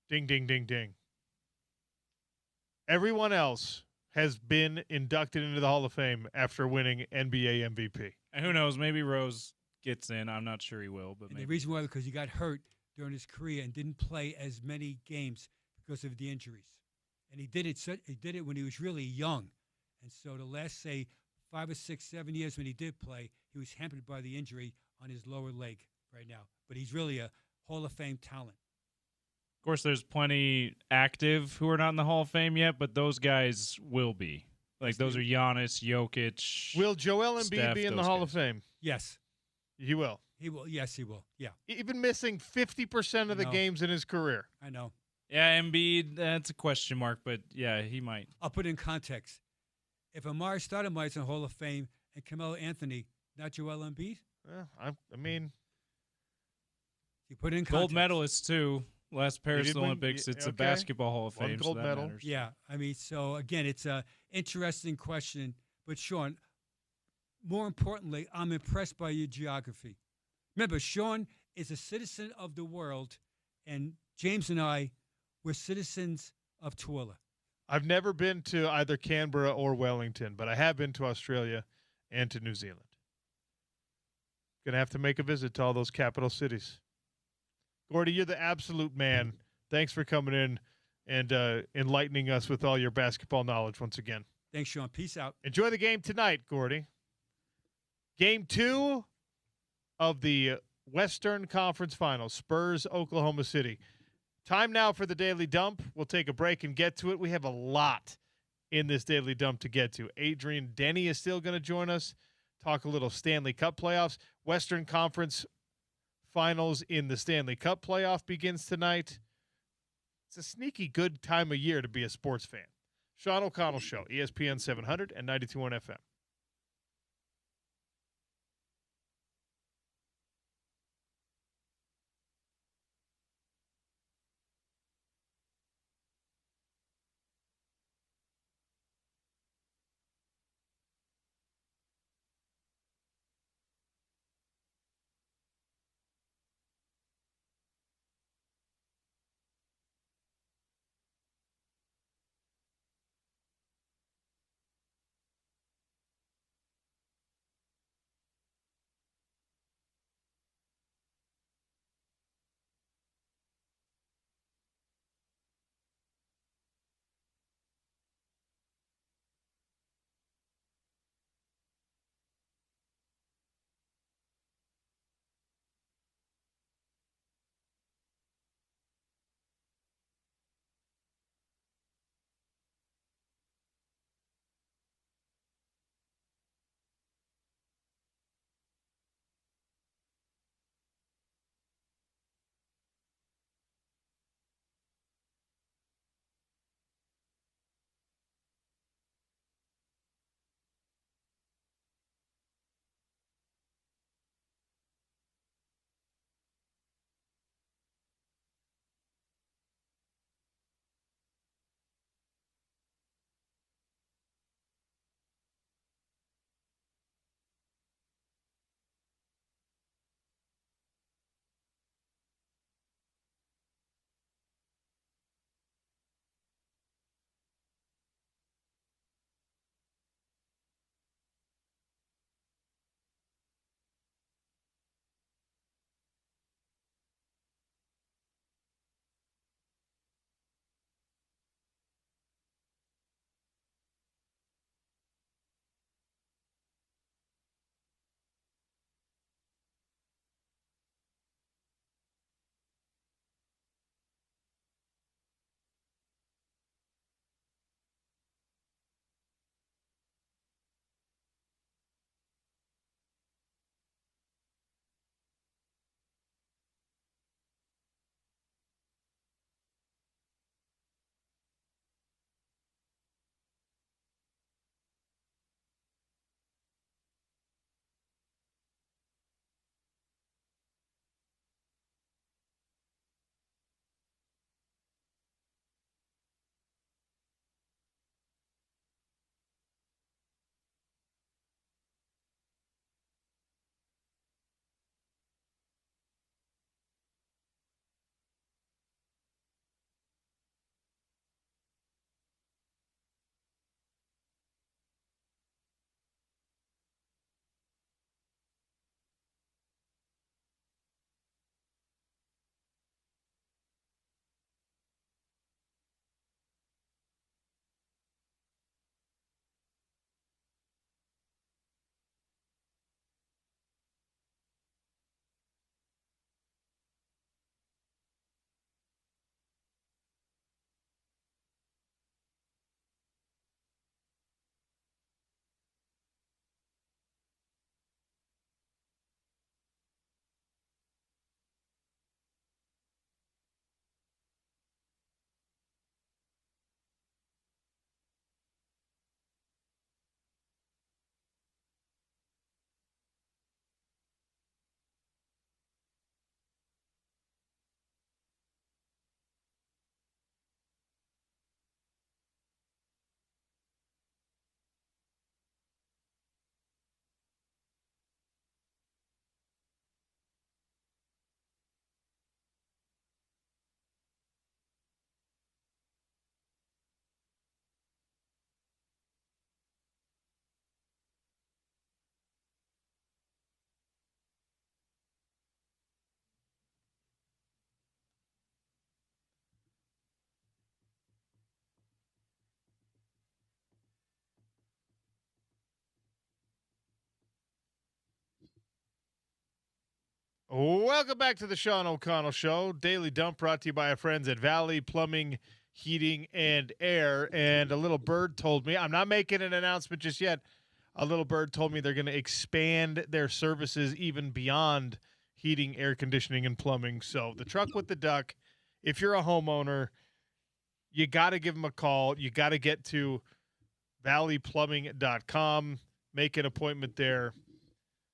Ding, ding, ding, ding. Everyone else has been inducted into the Hall of Fame after winning NBA MVP. And who knows, maybe Rose gets in. I'm not sure he will, but And maybe. the reason why, because he got hurt during his career and didn't play as many games because of the injuries. And he did it when he was really young. And so the last, say, 5 or 6, 7 years when he did play, he was hampered by the injury on his lower leg right now. But he's really a Hall of Fame talent. Of course, there's plenty active who are not in the Hall of Fame yet, but those guys will be. Like, those are Giannis, Jokic. Will Joel Embiid Steph, be in the those Hall guys. of Fame? Yes. He will. He will. Yes, he will. Yeah, Even missing 50% of the No. games in his career. I know. Yeah, Embiid, that's a question mark, but yeah, he might. I'll put it in context. If Amari Stoudemire's in the Hall of Fame and Carmelo Anthony, not Joel Embiid, I mean, you put it in Gold context. medalist, too. Last Paris did win- Olympics. It's a okay. basketball Hall of One Fame, gold so that medal. matters. Yeah, I mean, so again, it's a interesting question. But Sean, more importantly, I'm impressed by your geography. Remember, Sean is a citizen of the world, and James and I were citizens of Tooele. I've never been to either Canberra or Wellington, but I have been to Australia and to New Zealand. Going to have to make a visit to all those capital cities. Gordy, you're the absolute man. Thanks for coming in and enlightening us with all your basketball knowledge once again. Thanks, Sean. Peace out. Enjoy the game tonight, Gordy. Game 2 of the Western Conference Finals, Spurs, Oklahoma City. Time now for the Daily Dump. We'll take a break and get to it. We have a lot in this Daily Dump to get to. Adrian Denny is still going to join us, talk a little Stanley Cup playoffs. Western Conference Finals in the Stanley Cup playoff begins tonight. It's a sneaky good time of year to be a sports fan. Sean O'Connell Show, ESPN 700 and 92.1 FM. Welcome back to the Sean O'Connell Show. Daily Dump brought to you by our friends at Valley Plumbing, Heating, and Air. And a little bird told me, I'm not making an announcement just yet, a little bird told me they're going to expand their services even beyond heating, air conditioning, and plumbing. So the truck with the duck, if you're a homeowner, you got to give them a call. You got to get to valleyplumbing.com, make an appointment there,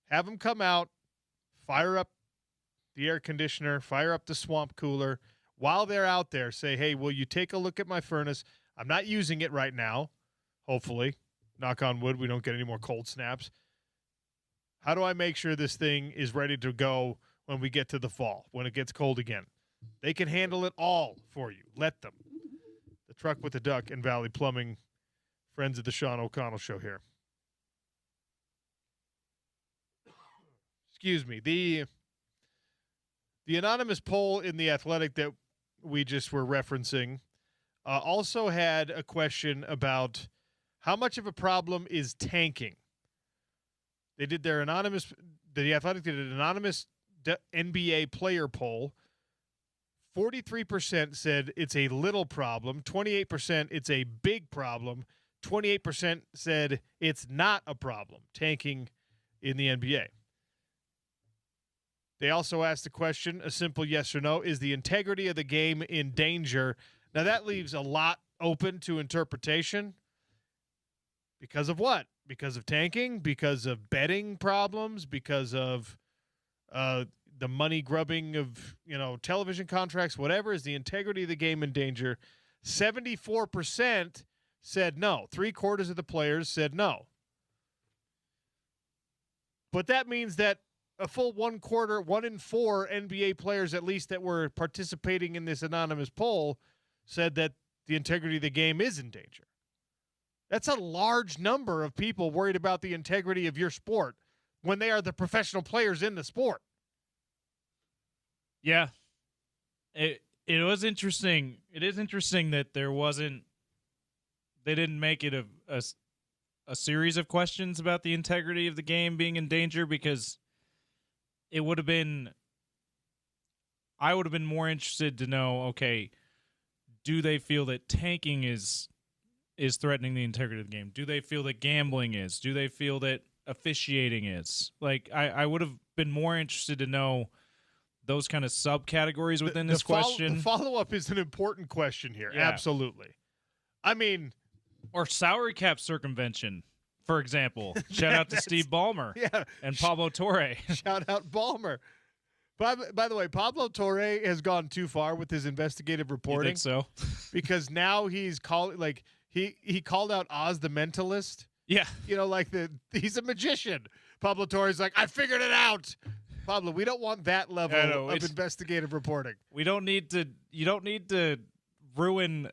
have them come out, fire up the air conditioner, fire up the swamp cooler. While they're out there, say, hey, will you take a look at my furnace? I'm not using it right now, hopefully. Knock on wood, we don't get any more cold snaps. How do I make sure this thing is ready to go when we get to the fall, when it gets cold again? They can handle it all for you. Let them. The truck with the duck and Valley Plumbing, friends of the Sean O'Connell Show here. Excuse me. The anonymous poll in The Athletic that we just were referencing also had a question about how much of a problem is tanking. They did their anonymous – The Athletic did an anonymous NBA player poll. 43% said it's a little problem. 28% it's a big problem. 28% said it's not a problem, tanking in the NBA. They also asked the question, a simple yes or no, is the integrity of the game in danger? Now, that leaves a lot open to interpretation. Because of what? Because of tanking? Because of betting problems? Because of the money grubbing of, television contracts? Whatever. Is the integrity of the game in danger? 74% said no. 3/4 of the players said no. But that means that a full 1/4, 1 in 4 NBA players at least that were participating in this anonymous poll said that the integrity of the game is in danger. That's a large number of people worried about the integrity of your sport when they are the professional players in the sport. Yeah. It was interesting. It is interesting that they didn't make it a series of questions about the integrity of the game being in danger, because I would have been more interested to know, okay, do they feel that tanking is threatening the integrity of the game? Do they feel that gambling is? Do they feel that officiating is? Like, I would have been more interested to know those kind of subcategories within this question. The follow-up is an important question here. Yeah. Absolutely. I mean, or salary cap circumvention, for example. Shout out to Steve Ballmer and Pablo Torre. Shout out Ballmer. By the way, Pablo Torre has gone too far with his investigative reporting. You think so? Because now he's he called out Oz the Mentalist. Yeah. He's a magician. Pablo Torre's like, I figured it out. Pablo, we don't want that level of investigative reporting. You don't need to ruin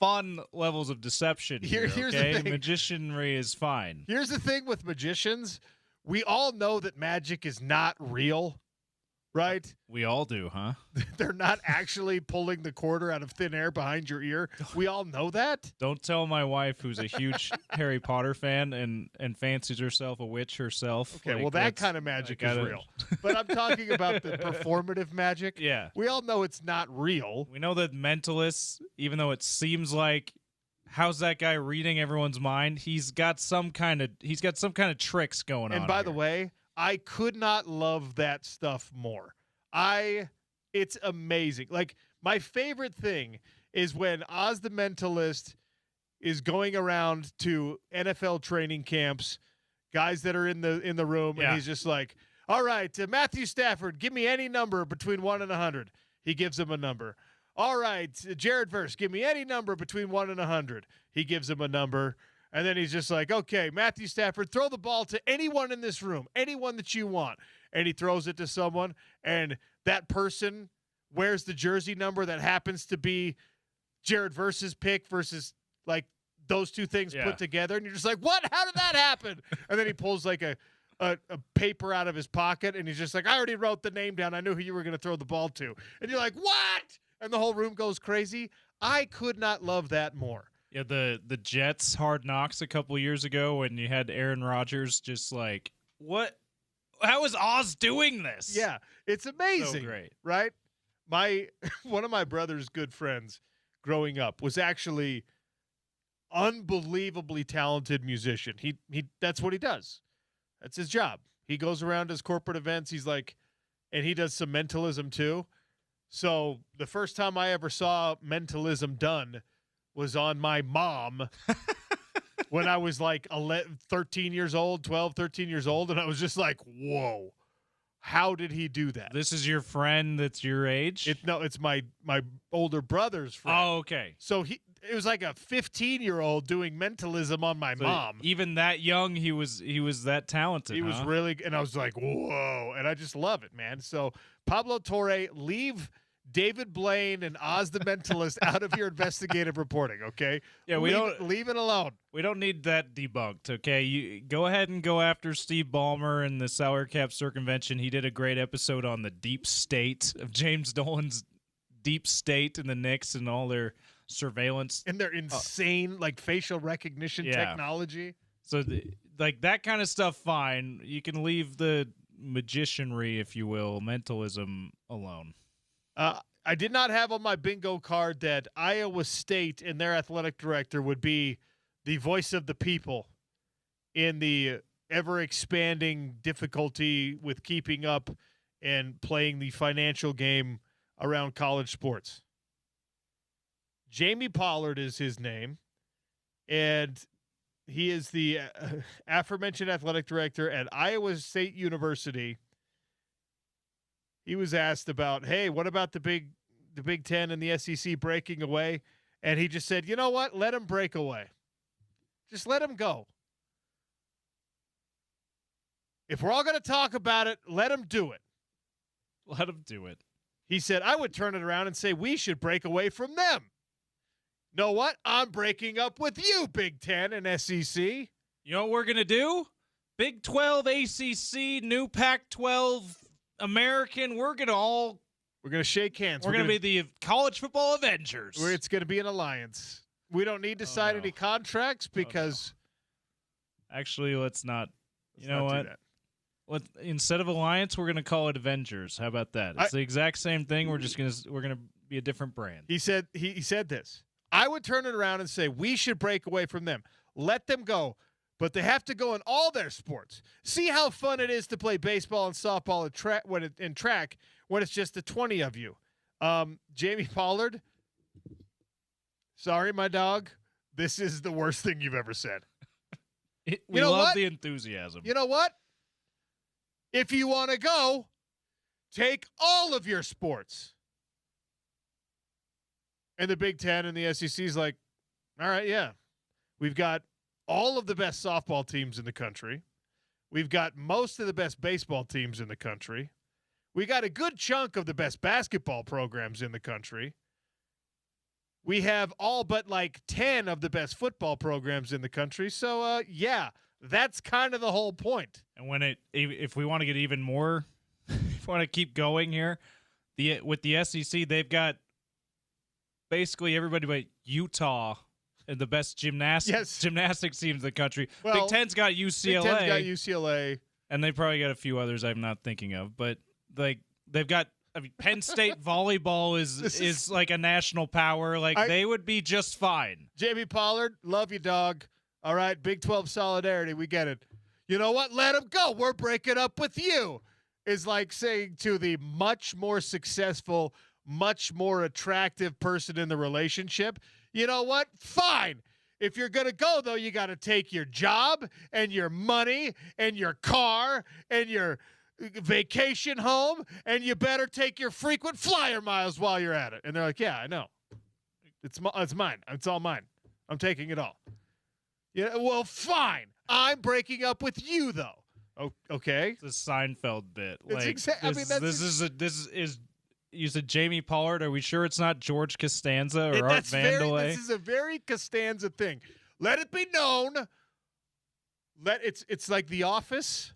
fun levels of deception here, here's okay? the thing. Magicianry is fine. Here's the thing with magicians. We all know that magic is not real, right? We all do, huh? They're not actually pulling the quarter out of thin air behind your ear. We all know that. Don't tell my wife, who's a huge Harry Potter fan and fancies herself a witch herself. Okay, well, that kind of magic is real. But I'm talking about the performative magic. Yeah. We all know it's not real. We know that mentalists, even though it seems like, how's that guy reading everyone's mind? He's got some kind of tricks going on. And by the way, I could not love that stuff more. It's amazing. Like, my favorite thing is when Oz the Mentalist is going around to NFL training camps, guys that are in the room, and he's just like, all right, Matthew Stafford, give me any number between 1 and 100. He gives him a number. All right, Jared Verse, give me any number between 1 and 100. He gives him a number. And then he's just like, okay, Matthew Stafford, throw the ball to anyone in this room, anyone that you want. And he throws it to someone, and that person wears the jersey number that happens to be Jared Verse's pick versus, like, those two things put together. And you're just like, what? How did that happen? And then he pulls, like, a paper out of his pocket, and he's just like, I already wrote the name down. I knew who you were going to throw the ball to. And you're like, what? And the whole room goes crazy. I could not love that more. Yeah, the Jets Hard Knocks a couple years ago when you had Aaron Rodgers just like, what How is Oz doing this? Yeah, it's amazing. So great. Right? One of my brother's good friends growing up was actually unbelievably talented musician. He that's what he does. That's his job. He goes around his corporate events. He's like, and he does some mentalism too. So the first time I ever saw mentalism done was on my mom when I was like 13 years old, 12, 13 years old. And I was just like, whoa, how did he do that? This is your friend that's your age? It's my older brother's friend. Oh, okay. So it was like a 15-year-old doing mentalism on my mom. Even that young, he was that talented. He was really, and I was like, whoa, and I just love it, man. So Pablo Torre, leave David Blaine and Oz the Mentalist out of your investigative reporting, okay? Yeah, leave it alone. We don't need that debunked, okay? You go ahead and go after Steve Ballmer and the salary cap circumvention. He did a great episode on the deep state of James Dolan's deep state and the Knicks and all their surveillance and their insane like facial recognition technology. So like that kind of stuff, fine. You can leave the magicianry, if you will, mentalism alone. I did not have on my bingo card that Iowa State and their athletic director would be the voice of the people in the ever-expanding difficulty with keeping up and playing the financial game around college sports. Jamie Pollard is his name, and he is the aforementioned athletic director at Iowa State University. He was asked about, hey, what about the Big Ten and the SEC breaking away? And he just said, you know what? Let them break away. Just let them go. If we're all going to talk about it, let them do it. Let them do it. He said, I would turn it around and say we should break away from them. Know what? I'm breaking up with you, Big Ten and SEC. You know what we're going to do? Big 12, ACC, new Pac-12, American, we're going to shake hands. We're going to be the college football Avengers. It's going to be an alliance. We don't need to sign any contracts because. Actually, let's not. You know what? Instead of alliance, we're going to call it Avengers. How about that? It's the exact same thing. We're going to be a different brand. He said this. I would turn it around and say we should break away from them. Let them go. But they have to go in all their sports. See how fun it is to play baseball and softball and track when it's just the 20 of you. Jamie Pollard, sorry, my dog. This is the worst thing you've ever said. We love the enthusiasm. You know what? If you want to go, take all of your sports. And the Big Ten and the SEC is like, all right, yeah. We've got all of the best softball teams in the country. We've got most of the best baseball teams in the country. We got a good chunk of the best basketball programs in the country. We have all but like 10 of the best football programs in the country. So, yeah, that's kind of the whole point. And if we want to get even more, if we want to keep going here, with the SEC, they've got basically everybody but Utah and the best gymnastics teams in the country. Well, Big Ten's got UCLA. Big Ten's got UCLA. And they probably got a few others I'm not thinking of. But like they've got Penn State volleyball is like a national power. Like they would be just fine. Jamie Pollard, love you, dog. All right, Big 12 solidarity. We get it. You know what? Let them go. We're breaking up with you. Is like saying to the much more successful, much more attractive person in the relationship, you know what? Fine. If you're going to go, though, you got to take your job and your money and your car and your vacation home, and you better take your frequent flyer miles while you're at it. And they're like, yeah, I know. It's mine. It's all mine. I'm taking it all. Yeah, well, fine. I'm breaking up with you, though. Oh, okay. It's a Seinfeld bit. This is you said Jamie Pollard. Are we sure it's not George Costanza or Art Vandelay? This is a very Costanza thing. Let it be known. It's like The Office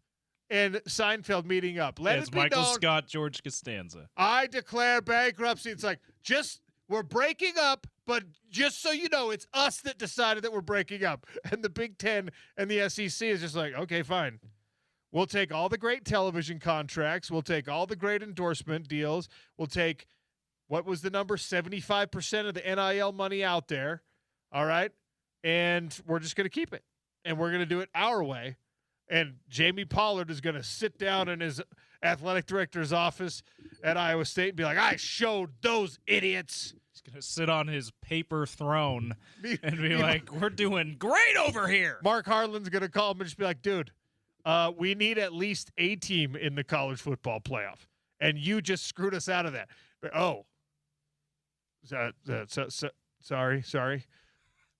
and Seinfeld meeting up. Let it be Michael known. Scott, George Costanza. I declare bankruptcy. It's like, we're breaking up, but just so you know, it's us that decided that we're breaking up. And the Big Ten and the SEC is just like, okay, fine. We'll take all the great television contracts. We'll take all the great endorsement deals. We'll take, what was the number, 75% of the NIL money out there, all right? And we're just going to keep it. And we're going to do it our way. And Jamie Pollard is going to sit down in his athletic director's office at Iowa State and be like, I showed those idiots. He's going to sit on his paper throne and be like, we're doing great over here. Mark Harlan's going to call him and just be like, dude, we need at least a team in the college football playoff. And you just screwed us out of that. But, sorry.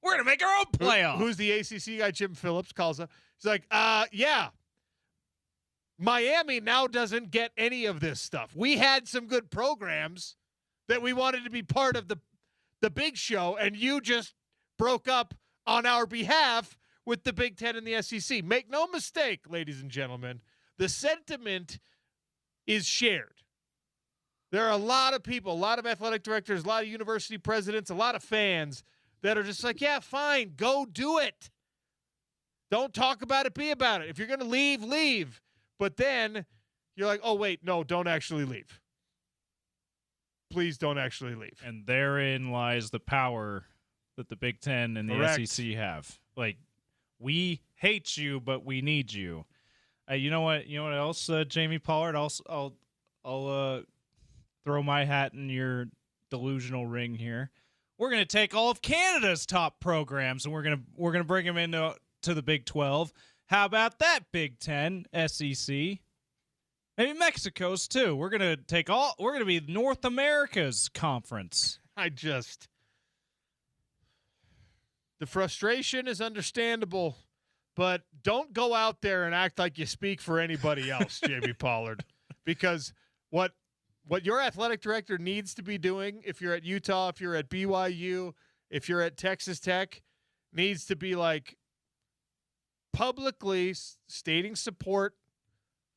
We're going to make our own playoff. Who's the ACC guy? Jim Phillips calls up. He's like, yeah. Miami now doesn't get any of this stuff. We had some good programs that we wanted to be part of the big show, and you just broke up on our behalf with the Big Ten and the SEC. Make no mistake, ladies and gentlemen, the sentiment is shared. There are a lot of people, a lot of athletic directors, a lot of university presidents, a lot of fans that are just like, yeah, fine, go do it. Don't talk about it, be about it. If you're going to leave, leave. But then you're like, oh, wait, no, don't actually leave. Please don't actually leave. And therein lies the power that the Big Ten and the Correct. SEC have. Like, we hate you, but we need you. You know what? You know what else, Jamie Pollard? I'll throw my hat in your delusional ring here. We're going to take all of Canada's top programs and we're going to bring them into the Big 12. How about that, Big 10, SEC? Maybe Mexico's too. We're going to be North America's conference. The frustration is understandable, but don't go out there and act like you speak for anybody else, Jamie Pollard, because what your athletic director needs to be doing, if you're at Utah, if you're at BYU, if you're at Texas Tech, needs to be like publicly stating support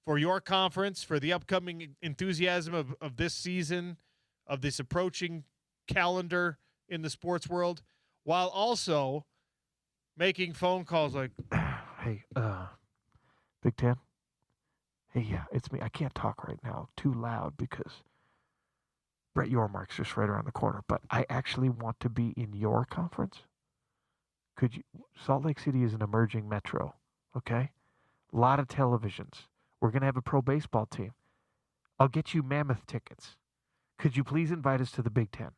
for your conference, for the upcoming enthusiasm of this season, of this approaching calendar in the sports world, while also making phone calls like, hey, Big Ten? Hey, yeah, it's me. I can't talk right now too loud because Brett Yormark's just right around the corner, but I actually want to be in your conference. Could you? Salt Lake City is an emerging metro, okay? A lot of televisions. We're going to have a pro baseball team. I'll get you Mammoth tickets. Could you please invite us to the Big Ten?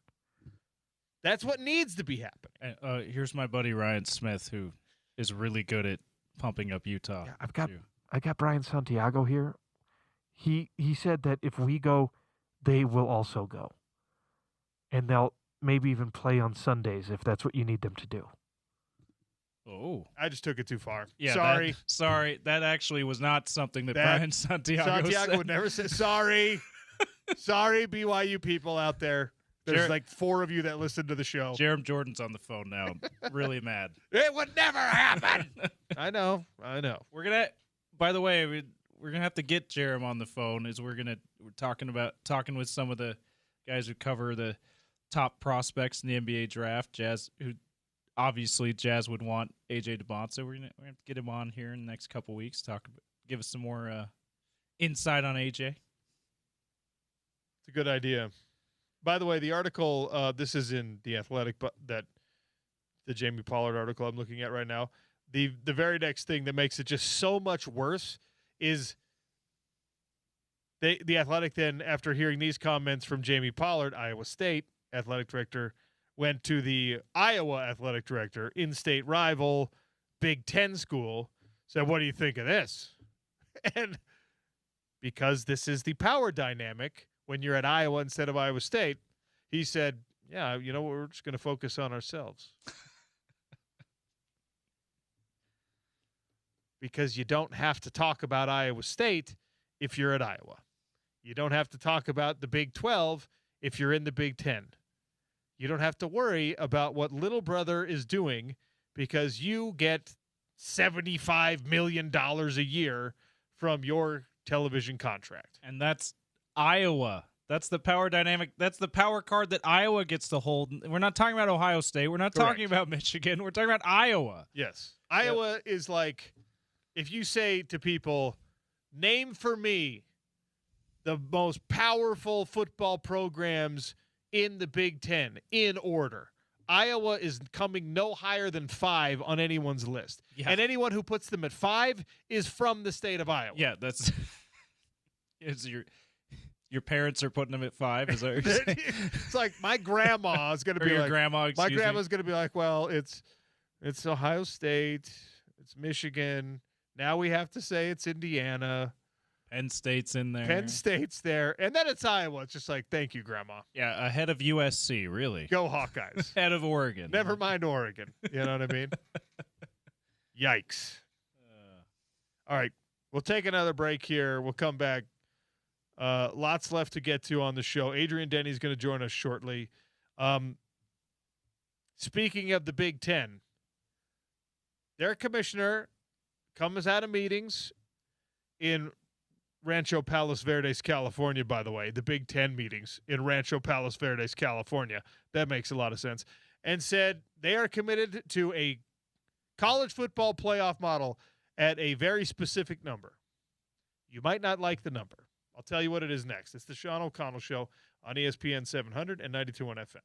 that's what needs to be happening. Here's my buddy Ryan Smith, who is really good at pumping up Utah. Yeah, I got Brian Santiago here. He said that if we go, they will also go. And they'll maybe even play on Sundays if that's what you need them to do. Oh. I just took it too far. Yeah, sorry. That actually was not something that Brian Santiago said. Would never say sorry. Sorry, BYU people out there. There's like 4 of you that listen to the show. Jerem Jordan's on the phone now. Really mad. It would never happen. I know. By the way, we're going to have to get Jerem on the phone. We're talking with some of the guys who cover the top prospects in the NBA draft. Jazz would want AJ DeBont, so we're gonna have to get him on here in the next couple weeks. Give us some more insight on AJ. It's a good idea. By the way, the article, this is in The Athletic, but the Jamie Pollard article I'm looking at right now. The very next thing that makes it just so much worse is the Athletic then, after hearing these comments from Jamie Pollard, Iowa State athletic director, went to the Iowa athletic director, in-state rival, Big Ten school, said, what do you think of this? And because this is the power dynamic when you're at Iowa instead of Iowa State, he said, yeah, we're just going to focus on ourselves. Because you don't have to talk about Iowa State if you're at Iowa. You don't have to talk about the Big 12 if you're in the Big 10. You don't have to worry about what little brother is doing because you get $75 million a year from your television contract. And that's Iowa. That's the power dynamic. That's the power card that Iowa gets to hold. We're not talking about Ohio State. We're not talking about Michigan. We're talking about Iowa. Yes. Iowa is like, if you say to people, Name for me the most powerful football programs in the Big Ten in order. Iowa is coming no higher than 5 on anyone's list. Yeah. And anyone who puts them at 5 is from the state of Iowa. Yeah, that's is your parents are putting them at 5. Is that what you're saying? It's like my grandma is going to Or be your like, grandma, my excuse me. grandma's going to be like, well, it's Ohio State, it's Michigan. Now we have to say it's Indiana. Penn State's in there. Penn State's there. And then it's Iowa. It's just like, thank you, Grandma. Yeah, ahead of USC, really. Go Hawkeyes. Ahead of Oregon. Never mind Oregon. You know what I mean? Yikes. All right. We'll take another break here. We'll come back. Lots left to get to on the show. Adrian Denny's going to join us shortly. Speaking of the Big Ten, their commissioner comes out of meetings in Rancho Palos Verdes, California, by the way, the Big Ten meetings in Rancho Palos Verdes, California. That makes a lot of sense. And said they are committed to a college football playoff model at a very specific number. You might not like the number. I'll tell you what it is next. It's the Sean O'Connell Show on ESPN 700 and 92.1 FM.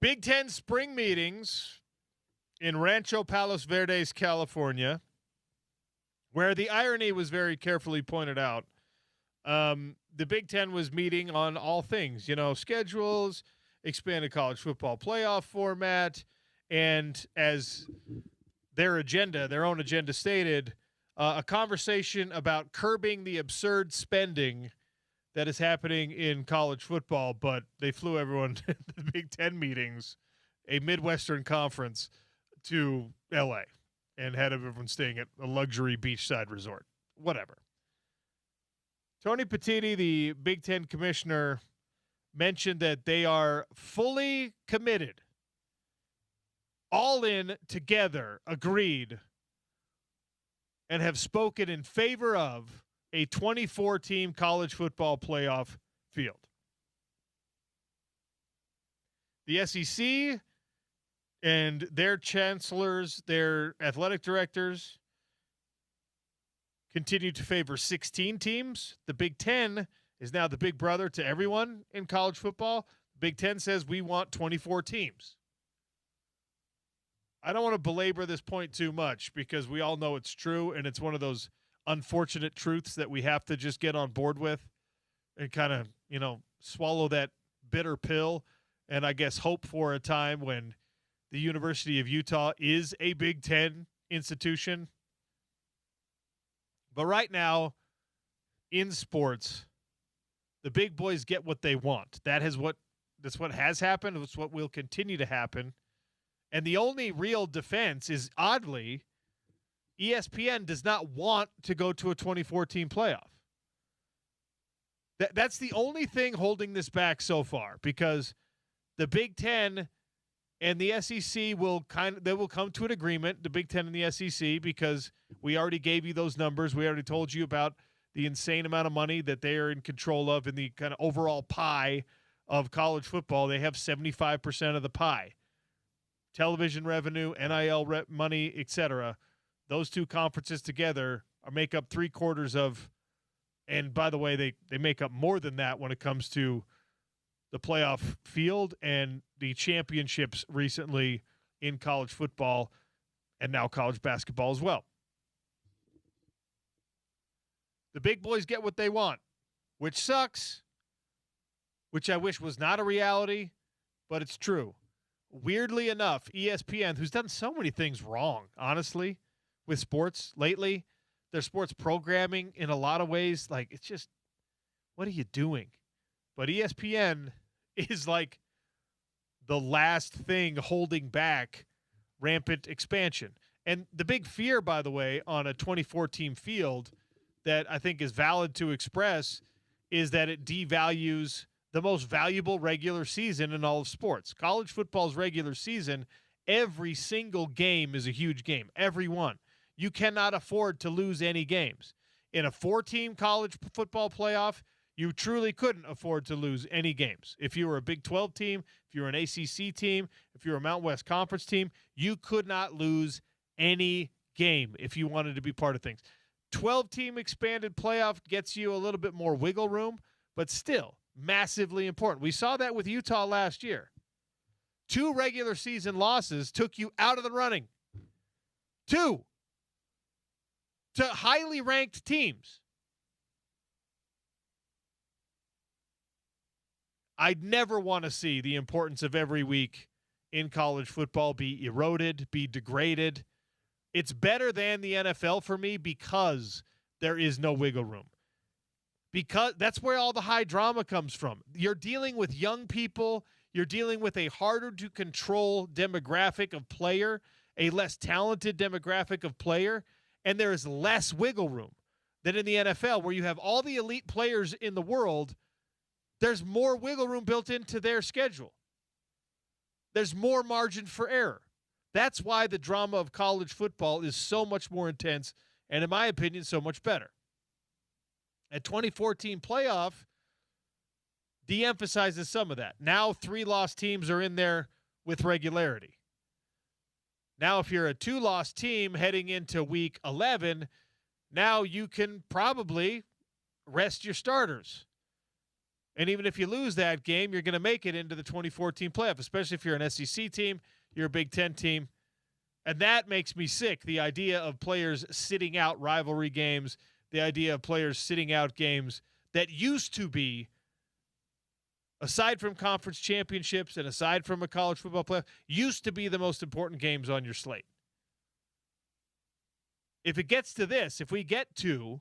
Big Ten spring meetings in Rancho Palos Verdes, California, where the irony was very carefully pointed out. The Big Ten was meeting on all things, schedules, expanded college football playoff format, and as their own agenda stated, a conversation about curbing the absurd spending that is happening in college football. But they flew everyone to the Big Ten meetings, a Midwestern conference, to L.A. and had everyone staying at a luxury beachside resort. Whatever. Tony Petitti, the Big Ten commissioner, mentioned that they are fully committed, all in together, agreed, and have spoken in favor of a 24-team college football playoff field. The SEC and their chancellors, their athletic directors, continue to favor 16 teams. The Big Ten is now the big brother to everyone in college football. The Big Ten says we want 24 teams. I don't want to belabor this point too much because we all know it's true, and it's one of those unfortunate truths that we have to just get on board with and kind of, swallow that bitter pill and I guess hope for a time when the University of Utah is a Big Ten institution. But right now, in sports, the big boys get what they want. That's what has happened. It's what will continue to happen. And the only real defense is, oddly, ESPN does not want to go to a 24-team playoff. That's the only thing holding this back so far, because the Big Ten and the SEC will come to an agreement, the Big Ten and the SEC, because we already gave you those numbers. We already told you about the insane amount of money that they are in control of in the kind of overall pie of college football. They have 75% of the pie. Television revenue, NIL money, etc. Those two conferences together make up 3/4 of, and by the way, they make up more than that when it comes to the playoff field and the championships recently in college football and now college basketball as well. The big boys get what they want, which sucks, which I wish was not a reality, but it's true. Weirdly enough, ESPN, who's done so many things wrong, honestly, with sports lately, their sports programming in a lot of ways, like, it's just, what are you doing? But ESPN is like the last thing holding back rampant expansion. And the big fear, by the way, on a 24-team field that I think is valid to express is that it devalues the most valuable regular season in all of sports. College football's regular season, every single game is a huge game. Every one. You cannot afford to lose any games. In a 4-team college football playoff, you truly couldn't afford to lose any games. If you were a Big 12 team, if you were an ACC team, if you were a Mountain West Conference team, you could not lose any game if you wanted to be part of things. 12-team expanded playoff gets you a little bit more wiggle room, but still massively important. We saw that with Utah last year. 2 regular season losses took you out of the running. 2 to highly ranked teams. I'd never want to see the importance of every week in college football be eroded, be degraded. It's better than the NFL for me because there is no wiggle room. Because that's where all the high drama comes from. You're dealing with young people. You're dealing with a harder to control demographic of player, a less talented demographic of player, and there is less wiggle room than in the NFL where you have all the elite players in the world. There's more wiggle room built into their schedule. There's more margin for error. That's why the drama of college football is so much more intense and, in my opinion, so much better. A 2014 playoff de-emphasizes some of that. Now 3-loss teams are in there with regularity. Now if you're a 2-loss team heading into week 11, now you can probably rest your starters. And even if you lose that game, you're going to make it into the 2014 playoff, especially if you're an SEC team, you're a Big Ten team. And that makes me sick, the idea of players sitting out rivalry games, the idea of players sitting out games that used to be, aside from conference championships and aside from a college football playoff, used to be the most important games on your slate. If it gets to this, if we get to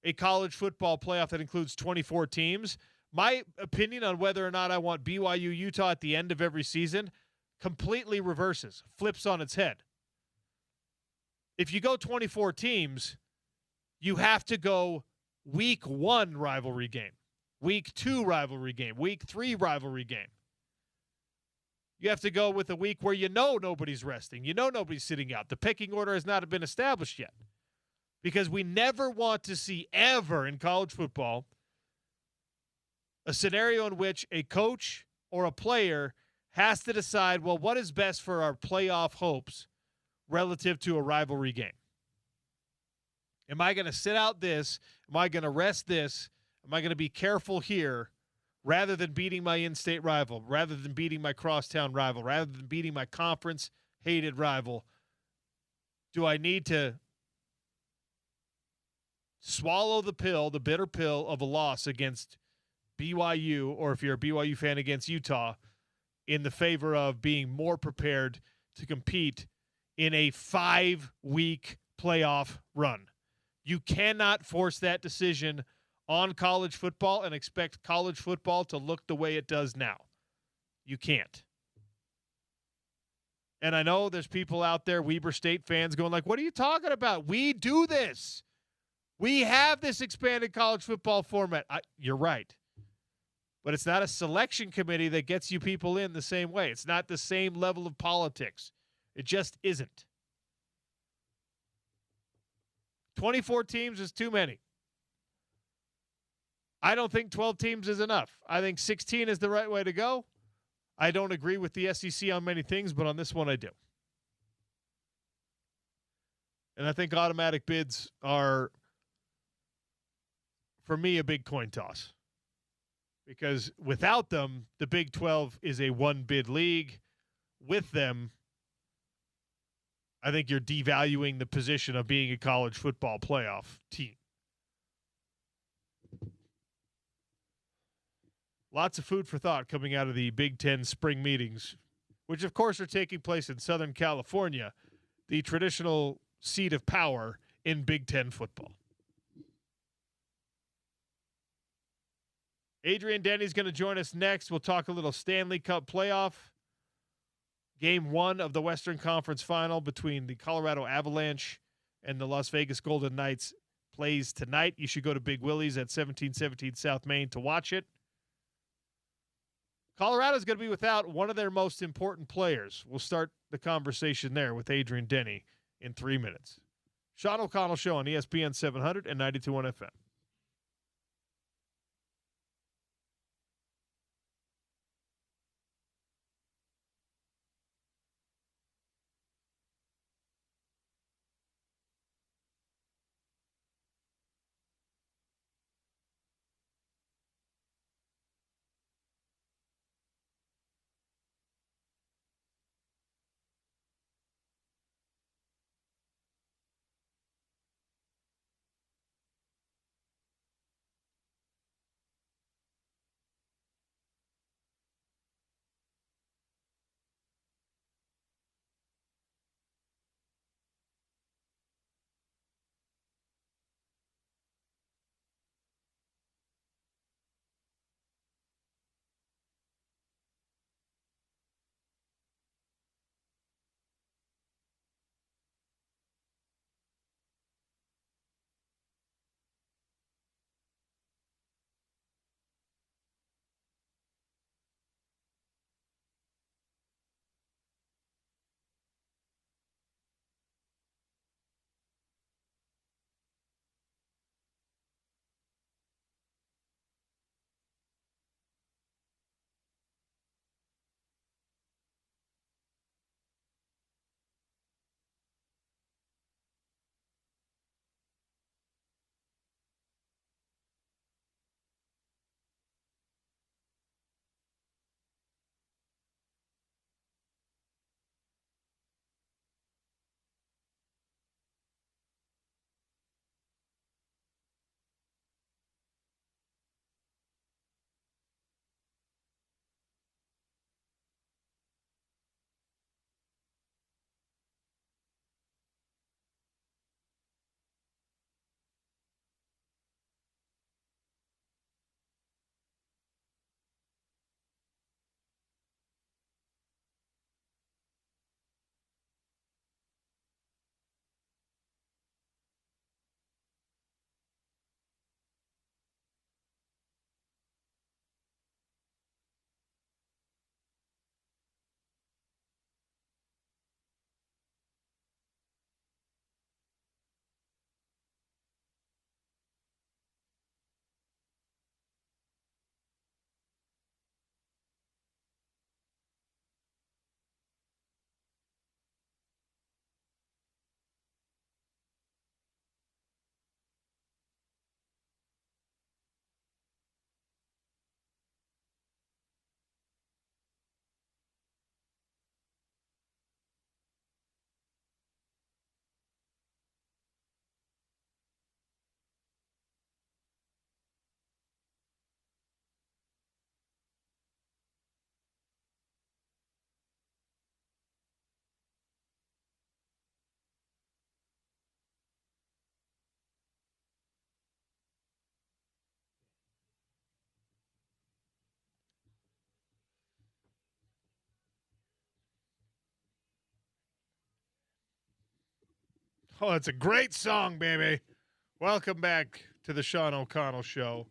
a college football playoff that includes 24 teams, my opinion on whether or not I want BYU Utah at the end of every season completely reverses, flips on its head. If you go 24 teams, you have to go week 1 rivalry game, week 2 rivalry game, week 3 rivalry game. You have to go with a week where you know nobody's resting. You know nobody's sitting out. The pecking order has not been established yet. Because we never want to see ever in college football a scenario in which a coach or a player has to decide, well, what is best for our playoff hopes relative to a rivalry game? Am I going to sit out this? Am I going to rest this? Am I going to be careful here rather than beating my in-state rival, rather than beating my crosstown rival, rather than beating my conference-hated rival? Do I need to swallow the pill, the bitter pill of a loss against BYU, or if you're a BYU fan, against Utah, in the favor of being more prepared to compete in a 5-week playoff run? You cannot force that decision on college football and expect college football to look the way it does now. You can't. And I know there's people out there, Weber State fans, going like, what are you talking about? We do this. We have this expanded college football format. You're right. But it's not a selection committee that gets you people in the same way. It's not the same level of politics. It just isn't. 24 teams is too many. I don't think 12 teams is enough. I think 16 is the right way to go. I don't agree with the SEC on many things, but on this one I do. And I think automatic bids are, for me, a big coin toss. Because without them, the Big 12 is a one-bid league. With them, I think you're devaluing the position of being a college football playoff team. Lots of food for thought coming out of the Big Ten spring meetings, which, of course, are taking place in Southern California, the traditional seat of power in Big Ten football. Adrian Denny's going to join us next. We'll talk a little Stanley Cup playoff. Game 1 of the Western Conference Final between the Colorado Avalanche and the Las Vegas Golden Knights plays tonight. You should go to Big Willie's at 1717 South Main to watch it. Colorado's going to be without one of their most important players. We'll start the conversation there with Adrian Denny in 3 minutes. Sean O'Connell Show on ESPN 700 and 92.1 FM. Oh, it's a great song, baby. Welcome back to the Sean O'Connell Show.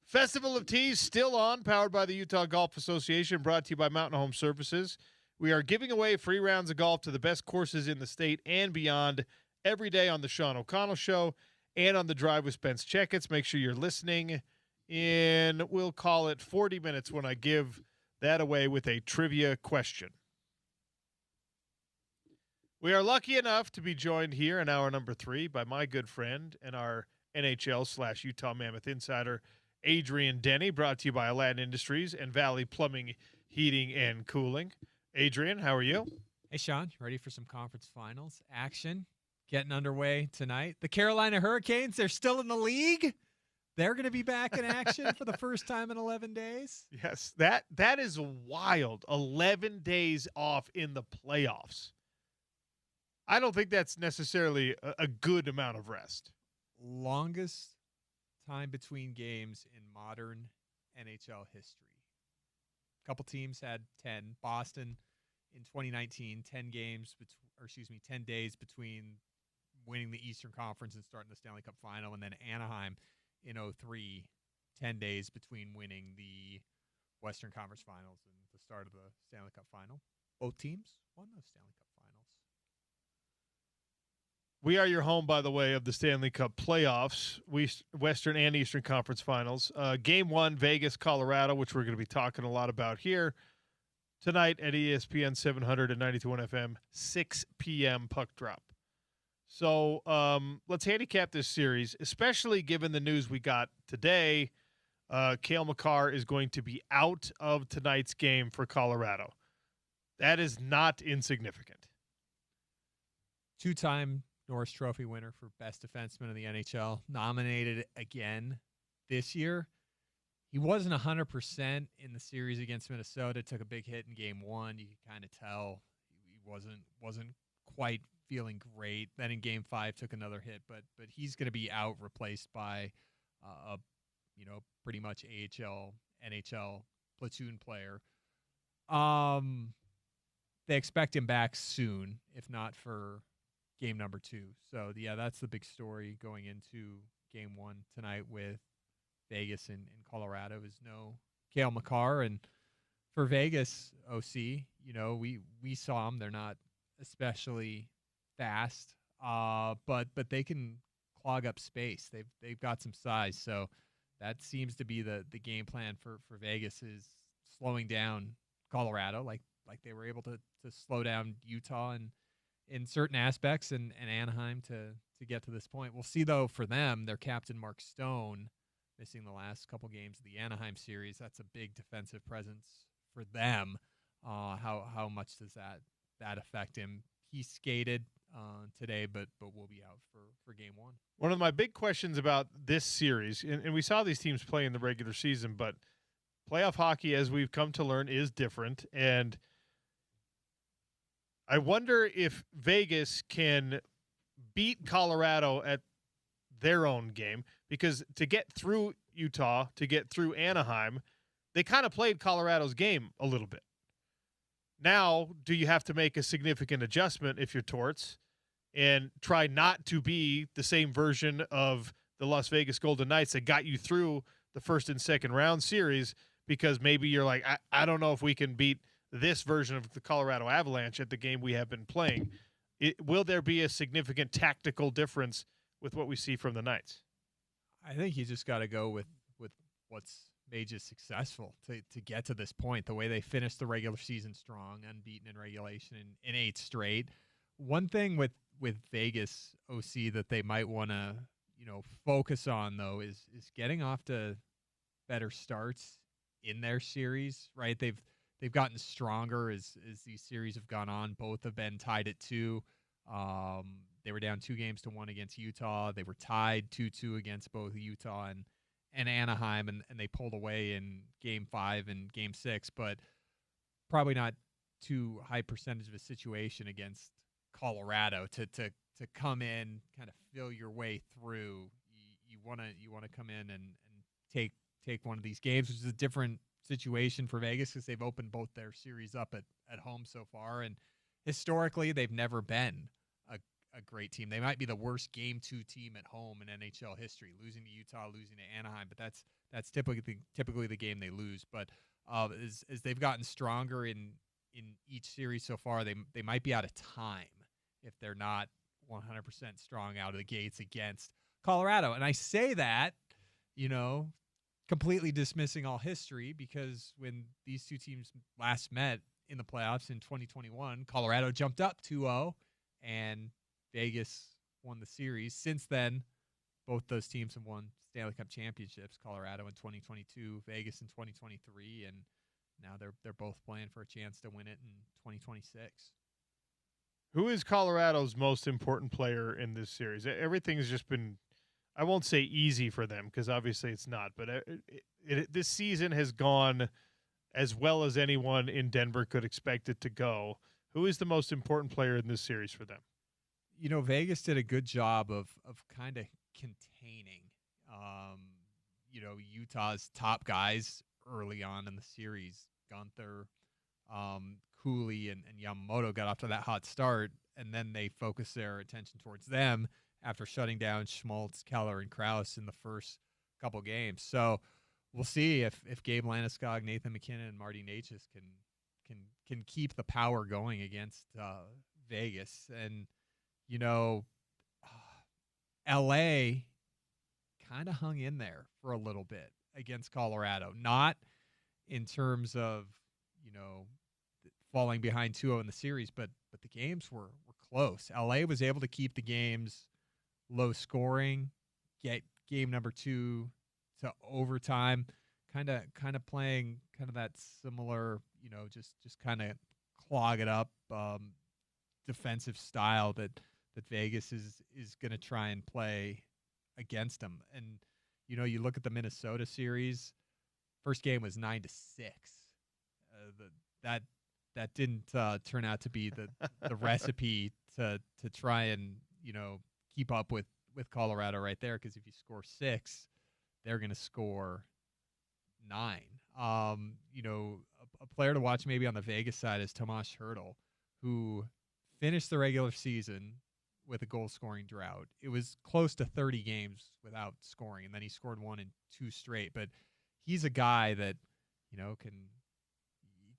Festival of Tees still on, powered by the Utah Golf Association, brought to you by Mountain Home Services. We are giving away free rounds of golf to the best courses in the state and beyond every day on the Sean O'Connell Show and on the Drive with Spence Checketts. Make sure you're listening in, we'll call it 40 minutes when I give that away with a trivia question. We are lucky enough to be joined here in hour number 3 by my good friend and our NHL/Utah Mammoth insider, Adrian Denny, brought to you by Aladdin Industries and Valley Plumbing, Heating, and Cooling. Adrian, how are you? Hey, Sean, ready for some conference finals action? Getting underway tonight. The Carolina Hurricanes, they're still in the league. They're going to be back in action for the first time in 11 days. Yes, that is wild. 11 days off in the playoffs. I don't think that's necessarily a good amount of rest. Longest time between games in modern NHL history. A couple teams had 10. Boston in 2019, 10 days between winning the Eastern Conference and starting the Stanley Cup Final, and then Anaheim in 2003, 10 days between winning the Western Conference Finals and the start of the Stanley Cup Final. Both teams won those Stanley Cup Finals. We are your home, by the way, of the Stanley Cup playoffs, Western and Eastern Conference Finals. Game 1, Vegas, Colorado, which we're going to be talking a lot about here tonight at ESPN 700 and 92.1 FM, 6 p.m. puck drop. So let's handicap this series, especially given the news we got today. Cale Makar is going to be out of tonight's game for Colorado. That is not insignificant. Two-time Norris Trophy winner for best defenseman in the NHL, nominated again this year. He wasn't 100% in the series against Minnesota. Took a big hit in game 1. You could kind of tell he wasn't quite feeling great. Then in game 5 took another hit, but he's going to be out, replaced by pretty much AHL, NHL platoon player. They expect him back soon, if not for game number 2. So, yeah, that's the big story going into game 1 tonight with Vegas and Colorado is no Cale Makar. And for Vegas, OC, we saw them. They're not especially fast, but they can clog up space. They've got some size. So that seems to be the game plan for Vegas, is slowing down Colorado like they were able to slow down Utah and in certain aspects and Anaheim to get to this point. We'll see, though, for them, their captain Mark Stone missing the last couple games of the Anaheim series. That's a big defensive presence for them. How much does that affect him? He skated today, but will be out for game 1. One of my big questions about this series, and we saw these teams play in the regular season, but playoff hockey, as we've come to learn, is different. And I wonder if Vegas can beat Colorado at their own game, because to get through Utah, to get through Anaheim, they kind of played Colorado's game a little bit. Now, do you have to make a significant adjustment if you're Torts and try not to be the same version of the Las Vegas Golden Knights that got you through the first and second round series, because maybe you're like, I don't know if we can beat this version of the Colorado Avalanche at the game we have been playing. Will there be a significant tactical difference with what we see from the Knights? I think you just got to go with what's made you successful to get to this point. The way they finished the regular season strong, unbeaten in regulation in 8 straight. One thing with Vegas, OC, that they might want to focus on, though, is getting off to better starts in their series. Right, they've gotten stronger as these series have gone on. Both have been tied at 2. They were down 2-1 against Utah. They were tied 2-2 against both Utah and Anaheim, and they pulled away in game 5 and game 6, but probably not too high percentage of a situation against Colorado to come in, kind of feel your way through. You want to come in and take one of these games, which is a different situation for Vegas because they've opened both their series up at home so far, and historically they've never been a great team. They might be the worst Game 2 team at home in NHL history, losing to Utah, losing to Anaheim, but that's typically the game they lose. But as they've gotten stronger in each series so far, they might be out of time if they're not 100% strong out of the gates against Colorado. And I say that, completely dismissing all history, because when these two teams last met in the playoffs in 2021, Colorado jumped up 2-0 and Vegas won the series. Since then, both those teams have won Stanley Cup championships, Colorado in 2022, Vegas in 2023, and now they're both playing for a chance to win it in 2026. Who is Colorado's most important player in this series? Everything's just been, I won't say easy for them, because obviously it's not, but this season has gone as well as anyone in Denver could expect it to go. Who is the most important player in this series for them? Vegas did a good job of kind of containing, Utah's top guys early on in the series. Gunther, Cooley, and Yamamoto got off to that hot start, and then they focused their attention towards them after shutting down Schmaltz, Keller, and Krause in the first couple games. So we'll see if Gabe Landeskog, Nathan McKinnon, and Marty Necas can keep the power going against Vegas. And LA kind of hung in there for a little bit against Colorado, not in terms of falling behind 2-0 in the series, but the games were close. LA was able to keep the games low scoring, get game number 2 to overtime, kind of playing kind of that similar, just kind of clog it up defensive style that Vegas is going to try and play against them. And you look at the Minnesota series, first game was 9-6. That didn't turn out to be the recipe to try and keep up with Colorado right there, because if you score 6, they're going to score 9. A player to watch maybe on the Vegas side is Tomas Hertl, who finished the regular season with a goal-scoring drought. It was close to 30 games without scoring, and then he scored 1 in 2 straight. But he's a guy that,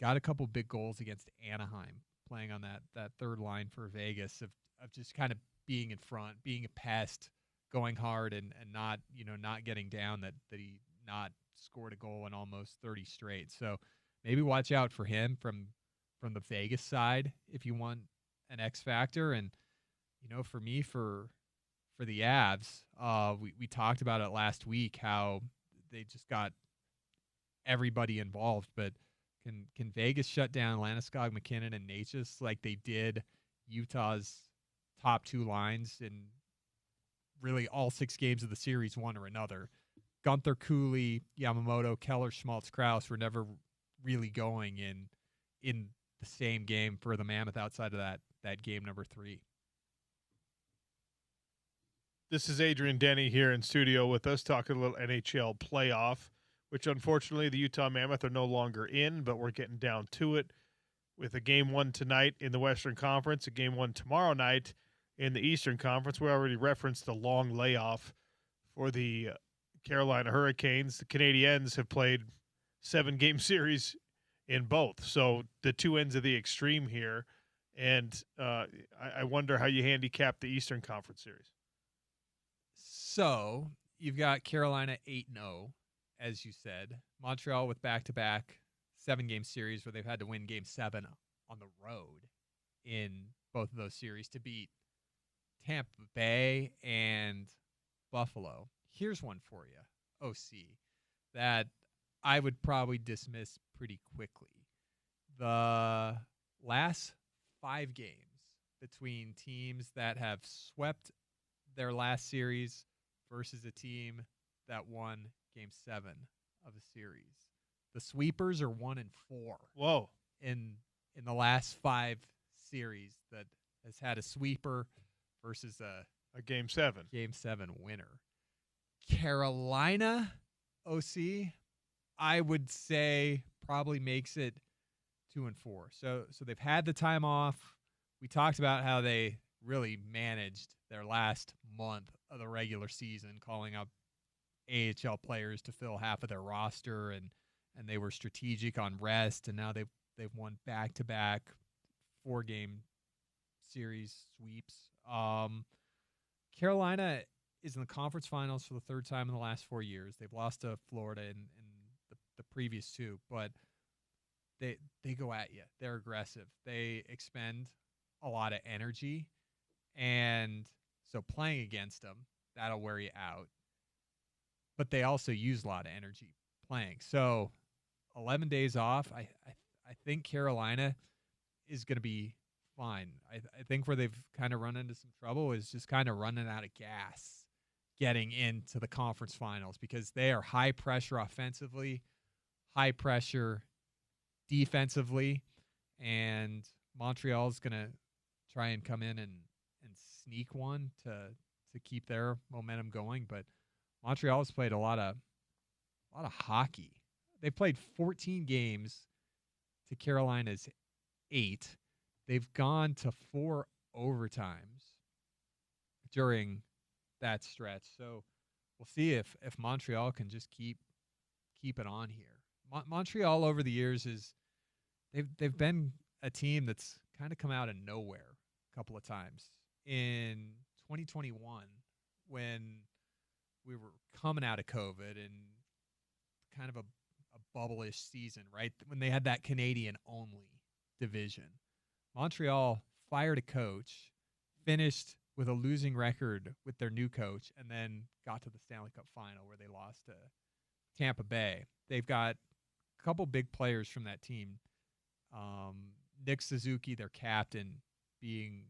got a couple big goals against Anaheim, playing on that third line for Vegas of just kind of being in front, being a pest, going hard and not getting down, that he not scored a goal in almost 30 straight. So maybe watch out for him from the Vegas side if you want an X factor. And for me, for the Avs, we talked about it last week, how they just got everybody involved, but can Vegas shut down Landeskog, McKinnon, and Necas like they did Utah's top 2 lines in really all 6 games of the series, one or another? Gunther, Cooley, Yamamoto, Keller, Schmaltz, Krause were never really going in the same game for the Mammoth outside of that game number 3. This is Adrian Denny here in studio with us, talking a little NHL playoff, which unfortunately the Utah Mammoth are no longer in, but we're getting down to it with a game 1 tonight in the Western Conference, a game 1 tomorrow night in the Eastern Conference. We already referenced the long layoff for the Carolina Hurricanes. The Canadiens have played 7-game series in both, so the two ends of the extreme here. And I wonder how you handicap the Eastern Conference series. So you've got Carolina 8-0, as you said. Montreal with back-to-back 7-game series where they've had to win Game 7 on the road in both of those series to beat Tampa Bay and Buffalo. Here's one for you, OC, that I would probably dismiss pretty quickly. The last 5 games between teams that have swept their last series versus a team that won Game 7 of a series. The sweepers are 1-4. Whoa! In the last 5 series that has had a sweeper versus a Game 7 winner. Carolina, OC, I would say probably makes it 2-4. So they've had the time off. We talked about how they really managed their last month of the regular season, calling up AHL players to fill half of their roster, and they were strategic on rest, and now they've won back-to-back 4-game series sweeps. Carolina is in the conference finals for the third time in the last 4 years. They've lost to Florida in the previous 2, but they go at you. They're aggressive. They expend a lot of energy, and so playing against them, that'll wear you out. But they also use a lot of energy playing. So 11 days off, I think Carolina is going to be fine. I think where they've kind of run into some trouble is just kind of running out of gas getting into the conference finals, because they are high pressure offensively, high pressure defensively, and Montreal's going to try and come in and sneak one to keep their momentum going. But Montreal's played a lot of hockey. They played 14 games to Carolina's 8. They've gone to 4 overtimes during that stretch. So we'll see if Montreal can just keep it on here. Montreal over the years they've been a team that's kind of come out of nowhere a couple of times. In 2021, when we were coming out of COVID and kind of a bubble-ish season, right? When they had that Canadian-only division, Montreal fired a coach, finished with a losing record with their new coach, and then got to the Stanley Cup final where they lost to Tampa Bay. They've got a couple big players from that team. Nick Suzuki, their captain, being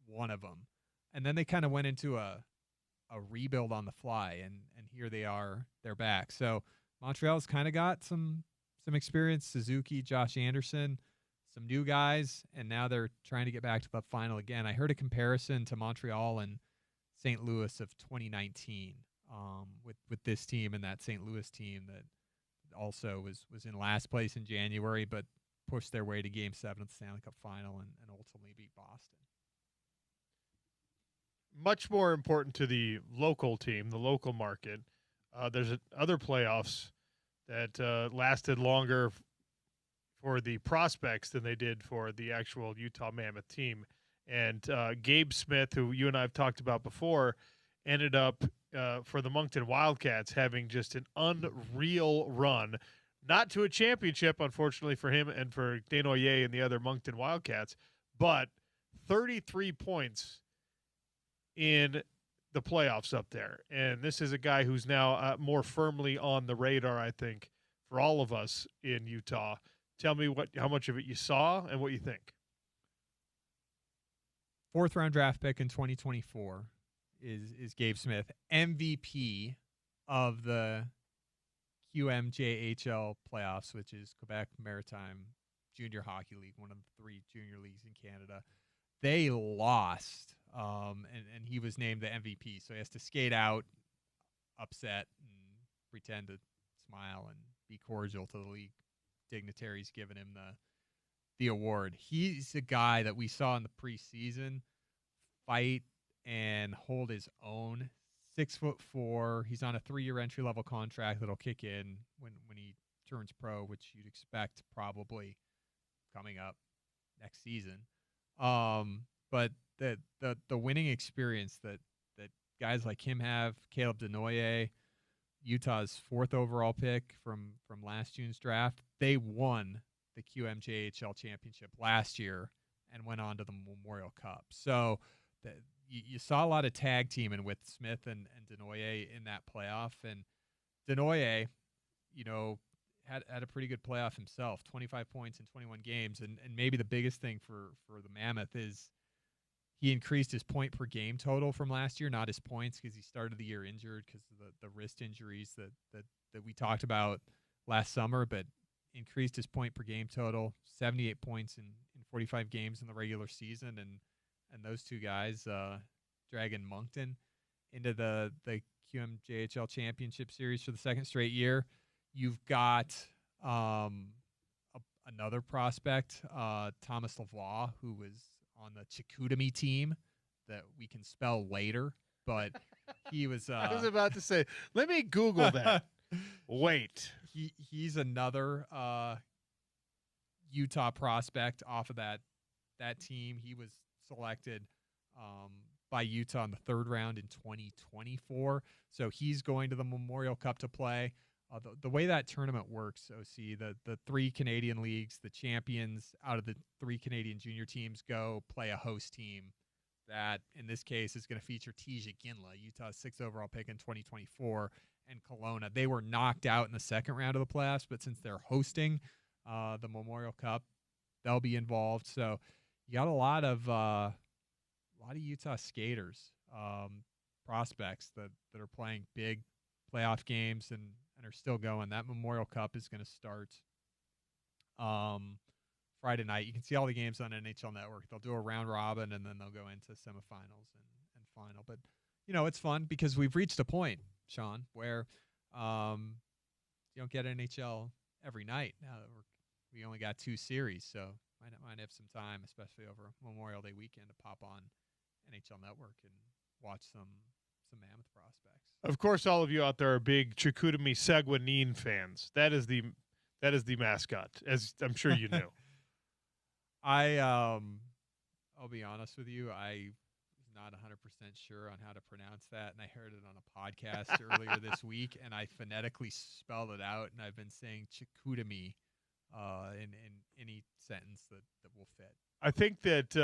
one of them. And then they kind of went into a rebuild on the fly, and here they are. They're back. So Montreal's kind of got some experience. Suzuki, Josh Anderson, some new guys, and now they're trying to get back to the final again. I heard a comparison to Montreal and St. Louis of 2019 with this team and that St. Louis team that also was in last place in January, but pushed their way to Game 7 of the Stanley Cup final and ultimately beat Boston. Much more important to the local team, the local market. There's other playoffs that lasted longer for the prospects than they did for the actual Utah Mammoth team. And Gabe Smith, who you and I have talked about before, ended up for the Moncton Wildcats having just an unreal run. Not to a championship, unfortunately, for him and for Desnoyers and the other Moncton Wildcats, but 33 points in the playoffs up there. And this is a guy who's now more firmly on the radar, I think, for all of us in Utah. Tell me how much of it you saw and what you think. 4th round draft pick in 2024 is Gabe Smith, MVP of the QMJHL playoffs, which is Quebec Maritime Junior Hockey League, one of the 3 junior leagues in Canada. They lost, and he was named the MVP. So he has to skate out, upset, and pretend to smile and be cordial to the league dignitaries giving him the award. He's a guy that we saw in the preseason fight and hold his own. 6'4". He's on a 3-year entry-level contract that'll kick in when he turns pro, which you'd expect probably coming up next season. But the winning experience that guys like him have, Caleb Desnoyers, Utah's 4th overall pick from last June's draft, they won the QMJHL championship last year and went on to the Memorial Cup. So you saw a lot of tag teaming with Smith and Desnoyers in that playoff. And Desnoyers, had a pretty good playoff himself, 25 points in 21 games. And maybe the biggest thing for the Mammoth is he increased his point per game total from last year, not his points, because he started the year injured because of the wrist injuries that we talked about last summer, but increased his point per game total, 78 points in 45 games in the regular season. And those two guys dragging Moncton into the QMJHL championship series for the 2nd straight year. You've got another prospect, Thomas Lavoie, who was on the Chicoutimi team that we can spell later, but he was. I was about to say, let me Google that. Wait. He's another Utah prospect off of that team. He was selected by Utah in the third round in 2024. So he's going to the Memorial Cup to play. The way that tournament works, OC, the 3 Canadian leagues, the champions out of the 3 Canadian junior teams go play a host team that, in this case, is going to feature Tisha Ginla, Utah's 6th overall pick in 2024, and Kelowna. They were knocked out in the second round of the playoffs, but since they're hosting the Memorial Cup, they'll be involved. So you got a lot of Utah skaters, prospects that are playing big playoff games and are still going. That Memorial Cup is going to start Friday night. You can see all the games on NHL Network. They'll do a round robin, and then they'll go into semifinals and final. But, it's fun because we've reached a point, Sean, where you don't get NHL every night. Now that we only got 2 series, so might have some time, especially over Memorial Day weekend, to pop on NHL Network and watch some Mammoth prospects. Of course, all of you out there are big Chicoutimi Saguenay fans. That is the mascot, as I'm sure you knew. I'll be honest with you, I was not 100% sure on how to pronounce that, and I heard it on a podcast earlier this week, and I phonetically spelled it out, and I've been saying Chicoutimi in any sentence that will fit. I think that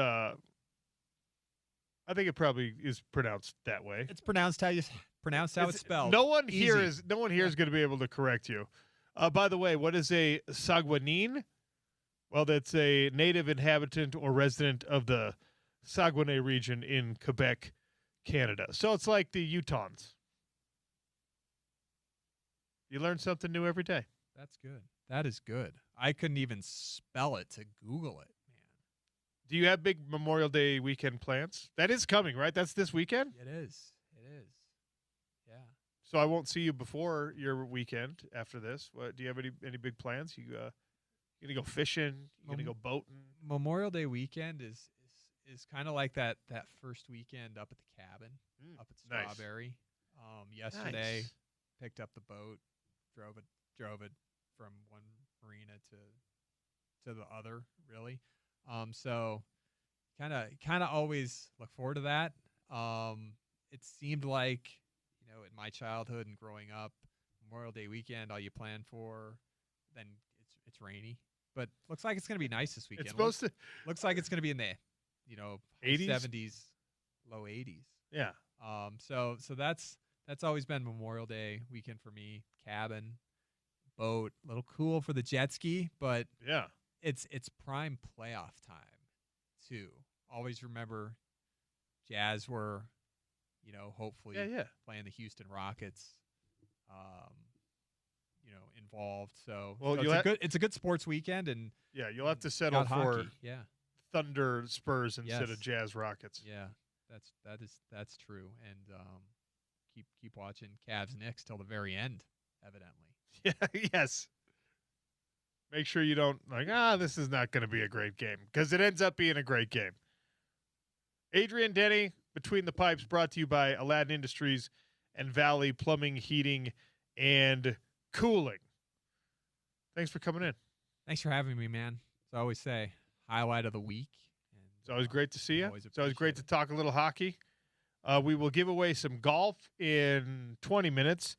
it probably is pronounced that way. It's pronounced how it's spelled. No one here is going to be able to correct you. By the way, what is a Saguenay? Well, that's a native inhabitant or resident of the Saguenay region in Quebec, Canada. So it's like the Utahns. You learn something new every day. That's good. That is good. I couldn't even spell it to Google it, man. Do you have big Memorial Day weekend plans? That is coming, right? That's this weekend? It is. Yeah. So I won't see you before your weekend after this. Do you have any big plans? You gonna go fishing? You gonna go boating? Memorial Day weekend is kind of like that first weekend up at the cabin, up at Strawberry. Nice. Yesterday, Nice. picked up the boat, drove it from one marina to the other, really. So kind of always look forward to that. It seemed like, in my childhood and growing up, Memorial Day weekend, all you plan for, then it's rainy. But looks like it's going to be nice this weekend. It's supposed to. Looks like it's going to be in the, 80s? 70s, low 80s. Yeah. So that's always been Memorial Day weekend for me. Cabin, boat, a little cool for the jet ski, but Yeah. it's prime playoff time too. Always remember, Jazz were, hopefully playing the Houston Rockets, involved. So, it's a good sports weekend, and Yeah, you'll have to settle for hockey. Yeah, Thunder Spurs instead Yes. of Jazz Rockets. yeah, that's true. And keep watching Cavs Knicks till the very end, evidently. Yeah, yes. Make sure you don't this is not going to be a great game, because it ends up being a great game. Adrian Denny, Between the Pipes, brought to you by Aladdin Industries and Valley Plumbing, Heating, and Cooling. Thanks for coming in. Thanks for having me, man. As I always say, highlight of the week. And, It's always great to see you. always It's always great appreciate to talk a little hockey. We will give away some golf in 20 minutes.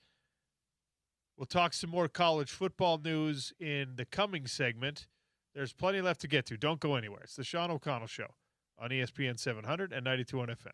We'll talk some more college football news in the coming segment. There's plenty left to get to. Don't go anywhere. It's the Sean O'Connell Show on ESPN 700 and 92.1 FM.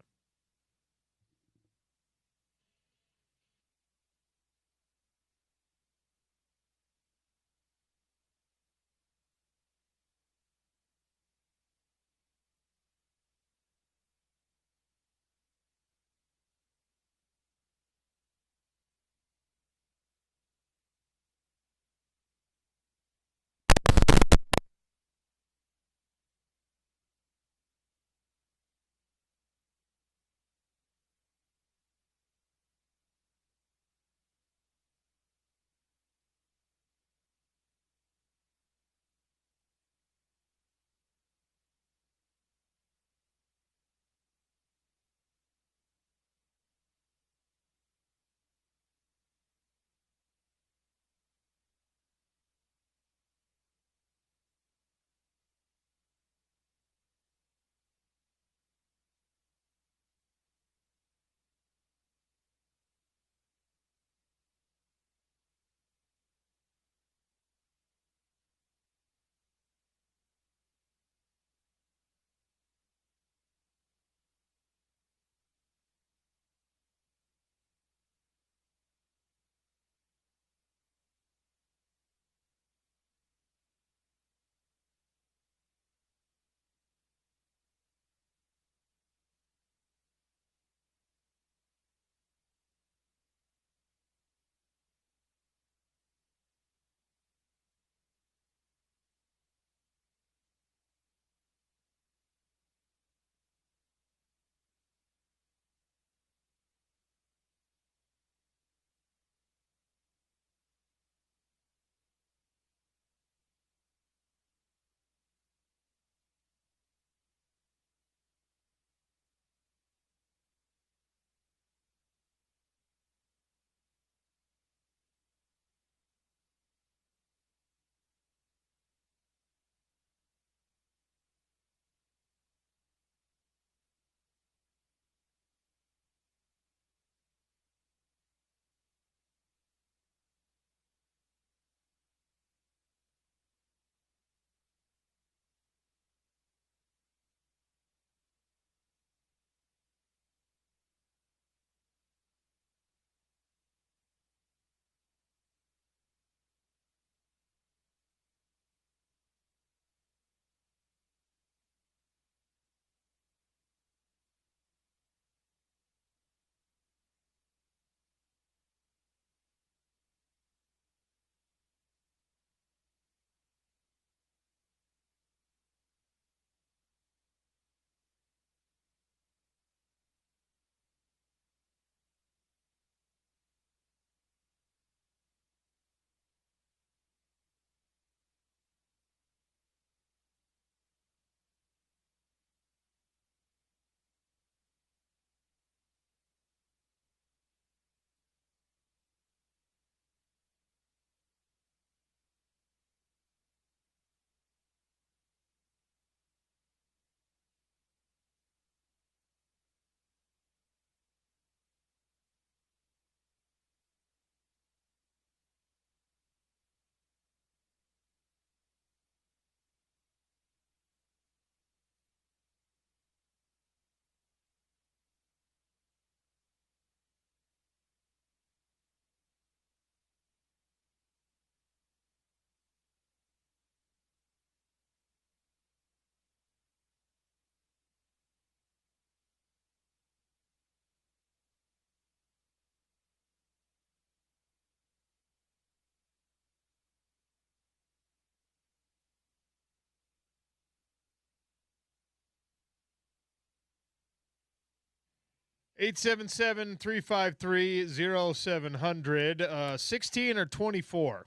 877-353-0700. 16 or 24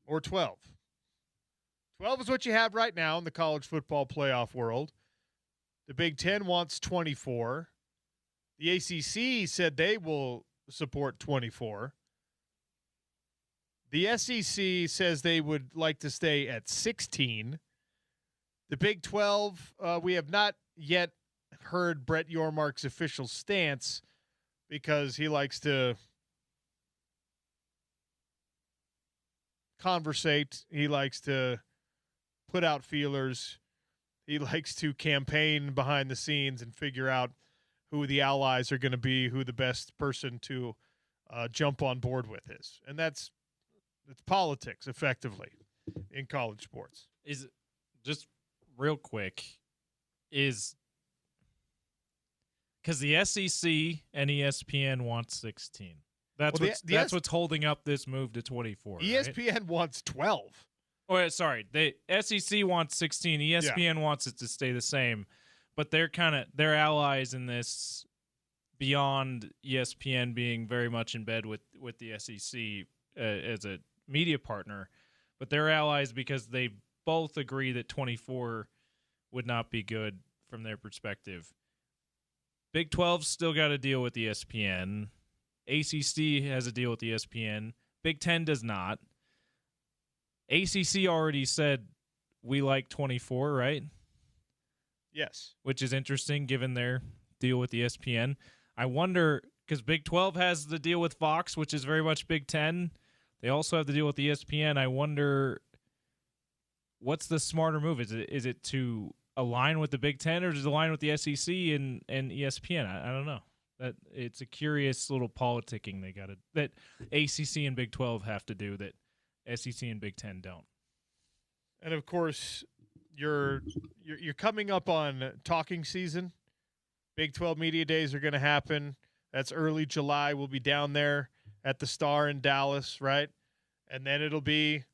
or 12. 12 is what you have right now in the college football playoff world. The Big Ten wants 24. The ACC said they will support 24. The SEC says they would like to stay at 16. The Big 12, we have not yet heard Brett Yormark's official stance because he likes to conversate. He likes to put out feelers. He likes to campaign behind the scenes and figure out who the allies are going to be, who the best person to jump on board with is. And it's politics, effectively, in college sports. Is just real quick, is because the SEC and ESPN want 16. That's what's holding up this move to 24. ESPN right? wants 12. Oh, sorry. The SEC wants 16. ESPN wants it to stay the same, but they're allies in this beyond ESPN being very much in bed with the SEC as a media partner. But they're allies because they both agree that 24 would not be good from their perspective. Big 12's still got to deal with ESPN. ACC has a deal with ESPN. Big 10 does not. ACC already said we like 24, right? Yes. Which is interesting given their deal with ESPN. I wonder, because Big 12 has the deal with Fox, which is very much Big 10. They also have the deal with ESPN. I wonder, what's the smarter move? Is it to align with the Big 10 or does it align with the SEC and ESPN? I don't know. That it's a curious little politicking that ACC and Big 12 have to do that SEC and Big 10 don't. And of course, you're coming up on talking season. Big 12 media days are going to happen. That's early July. We'll be down there at the Star in Dallas, right? And then it'll be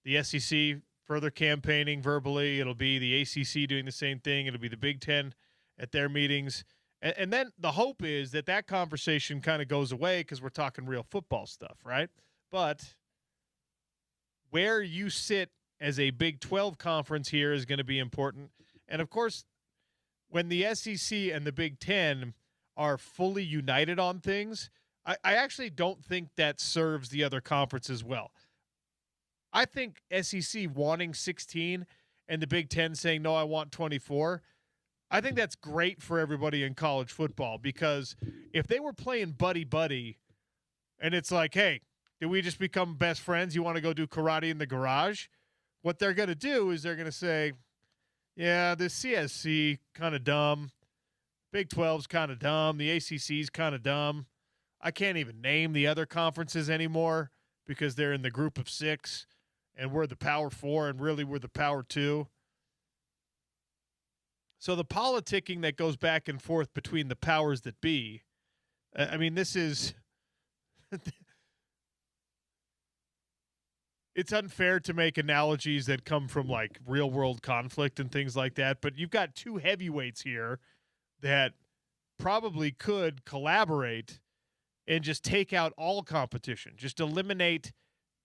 the SEC further campaigning verbally. It'll be the ACC doing the same thing. It'll be the Big 10 at their meetings. And then the hope is that conversation kind of goes away because we're talking real football stuff, right? But where you sit as a Big 12 conference here is going to be important. And, of course, when the SEC and the Big 10 are fully united on things, I actually don't think that serves the other conferences well. I think SEC wanting 16 and the Big 10 saying, no, I want 24, I think that's great for everybody in college football because if they were playing buddy-buddy and it's like, hey, did we just become best friends? You want to go do karate in the garage? What they're going to do is they're going to say, yeah, the CSC kind of dumb. Big 12's kind of dumb. The ACC's kind of dumb. I can't even name the other conferences anymore because they're in the group of 6 and we're the Power 4 and really we're the Power 2. So the politicking that goes back and forth between the powers that be, I mean, this is it's unfair to make analogies that come from like real world conflict and things like that. But you've got two heavyweights here that probably could collaborate and just take out all competition, just eliminate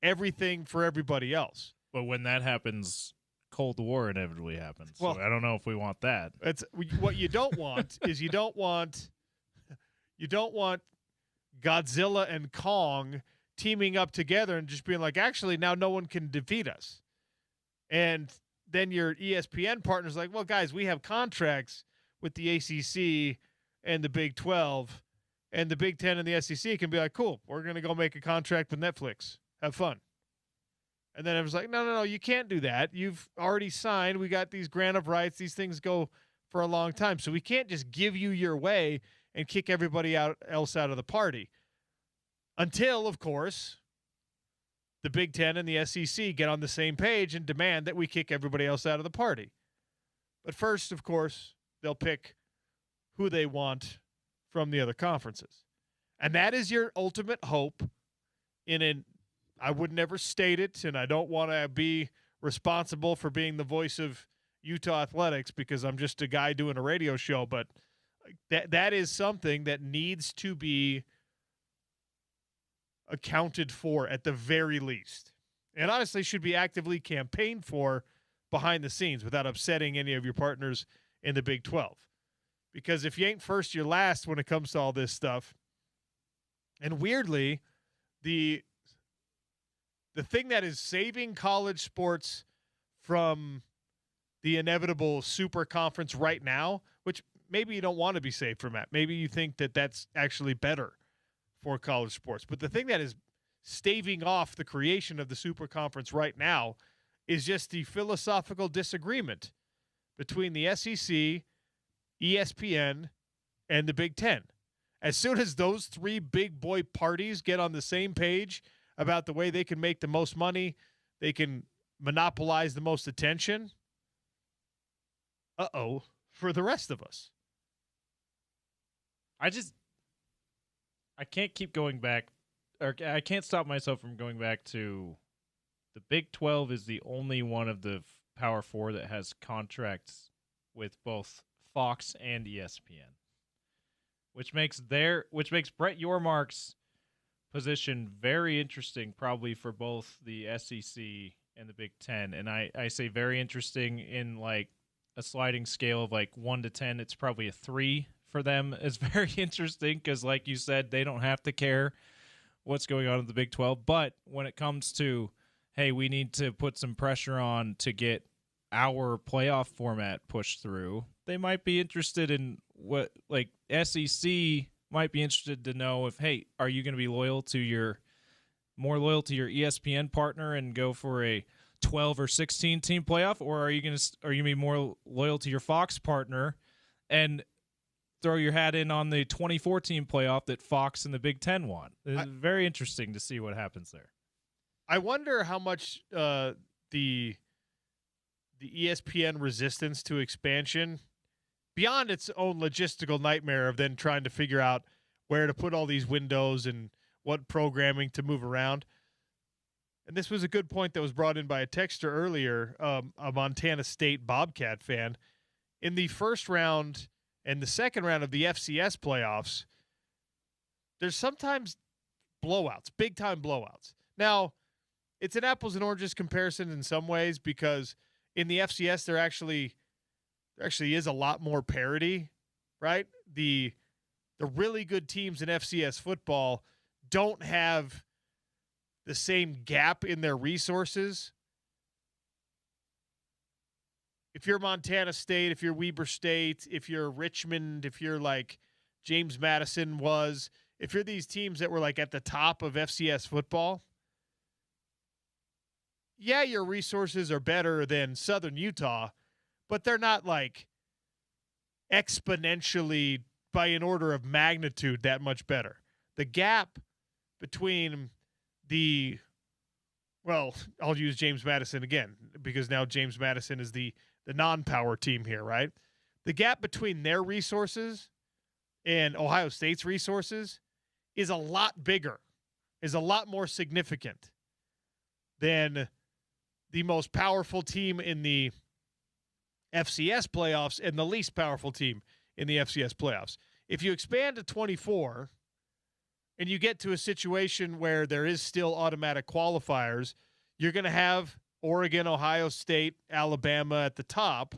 everything for everybody else. But when that happens, Cold War inevitably happens. Well, so I don't know if we want that. It's what you don't want is you don't want Godzilla and Kong teaming up together and just being like, actually, now no one can defeat us. And then your ESPN partner's like, well, guys, we have contracts with the ACC and the Big 12, and the Big 10 and the SEC can be like, cool, we're going to go make a contract with Netflix. Have fun. And then it was like, no, you can't do that. You've already signed. We got these grant of rights. These things go for a long time. So we can't just give you your way and kick everybody else out of the party. Until, of course, the Big Ten and the SEC get on the same page and demand that we kick everybody else out of the party. But first, of course, they'll pick who they want from the other conferences. And that is your ultimate hope in an I would never state it, and I don't want to be responsible for being the voice of Utah athletics because I'm just a guy doing a radio show. But That is something that needs to be accounted for at the very least. And honestly should be actively campaigned for behind the scenes without upsetting any of your partners in the Big 12. Because if you ain't first, you're last when it comes to all this stuff. And weirdly, the thing that is saving college sports from the inevitable super conference right now, which maybe you don't want to be saved from that. Maybe you think that that's actually better for college sports. But the thing that is staving off the creation of the super conference right now is just the philosophical disagreement between the SEC, ESPN, and the Big Ten. As soon as those three big boy parties get on the same page about the way they can make the most money, they can monopolize the most attention, for the rest of us. I can't keep going back, or I can't stop myself from going back to the Big 12 is the only one of the Power Four that has contracts with both Fox and ESPN, which makes Brett Yormark's position very interesting, probably for both the SEC and the Big Ten. And I say very interesting in like a sliding scale of like 1 to 10. It's probably a 3 for them. It's very interesting because, like you said, they don't have to care what's going on in the Big 12. But when it comes to, hey, we need to put some pressure on to get our playoff format pushed through, they might be interested in what, like SEC might be interested to know if, hey, are you going to be more loyal to your ESPN partner and go for a 12 or 16 team playoff, or are you going to be more loyal to your Fox partner and throw your hat in on the 2014 playoff that Fox and the Big Ten won? It's very interesting to see what happens there. I wonder how much the ESPN resistance to expansion, beyond its own logistical nightmare of then trying to figure out where to put all these windows and what programming to move around. And this was a good point that was brought in by a texter earlier, a Montana State Bobcat fan. In the first round and the second round of the FCS playoffs, there's sometimes blowouts, big-time blowouts. Now, it's an apples and oranges comparison in some ways because in the FCS there actually is a lot more parity, right? The really good teams in FCS football don't have the same gap in their resources. If you're Montana State, if you're Weber State, if you're Richmond, if you're like James Madison was, if you're these teams that were like at the top of FCS football, yeah, your resources are better than Southern Utah, but they're not like exponentially by an order of magnitude that much better. The gap between I'll use James Madison again because now James Madison is the non-power team here, right? The gap between their resources and Ohio State's resources is a lot bigger, is a lot more significant than the most powerful team in the FCS playoffs and the least powerful team in the FCS playoffs. If you expand to 24 and you get to a situation where there is still automatic qualifiers, you're going to have Oregon, Ohio State, Alabama at the top,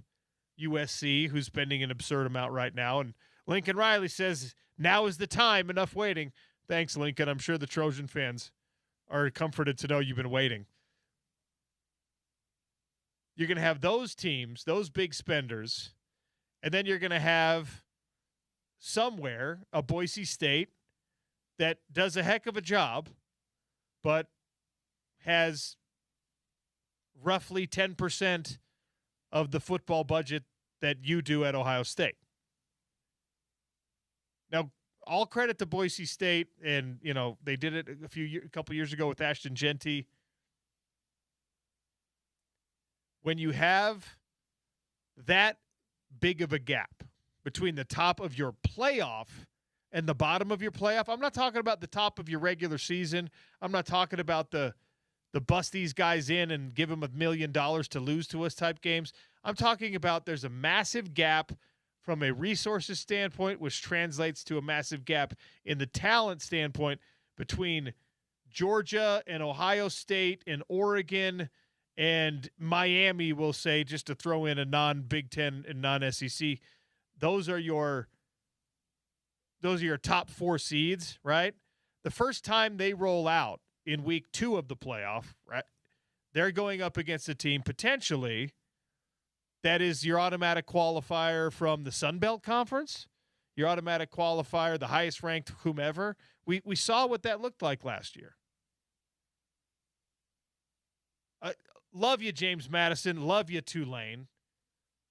USC, who's spending an absurd amount right now. And Lincoln Riley says, now is the time, enough waiting. Thanks, Lincoln. I'm sure the Trojan fans are comforted to know you've been waiting. You're going to have those teams, those big spenders, and then you're going to have somewhere a Boise State that does a heck of a job, but has roughly 10% of the football budget that you do at Ohio State. Now, all credit to Boise State, and they did it a couple years ago with Ashton Genty. When you have that big of a gap between the top of your playoff and the bottom of your playoff, I'm not talking about the top of your regular season. I'm not talking about the bust these guys in and give them $1 million to lose to us type games. I'm talking about there's a massive gap from a resources standpoint, which translates to a massive gap in the talent standpoint between Georgia and Ohio State and Oregon and Miami, we'll say, just to throw in a non-Big Ten and non-SEC. Those are your top 4 seeds, right? The first time they roll out in week 2 of the playoff, right, they're going up against a team potentially that is your automatic qualifier from the Sun Belt Conference, your automatic qualifier, the highest ranked whomever. We saw what that looked like last year. Love you, James Madison. Love you, Tulane.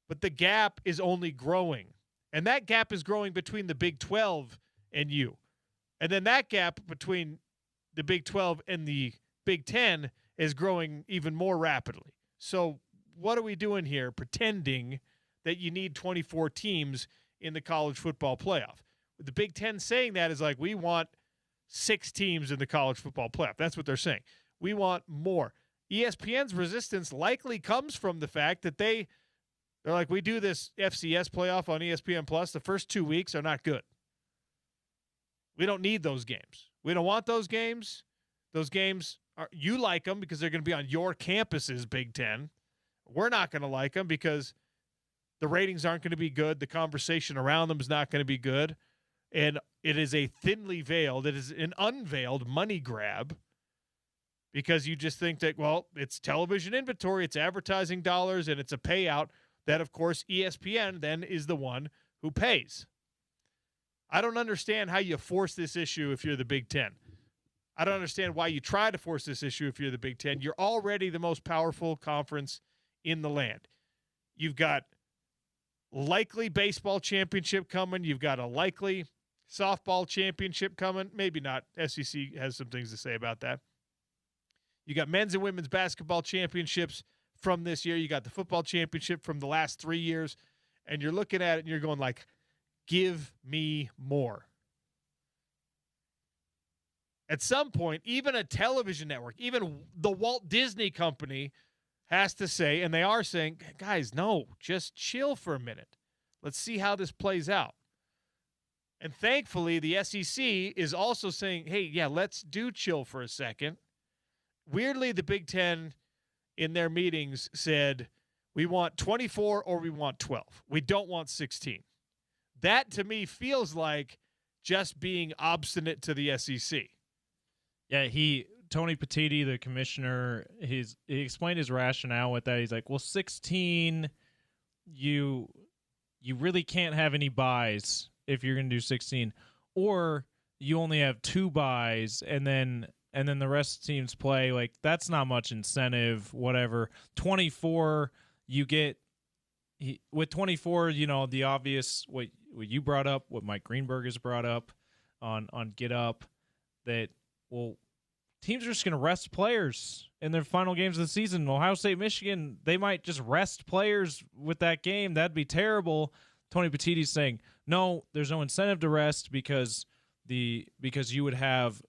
But the gap is only growing. And that gap is growing between the Big 12 and you. And then that gap between the Big 12 and the Big 10 is growing even more rapidly. So what are we doing here pretending that you need 24 teams in the college football playoff? The Big 10 saying that is like, we want 6 teams in the college football playoff. That's what they're saying. We want more. ESPN's resistance likely comes from the fact that they're like, we do this FCS playoff on ESPN Plus. The first 2 weeks are not good. We don't need those games. We don't want those games. Those games you like them because they're going to be on your campus's Big Ten. We're not going to like them because the ratings aren't going to be good. The conversation around them is not going to be good. And it is a thinly veiled, it is an unveiled money grab because you just think that, well, it's television inventory, it's advertising dollars, and it's a payout that, of course, ESPN then is the one who pays. I don't understand how you force this issue if you're the Big Ten. I don't understand why you try to force this issue if you're the Big Ten. You're already the most powerful conference in the land. You've got likely baseball championship coming. You've got a likely softball championship coming. Maybe not. SEC has some things to say about that. You got men's and women's basketball championships from this year. You got the football championship from the last 3 years. And you're looking at it and you're going like, give me more. At some point, even a television network, even the Walt Disney Company has to say, and they are saying, guys, no, just chill for a minute. Let's see how this plays out. And thankfully, the SEC is also saying, hey, yeah, let's do chill for a second. Weirdly, the Big Ten in their meetings said, we want 24 or we want 12. We don't want 16. That, to me, feels like just being obstinate to the SEC. Yeah, Tony Petitti, the commissioner, he explained his rationale with that. He's like, well, 16, you really can't have any buys if you're going to do 16, or you only have 2 buys and then the rest of the teams play. Like, that's not much incentive, whatever. 24, you get with 24, the obvious what you brought up, what Mike Greenberg has brought up on Get Up, that, well, teams are just going to rest players in their final games of the season. Ohio State, Michigan, they might just rest players with that game. That'd be terrible. Tony Petitti's saying, no, there's no incentive to rest because you would have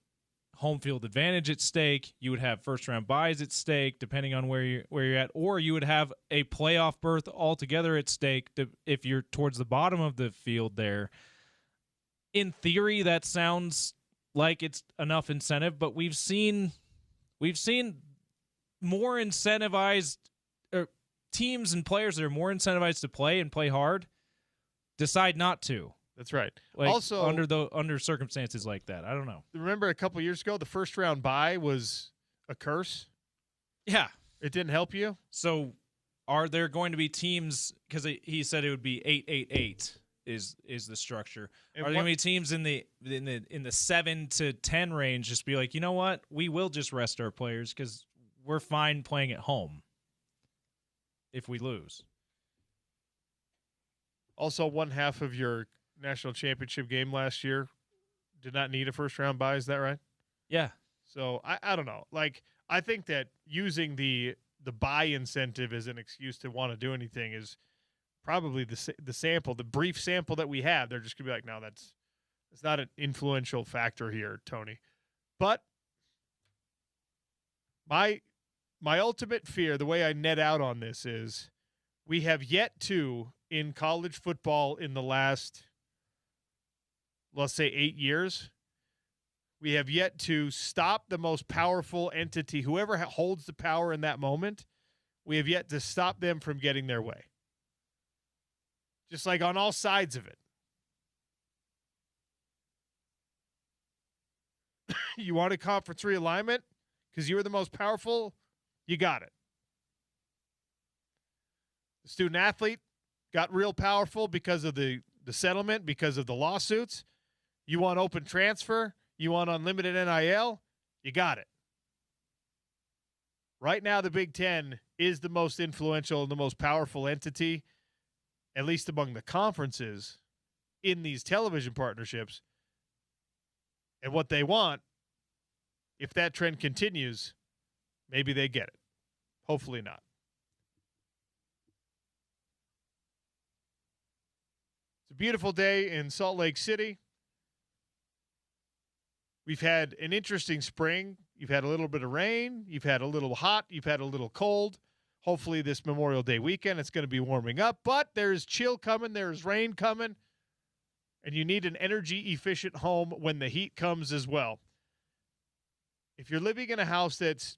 home field advantage at stake. You would have first round buys at stake, depending on where you're at, or you would have a playoff berth altogether at stake if you're towards the bottom of the field there. In theory, that sounds like it's enough incentive, but we've seen more incentivized teams and players that are more incentivized to play and play hard decide not to. That's right. Like, also, under circumstances like that, I don't know. Remember a couple years ago, the first round bye was a curse? Yeah. It didn't help you? So are there going to be teams, because he said it would be 8-8-8 is the structure. And are there going to be teams in the 7 to 10 range just be like, you know what? We will just rest our players because we're fine playing at home if we lose. Also, one half of your national championship game last year did not need a first round bye. Is that right? Yeah. So I don't know. Like, I think that using the buy incentive as an excuse to want to do anything is probably the brief sample that we have. They're just gonna be like, no, that's not an influential factor here, Tony. But my ultimate fear, the way I net out on this is, we have yet to, in college football in the last, let's say, 8 years. We have yet to stop the most powerful entity, whoever holds the power in that moment. We have yet to stop them from getting their way. Just like on all sides of it. You want a conference realignment because you were the most powerful? You got it. The student athlete got real powerful because of the settlement, because of the lawsuits. You want open transfer? You want unlimited NIL? You got it. Right now, the Big Ten is the most influential and the most powerful entity, at least among the conferences, in these television partnerships. And what they want, if that trend continues, maybe they get it. Hopefully not. It's a beautiful day in Salt Lake City. We've had an interesting spring. You've had a little bit of rain. You've had a little hot. You've had a little cold. Hopefully this Memorial Day weekend, it's going to be warming up. But there's chill coming. There's rain coming. And you need an energy-efficient home when the heat comes as well. If you're living in a house that's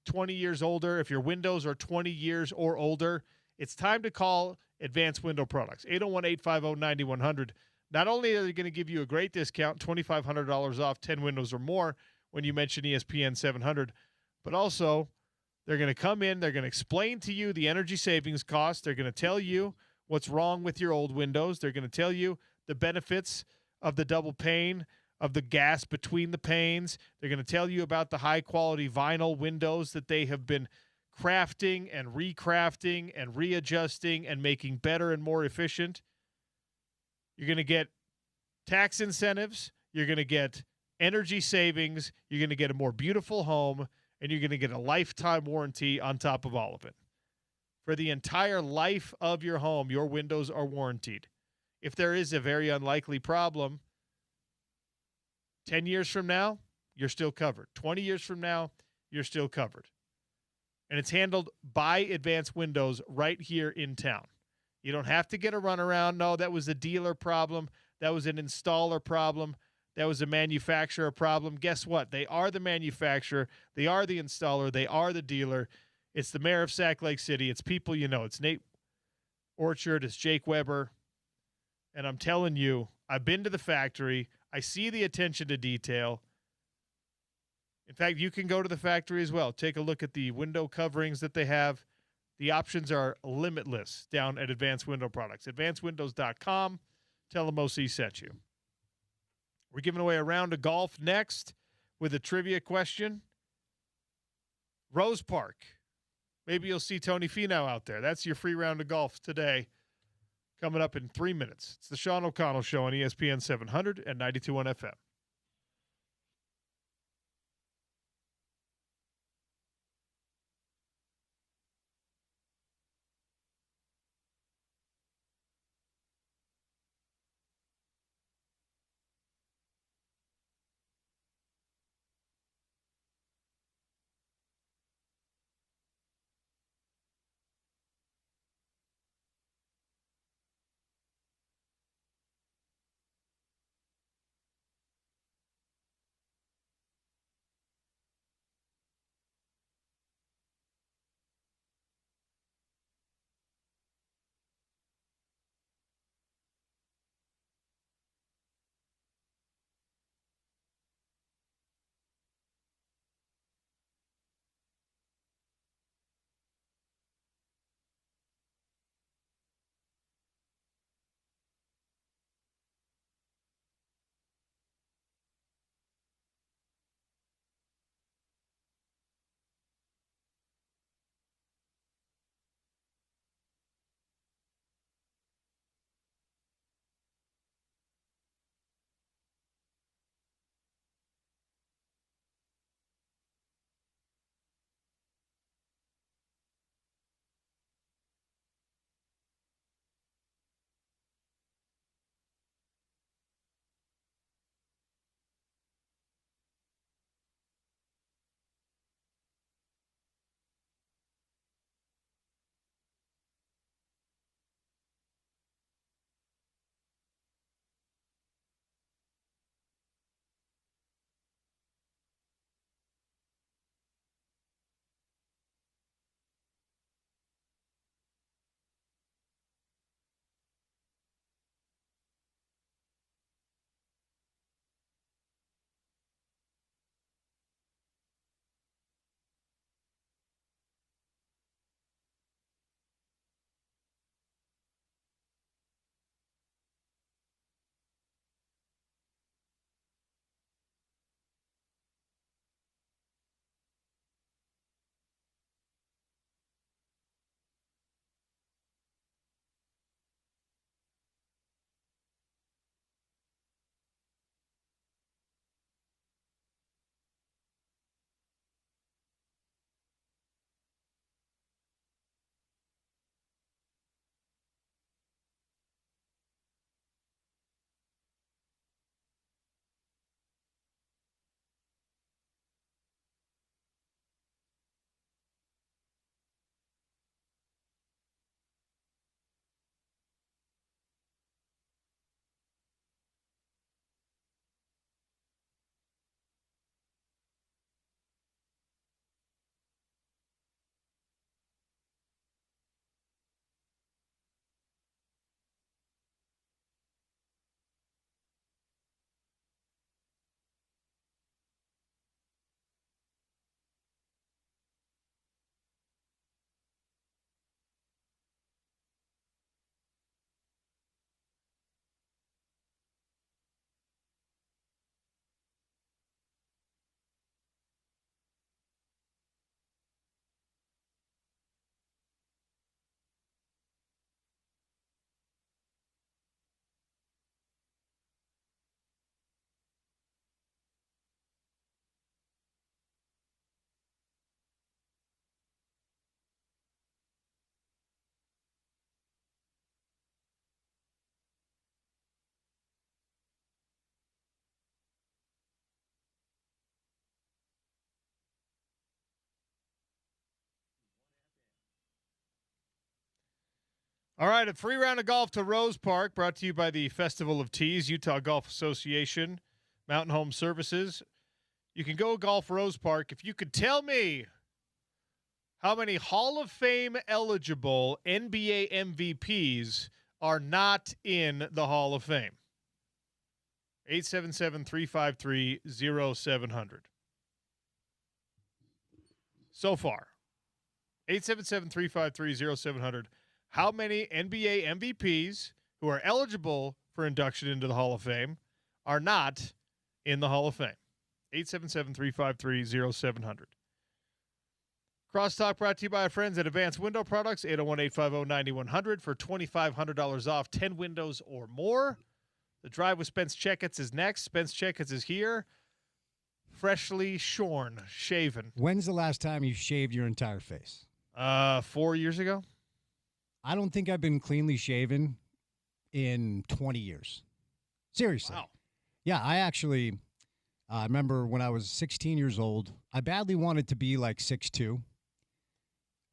20 years older, if your windows are 20 years or older, it's time to call Advanced Window Products, 801-850-9100. Not only are they going to give you a great discount, $2,500 off 10 windows or more when you mention ESPN 700, but also they're going to come in, they're going to explain to you the energy savings cost. They're going to tell you what's wrong with your old windows. They're going to tell you the benefits of the double pane, of the gas between the panes. They're going to tell you about the high-quality vinyl windows that they have been crafting and recrafting and readjusting and making better and more efficient. You're going to get tax incentives. You're going to get energy savings. You're going to get a more beautiful home, and you're going to get a lifetime warranty on top of all of it. For the entire life of your home, your windows are warrantied. If there is a very unlikely problem, 10 years from now, you're still covered. 20 years from now, you're still covered. And it's handled by Advanced Windows right here in town. You don't have to get a runaround. No, that was a dealer problem. That was an installer problem. That was a manufacturer problem. Guess what? They are the manufacturer. They are the installer. They are the dealer. It's the mayor of Sac Lake City. It's people you know. It's Nate Orchard. It's Jake Weber. And I'm telling you, I've been to the factory. I see the attention to detail. In fact, you can go to the factory as well. Take a look at the window coverings that they have. The options are limitless down at Advanced Window Products. AdvancedWindows.com. Tell them OC sent you. We're giving away a round of golf next with a trivia question. Rose Park. Maybe you'll see Tony Finau out there. That's your free round of golf today. Coming up in 3 minutes. It's the Sean O'Connell Show on ESPN 700 and 92.1 FM. All right, a free round of golf to Rose Park, brought to you by the Festival of Tees, Utah Golf Association, Mountain Home Services. You can go golf Rose Park. If you could tell me how many Hall of Fame eligible NBA MVPs are not in the Hall of Fame. 877-353-0700. So far, 877-353-0700. How many NBA MVPs who are eligible for induction into the Hall of Fame are not in the Hall of Fame? 877-353-0700. Crosstalk brought to you by our friends at Advanced Window Products, 801-850-9100 for $2,500 off 10 windows or more. The Drive with Spence Checketts is next. Spence Checketts is here, freshly shorn, shaven. When's the last time you shaved your entire face? 4 years ago. I don't think I've been cleanly shaven in 20 years. Seriously. Wow. Yeah, I actually remember when I was 16 years old, I badly wanted to be like 6'2".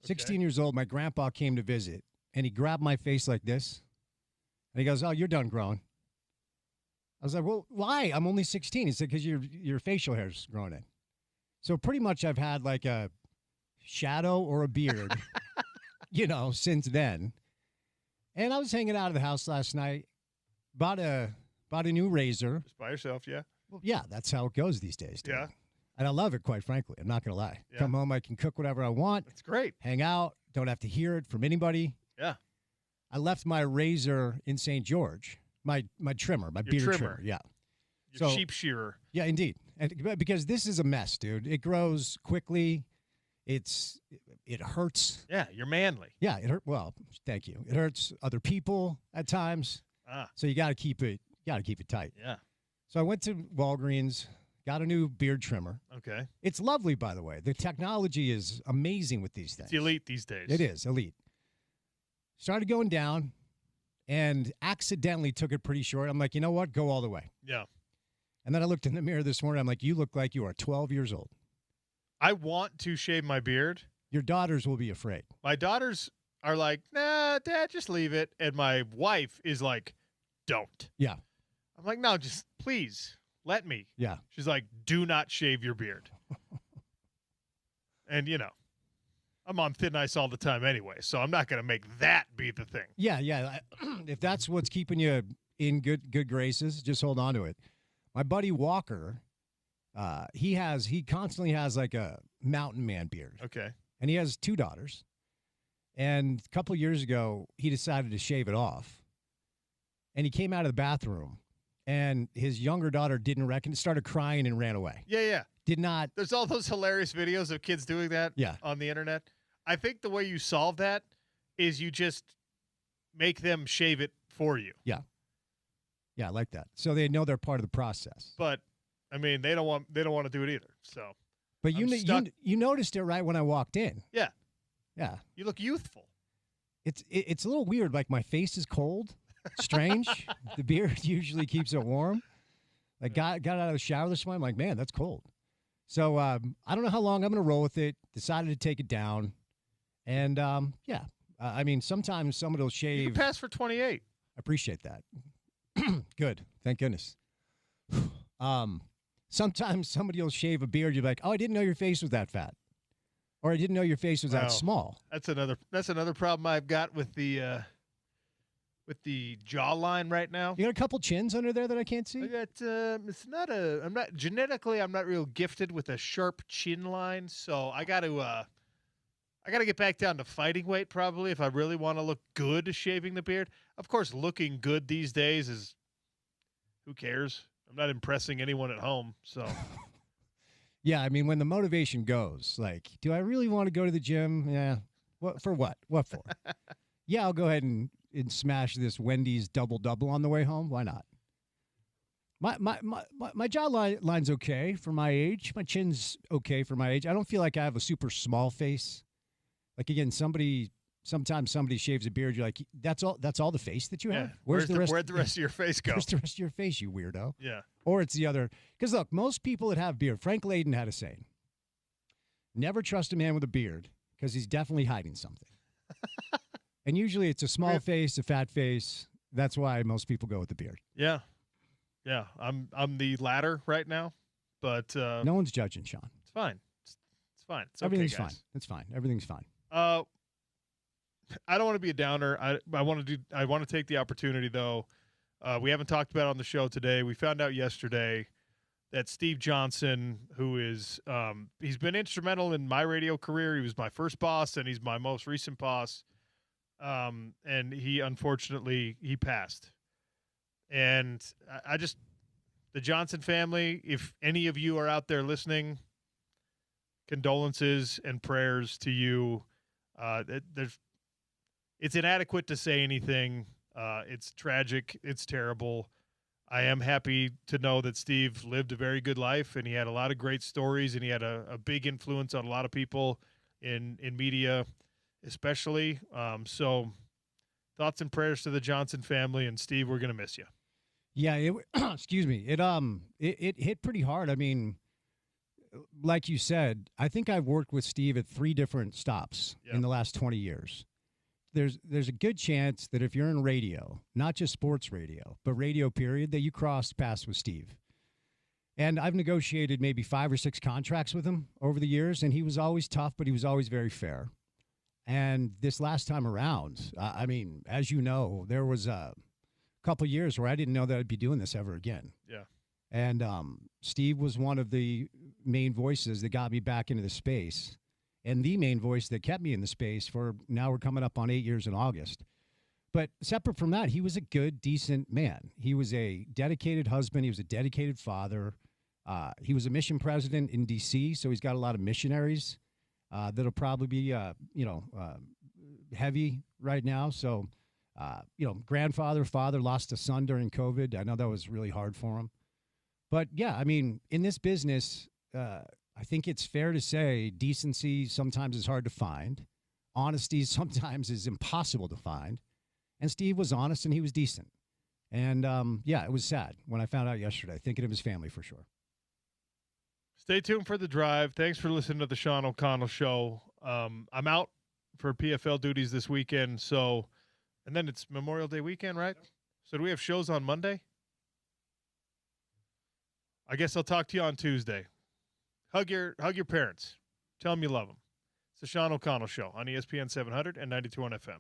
16 years old, my grandpa came to visit, and he grabbed my face like this, and he goes, "Oh, you're done growing." I was like, "Well, why? I'm only 16." He said, "Because your facial hair's growing in." So pretty much I've had like a shadow or a beard, since then. And I was hanging out of the house last night, bought a new razor. Just by yourself, yeah? Well, yeah, that's how it goes these days, dude. Yeah. And I love it, quite frankly. I'm not going to lie. Yeah. Come home, I can cook whatever I want. It's great. Hang out. Don't have to hear it from anybody. Yeah. I left my razor in St. George, my trimmer, my beard trimmer. Yeah. Your sheep shearer. Yeah, indeed. And because this is a mess, dude. It grows quickly. It hurts. Yeah, you're manly. Yeah, it hurt. Well, thank you. It hurts other people at times. So you got to keep it tight. Yeah. So I went to Walgreens, got a new beard trimmer. Okay. It's lovely, by the way. The technology is amazing with these things. It's elite these days. It is elite. Started going down and accidentally took it pretty short. I'm like, you know what? Go all the way. Yeah. And then I looked in the mirror this morning. I'm like, you look like you are 12 years old. I want to shave my beard. Your daughters will be afraid. My daughters are like, "Nah, Dad, just leave it." And my wife is like, "Don't." Yeah. I'm like, "No, just please let me." Yeah. She's like, "Do not shave your beard." And, I'm on thin ice all the time anyway, so I'm not going to make that be the thing. Yeah. If that's what's keeping you in good graces, just hold on to it. My buddy Walker, he constantly has like a mountain man beard. Okay. And he has 2 daughters. And a couple of years ago, he decided to shave it off. And he came out of the bathroom, and his younger daughter didn't started crying and ran away. Yeah. Did not. There's all those hilarious videos of kids doing that on the internet. I think the way you solve that is you just make them shave it for you. Yeah. Yeah, I like that. So they know they're part of the process. But I mean, they don't want to do it either. So, but you noticed it right when I walked in. Yeah. Yeah. You look youthful. It's a little weird. Like my face is cold. Strange. The beard usually keeps it warm. Like got out of the shower this morning. I'm like, man, that's cold. So I don't know how long I'm going to roll with it. Decided to take it down. And I mean, sometimes somebody will shave. You can pass for 28. I appreciate that. Good. Thank goodness. Sometimes somebody will shave a beard. You're like, "Oh, I didn't know your face was that fat," or "I didn't know your face was that small." That's another problem I've got with the jawline right now. You got a couple chins under there that I can't see. I got I'm not genetically real gifted with a sharp chin line, so I got to get back down to fighting weight probably if I really want to look good shaving the beard. Of course, looking good these days is who cares? I'm not impressing anyone at home, so. Yeah, I mean, when the motivation goes, like, do I really want to go to the gym? Yeah. What for? What for? Yeah, I'll go ahead and smash this Wendy's double on the way home. Why not? My jawline's okay for my age. My chin's okay for my age. I don't feel like I have a super small face. Like again, sometimes somebody shaves a beard. You're like, that's all the face that you have. Yeah. Where'd the rest of your face go? Where's the rest of your face, you weirdo? Yeah. Or it's the other. Because look, most people that have beard. Frank Layden had a saying: "Never trust a man with a beard because he's definitely hiding something." And usually it's a small face, a fat face. That's why most people go with the beard. Yeah. Yeah. I'm the latter right now, but no one's judging, Sean. it's fine. It's fine. It's Everything's okay, fine. guys. It's fine. Everything's fine. I don't want to be a downer. I want to take the opportunity though. We haven't talked about it on the show today. We found out yesterday that Steve Johnson, who is he's been instrumental in my radio career. He was my first boss, and he's my most recent boss. And he unfortunately he passed. And I just the Johnson family, if any of you are out there listening, condolences and prayers to you. It's inadequate to say anything. It's tragic. It's terrible. I am happy to know that Steve lived a very good life, and he had a lot of great stories, and he had a big influence on a lot of people in media, especially. So thoughts and prayers to the Johnson family, and Steve, we're going to miss you. Yeah, excuse me. It hit pretty hard. I mean, like you said, I think I've worked with Steve at 3 different stops in the last 20 years. There's a good chance that if you're in radio, not just sports radio, but radio period, that you crossed paths with Steve. And I've negotiated maybe 5 or 6 contracts with him over the years, and he was always tough, but he was always very fair. And this last time around, I mean, as you know, there was a couple of years where I didn't know that I'd be doing this ever again. Yeah. And Steve was one of the main voices that got me back into the space, and the main voice that kept me in the space for now we're coming up on 8 years in August. But separate from that, he was a good, decent man. He was a dedicated husband. He was a dedicated father. He was a mission president in D.C., so he's got a lot of missionaries that'll probably be, heavy right now. So, grandfather, father lost a son during COVID. I know that was really hard for him. But, yeah, I mean, in this business, I think it's fair to say decency sometimes is hard to find. Honesty sometimes is impossible to find. And Steve was honest and he was decent. And, it was sad when I found out yesterday, thinking of his family for sure. Stay tuned for the drive. Thanks for listening to the Sean O'Connell Show. I'm out for PFL duties this weekend. So, and then it's Memorial Day weekend, right? So do we have shows on Monday? I guess I'll talk to you on Tuesday. Hug your parents. Tell them you love them. It's the Sean O'Connell Show on ESPN 700 and 92 on FM.